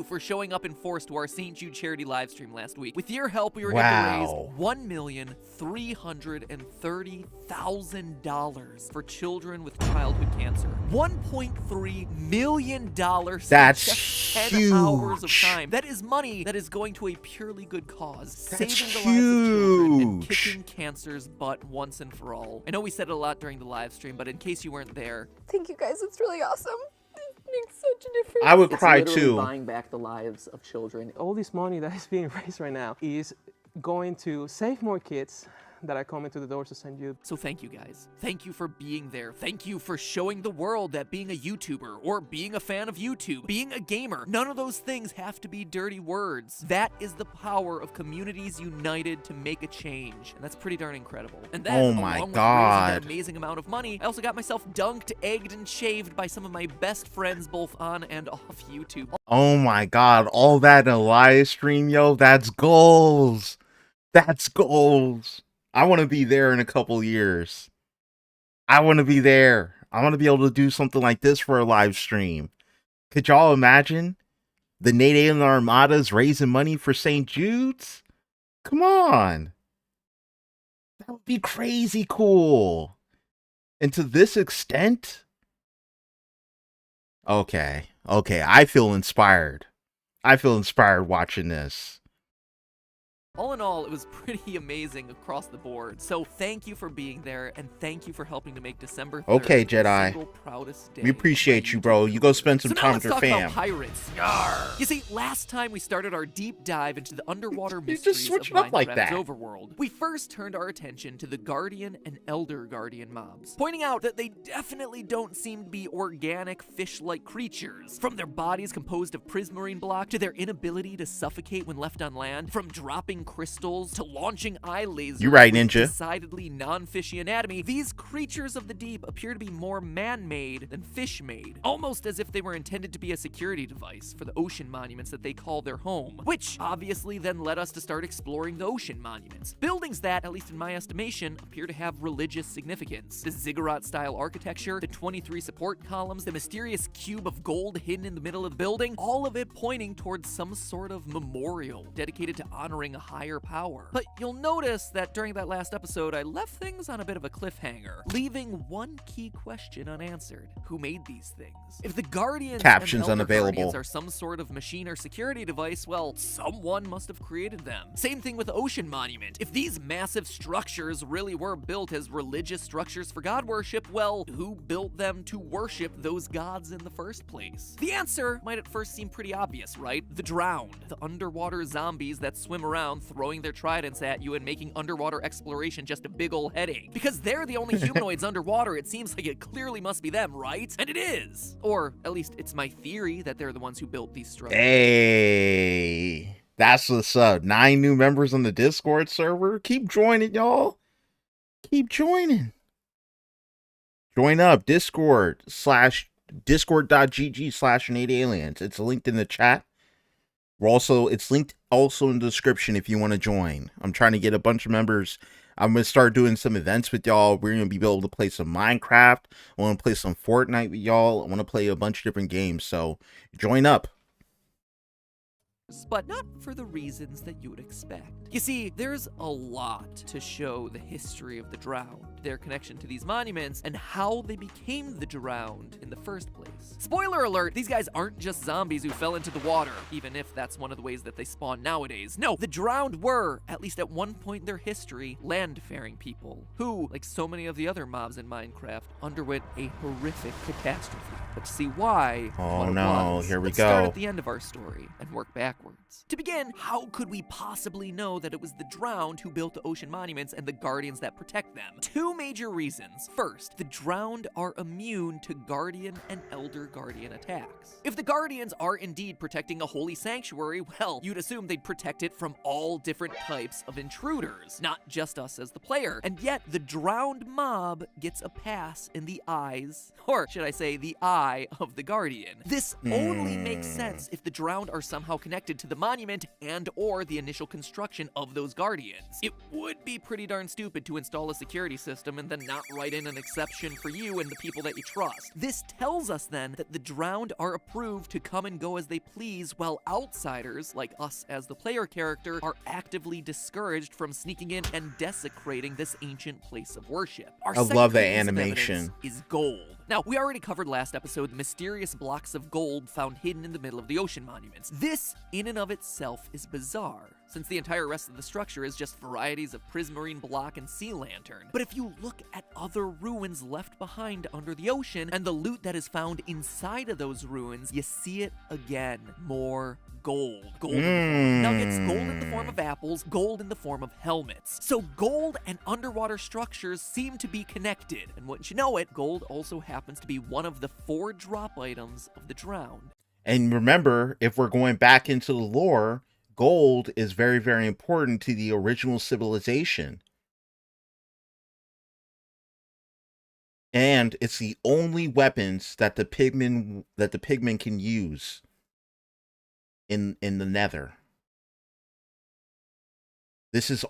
for showing up in force to our St. Jude charity livestream last week. With your help, we were able to raise $1,330,000 for children with childhood cancer. $1.3 million That's just 10 hours of time. That is money that is going to a purely good cause, saving the lives of children and kicking cancer's butt once and for all. I know we said it a lot during the live stream, but in case you weren't there, thank you guys, it's really awesome. It makes such a difference. I would cry literally too. Buying back the lives of children. All this money that is being raised right now is going to save more kids that are coming to the doors to St. Jude. So thank you guys. Thank you for being there. Thank you for showing the world that being a YouTuber or being a fan of YouTube, being a gamer, none of those things have to be dirty words. That is the power of communities united to make a change. And that's pretty darn incredible. And then, Oh my along with God. raising that amazing amount of money, I also got myself dunked, egged, and shaved by some of my best friends both on and off YouTube. Oh my God, all that in a live stream, yo, that's goals. That's goals. I want to be there in a couple years. I want to be there. I want to be able to do something like this for a live stream. Could y'all imagine the Nate Alyn Armadas raising money for St. Jude's? Come on. That would be crazy cool. And to this extent? Okay. I feel inspired. I feel inspired watching this. All in all, it was pretty amazing across the board. So thank you for being there, and thank you for helping to make December 3rd Okay, the Jedi. single proudest day. We appreciate you, bro. You go spend some time with your So now fam. let's talk about pirates. Yarr. You see, last time we started our deep dive into the underwater You mysteries just switch of it up like Minecraft's that. overworld, we first turned our attention to the Guardian and Elder Guardian mobs, pointing out that they definitely don't seem to be organic fish-like creatures. From their bodies composed of prismarine block to their inability to suffocate when left on land, from dropping crystals to launching eye lasers. You right, with Ninja. Decidedly non-fishy anatomy, these creatures of the deep appear to be more man-made than fish-made, almost as if they were intended to be a security device for the ocean monuments that they call their home, which obviously then led us to start exploring the ocean monuments. Buildings that, at least in my estimation, appear to have religious significance. The ziggurat-style architecture, the 23 support columns, the mysterious cube of gold hidden in the middle of the building, all of it pointing towards some sort of memorial dedicated to honoring a higher power. But you'll notice that during that last episode, I left things on a bit of a cliffhanger, leaving one key question unanswered. Who made these things? If the Guardians Captions and Elder unavailable. Guardians are some sort of machine or security device, well, someone must have created them. Same thing with the Ocean Monument. If these massive structures really were built as religious structures for god worship, well, who built them to worship those gods in the first place? The answer might at first seem pretty obvious, right? The drowned, the underwater zombies that swim around throwing their tridents at you and making underwater exploration just a big ol' headache. Because they're the only humanoids underwater, it seems like it clearly must be them, right? And it is! Or at least it's my theory that they're the ones who built these structures. Hey, that's what's up. 9 new members on the Discord server. Keep joining, y'all. Keep joining. Join up. Discord.gg/NateAliens. It's linked in the chat. It's linked also in the description if you want to join. I'm trying to get a bunch of members. I'm going to start doing some events with y'all. We're going to be able to play some Minecraft. I want to play some Fortnite with y'all. I want to play a bunch of different games. So join up. But not for the reasons that you would expect. You see, there's a lot to show the history of the drowned. their connection to these monuments and how they became the drowned in the first place. Spoiler alert, these guys aren't just zombies who fell into the water, even if that's one of the ways that they spawn nowadays. No, the drowned were, at least at one point in their history, land-faring people who, like so many of the other mobs in Minecraft, underwent a horrific catastrophe. But to see why, Oh what it no, was, here we let's start go. at the end of our story and work backwards. To begin, how could we possibly know that it was the drowned who built the ocean monuments and the guardians that protect them? Two major reasons. First, the drowned are immune to guardian and elder guardian attacks. If the guardians are indeed protecting a holy sanctuary, well, you'd assume they'd protect it from all different types of intruders, not just us as the player. And yet, the drowned mob gets a pass in the eyes, or should I say, the eye of the guardian. This only makes sense if the drowned are somehow connected to the monument and or the initial construction of those guardians. It would be pretty darn stupid to install a security system and then not write in an exception for you and the people that you trust. This tells us then that the drowned are approved to come and go as they please, while outsiders, like us as the player character, are actively discouraged from sneaking in and desecrating this ancient place of worship. Our I second love that piece of animation. evidence is gold. Now, we already covered last episode the mysterious blocks of gold found hidden in the middle of the ocean monuments. This, in and of itself, is bizarre, since the entire rest of the structure is just varieties of prismarine block and sea lantern. But if you look at other ruins left behind under the ocean and the loot that is found inside of those ruins, you see it again. More gold. Gold in the form of nuggets, gold in the form of apples, gold in the form of helmets. So gold and underwater structures seem to be connected. And wouldn't you know it, gold also happens to be one of the 4 drop items of the drowned. And remember, if we're going back into the lore, gold is very, very important to the original civilization. And it's the only weapons that the pigmen can use in the Nether. This is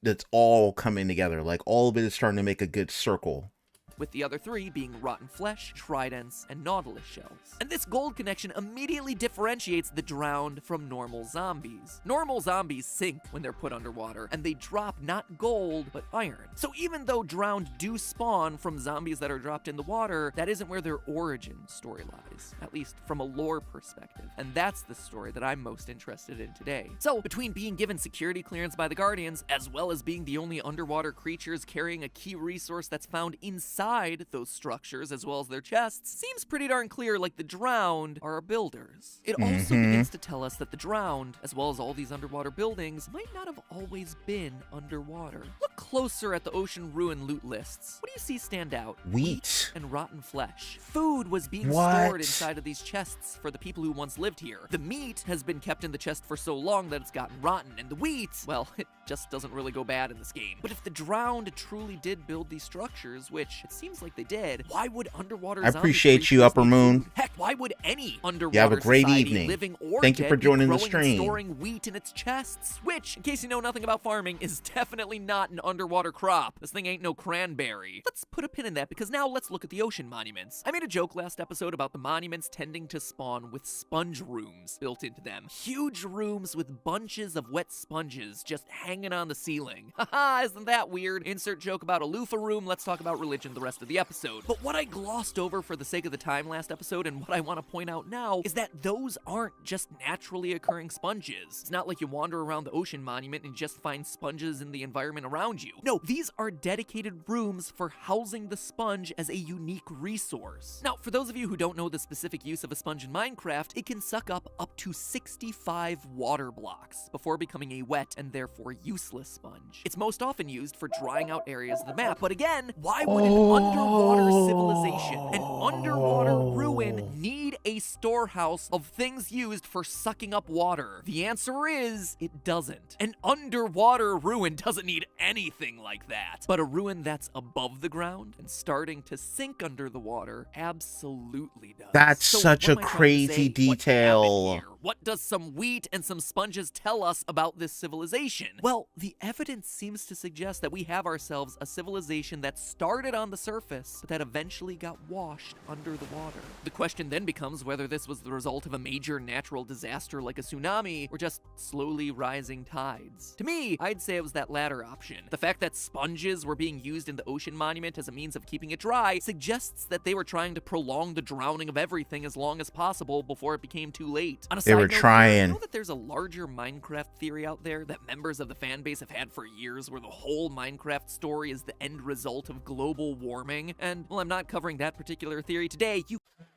that's all coming together. Like, all of it is starting to make a good circle. With the other 3 being rotten flesh, tridents, and nautilus shells. And this gold connection immediately differentiates the drowned from normal zombies. Normal zombies sink when they're put underwater, and they drop not gold, but iron. So even though drowned do spawn from zombies that are dropped in the water, that isn't where their origin story lies, at least from a lore perspective. And that's the story that I'm most interested in today. So between being given security clearance by the Guardians, as well as being the only underwater creatures carrying a key resource that's found inside those structures as well as their chests, seems pretty darn clear like the drowned are builders. It also begins to tell us that the drowned, as well as all these underwater buildings, might not have always been underwater. Look closer at the ocean ruin loot lists. What do you see stand out? Wheat. And rotten flesh. Food was being What? stored inside of these chests for the people who once lived here. The meat has been kept in the chest for so long that it's gotten rotten, and the wheat, well, it just doesn't really go bad in this game. But if the drowned truly did build these structures, which it seems like they did, why would underwater I zombie appreciate you, creatures Upper need Moon. food? Heck, why would any underwater You have a great society, evening. living or Thank you dead, for be joining the growing and stream. storing wheat in its chests? Which, in case you know nothing about farming, is definitely not an underwater crop. This thing ain't no cranberry. Let's put a pin in that, because now let's look at the ocean monuments. I made a joke last episode about the monuments tending to spawn with sponge rooms built into them. Huge rooms with bunches of wet sponges just hanging on the ceiling. Haha, isn't that weird? Insert joke about a loofah room, let's talk about religion the rest of the episode. But what I glossed over for the sake of the time last episode, and what I want to point out now, is that those aren't just naturally occurring sponges. It's not like you wander around the ocean monument and just find sponges in the environment around you. No, these are dedicated rooms for housing the sponge as a unique resource. Now, for those of you who don't know the specific use of a sponge in Minecraft, it can suck up to 65 water blocks before becoming a wet and therefore useless sponge. It's most often used for drying out areas of the map, but again, why would an underwater civilization, an underwater ruin, need a storehouse of things used for sucking up water? The answer is, it doesn't. An underwater ruin doesn't need anything like that. But a ruin that's above the ground and starting to sink under the water absolutely does. That's So such what a am I trying to crazy say? What detail. happened here? What does some wheat and some sponges tell us about this civilization? Well, the evidence seems to suggest that we have ourselves a civilization that started on the surface, but that eventually got washed under the water. The question then becomes, knows whether this was the result of a major natural disaster like a tsunami or just slowly rising tides. To me, I'd say it was that latter option. The fact that sponges were being used in the ocean monument as a means of keeping it dry suggests that they were trying to prolong the drowning of everything as long as possible before it became too late. On a They side were note here, trying. you know that there's a larger Minecraft theory out there that members of the fan base have had for years where the whole Minecraft story is the end result of global warming? And, well, I'm not covering that particular theory today.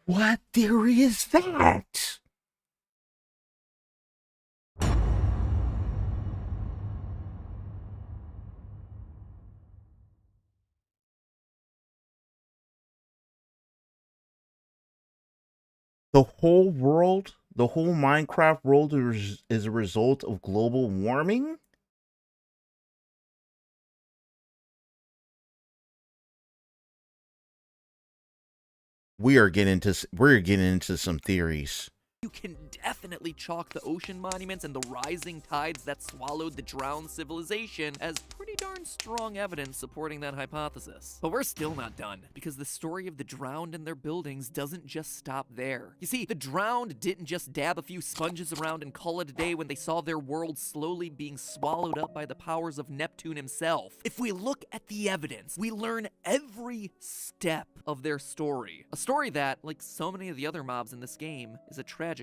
What theory is that? The whole world, the whole Minecraft world is a result of global warming? We're getting into some theories. You can definitely chalk the ocean monuments and the rising tides that swallowed the drowned civilization as pretty darn strong evidence supporting that hypothesis. But we're still not done, because the story of the drowned and their buildings doesn't just stop there. You see, the drowned didn't just dab a few sponges around and call it a day when they saw their world slowly being swallowed up by the powers of Neptune himself. If we look at the evidence, we learn every step of their story. A story that, like so many of the other mobs in this game, is a tragic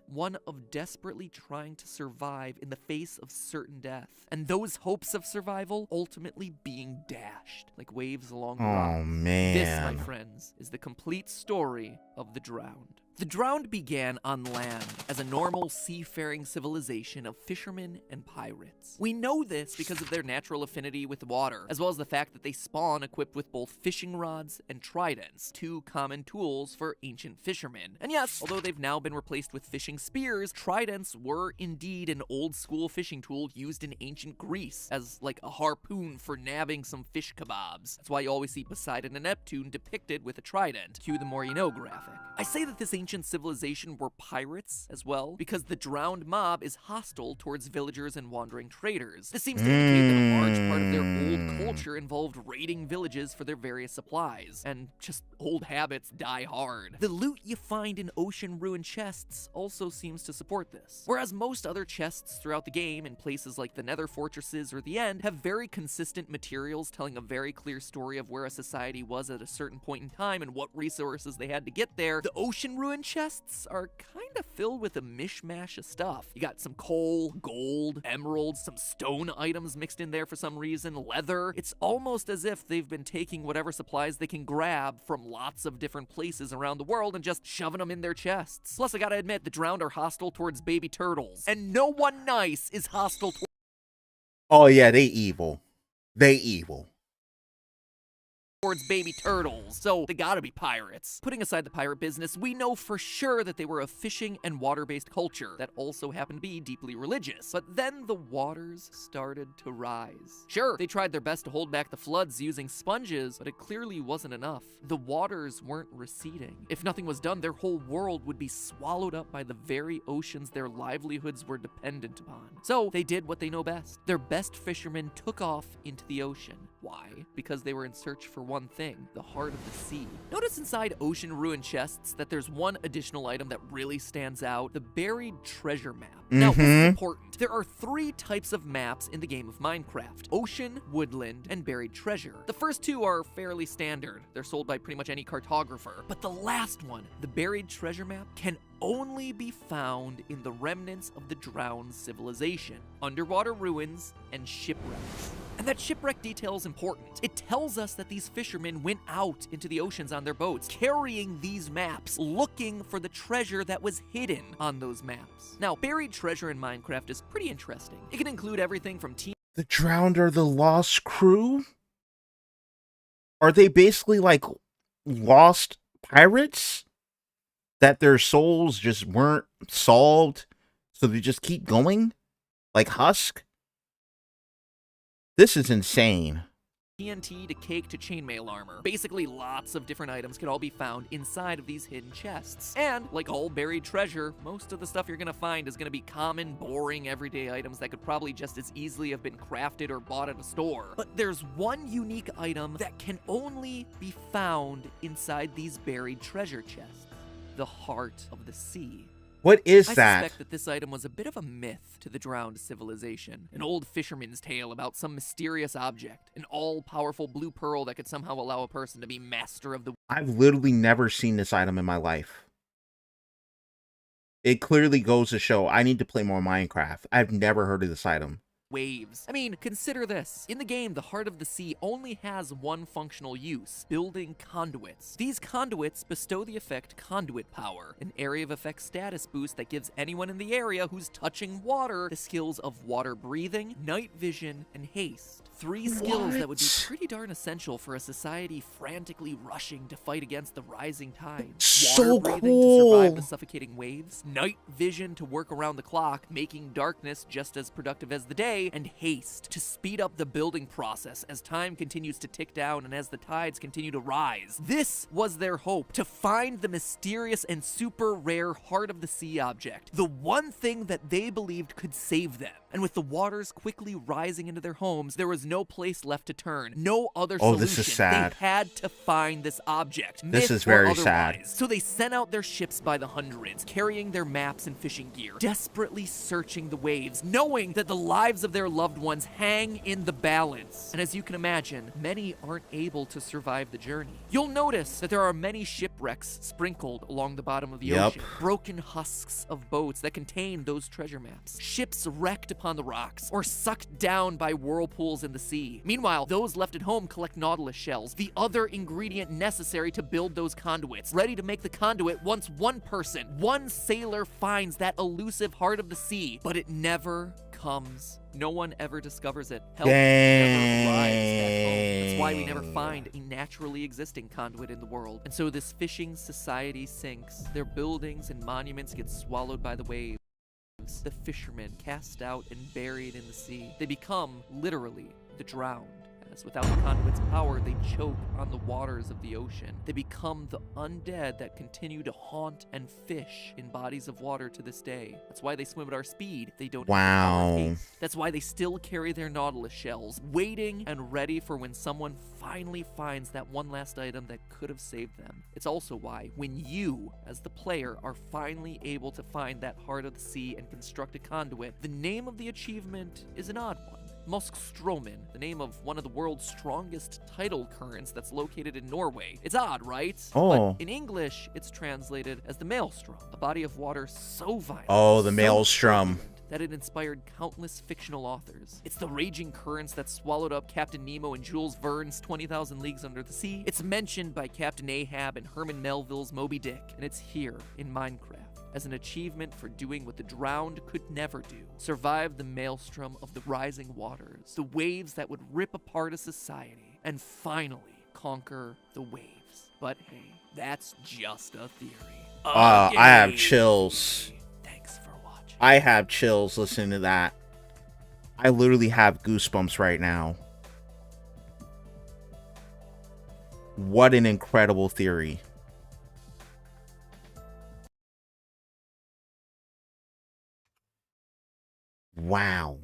one of desperately trying to survive in the face of certain death, and those hopes of survival ultimately being dashed like waves along the rocks. Oh, man. This, my friends, is the complete story of the drowned. The drowned began on land as a normal seafaring civilization of fishermen and pirates. We know this because of their natural affinity with water, as well as the fact that they spawn equipped with both fishing rods and tridents, two common tools for ancient fishermen. And yes, although they've now been replaced with fishing spears, tridents were indeed an old-school fishing tool used in ancient Greece as like a harpoon for nabbing some fish kebabs. That's why you always see Poseidon and Neptune depicted with a trident. Cue the more you know graphic. I say that this ancient civilization were pirates as well, because the drowned mob is hostile towards villagers and wandering traders. This seems to indicate that a large part of their old culture involved raiding villages for their various supplies, and just old habits die hard. The loot you find in ocean ruined chests also seems to support this. Whereas most other chests throughout the game, in places like the Nether Fortresses or the End, have very consistent materials telling a very clear story of where a society was at a certain point in time and what resources they had to get there, the ocean ruined chests are kind of filled with a mishmash of stuff. You got some coal, gold, emeralds, some stone items mixed in there for some reason, leather. It's almost as if they've been taking whatever supplies they can grab from lots of different places around the world and just shoving them in their chests. Plus, I gotta admit, the drowned are hostile towards baby turtles, and no one nice is hostile Oh yeah, they evil. They evil. towards baby turtles, so they gotta be pirates. Putting aside the pirate business, we know for sure that they were a fishing and water-based culture that also happened to be deeply religious. But then the waters started to rise. Sure, they tried their best to hold back the floods using sponges, but it clearly wasn't enough. The waters weren't receding. If nothing was done, their whole world would be swallowed up by the very oceans their livelihoods were dependent upon. So they did what they know best. Their best fishermen took off into the ocean. Why? Because they were in search for one thing, the heart of the sea. Notice inside ocean ruined chests that there's one additional item that really stands out, the buried treasure map. Now, this is important. There are 3 types of maps in the game of Minecraft: ocean, woodland, and buried treasure. The first 2 are fairly standard. They're sold by pretty much any cartographer. But the last one, the buried treasure map, can only be found in the remnants of the drowned civilization, underwater ruins, and shipwrecks. And that shipwreck detail is important. It tells us that these fishermen went out into the oceans on their boats, carrying these maps, looking for the treasure that was hidden on those maps. Now, buried treasure in Minecraft is pretty interesting. It can include everything from The drowned are the lost crew? Are they basically like lost pirates? That their souls just weren't solved, so they just keep going? Like Husk? This is insane. TNT to cake to chainmail armor. Basically, lots of different items can all be found inside of these hidden chests. And, like all buried treasure, most of the stuff you're gonna find is gonna be common, boring, everyday items that could probably just as easily have been crafted or bought at a store. But there's one unique item that can only be found inside these buried treasure chests. the heart of the sea. What is I that? suspect that this item was a bit of a myth to the drowned civilization. An old fisherman's tale about some mysterious object. An all-powerful blue pearl that could somehow allow a person to be master of the... I've literally never seen this item in my life. It clearly goes to show I need to play more Minecraft. I've never heard of this item. waves. I mean, consider this. In the game, the Heart of the Sea only has one functional use, building conduits. These conduits bestow the effect Conduit Power, an area of effect status boost that gives anyone in the area who's touching water the skills of water breathing, night vision, and haste. 3 skills that would be pretty darn essential for a society frantically rushing to fight against the rising tides. So Water breathing to survive cool. the suffocating waves, night vision to work around the clock, making darkness just as productive as the day, and haste to speed up the building process as time continues to tick down and as the tides continue to rise. This was their hope, to find the mysterious and super rare Heart of the Sea object, the one thing that they believed could save them. And with the waters quickly rising into their homes, there was no place left to turn, no other solution. This is sad. They had to find this object. This myth is or very sad. otherwise. So they sent out their ships by the hundreds, carrying their maps and fishing gear, desperately searching the waves, knowing that the lives of their loved ones hang in the balance. And as you can imagine, many aren't able to survive the journey. You'll notice that there are many shipwrecks sprinkled along the bottom of the ocean, broken husks of boats that contain those treasure maps, ships wrecked upon the rocks, or sucked down by whirlpools in the sea. Meanwhile, those left at home collect nautilus shells, the other ingredient necessary to build those conduits, ready to make the conduit once one person, one sailor finds that elusive Heart of the Sea, but it never comes. No one ever discovers it. Help never arrives at home. That's why we never find a naturally existing conduit in the world. And so this fishing society sinks. Their buildings and monuments get swallowed by the waves. The fishermen cast out and buried in the sea. They become, literally, the drowned. As without the conduit's power, they choke on the waters of the ocean. They become the undead that continue to haunt and fish in bodies of water to this day. That's why they swim at our speed. They don't have our pace. That's why they still carry their nautilus shells, waiting and ready for when someone finally finds that one last item that could have saved them. It's also why, when you, as the player, are finally able to find that Heart of the Sea and construct a conduit, the name of the achievement is an odd one. Moskströmmen, the name of one of the world's strongest tidal currents that's located in Norway. It's odd, right? But in English, it's translated as the Maelstrom, a body of water so violent, the Maelstrom, that it inspired countless fictional authors. It's the raging currents that swallowed up Captain Nemo and Jules Verne's 20,000 Leagues Under the Sea. It's mentioned by Captain Ahab and Herman Melville's Moby Dick, and it's here in Minecraft as an achievement for doing what the drowned could never do. Survive the maelstrom of the rising waters, the waves that would rip apart a society, and finally conquer the waves. But hey, that's just a theory. I have chills. Thanks for watching. I have chills listening to that. I literally have goosebumps right now. What an incredible theory. Wow.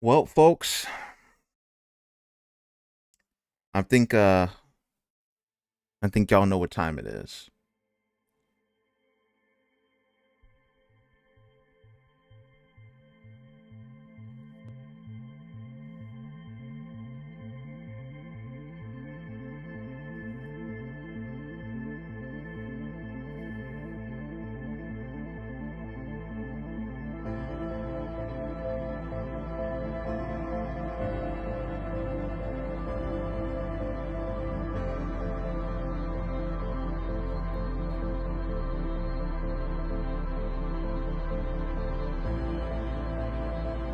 Well, folks, I think y'all know what time it is.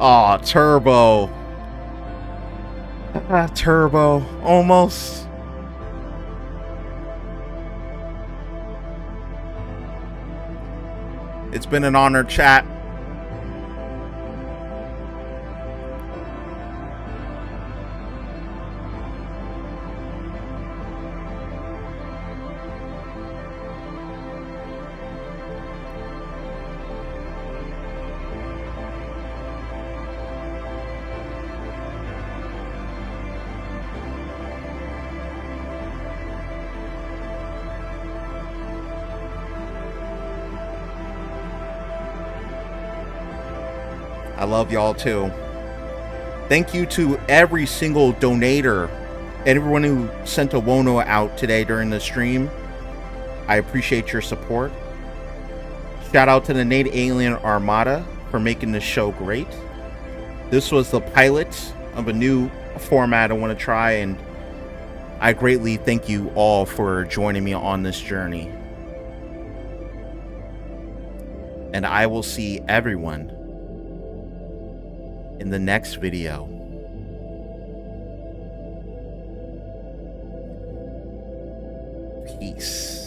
Aw, Turbo. Turbo. Almost. It's been an honor, chat. I love y'all too. Thank you to every single donator and everyone who sent a Wono out today during the stream. I appreciate your support. Shout out to the Nate Alien Armada for making this show great. This was the pilot of a new format I want to try, and I greatly thank you all for joining me on this journey. And I will see everyone in the next video. Peace.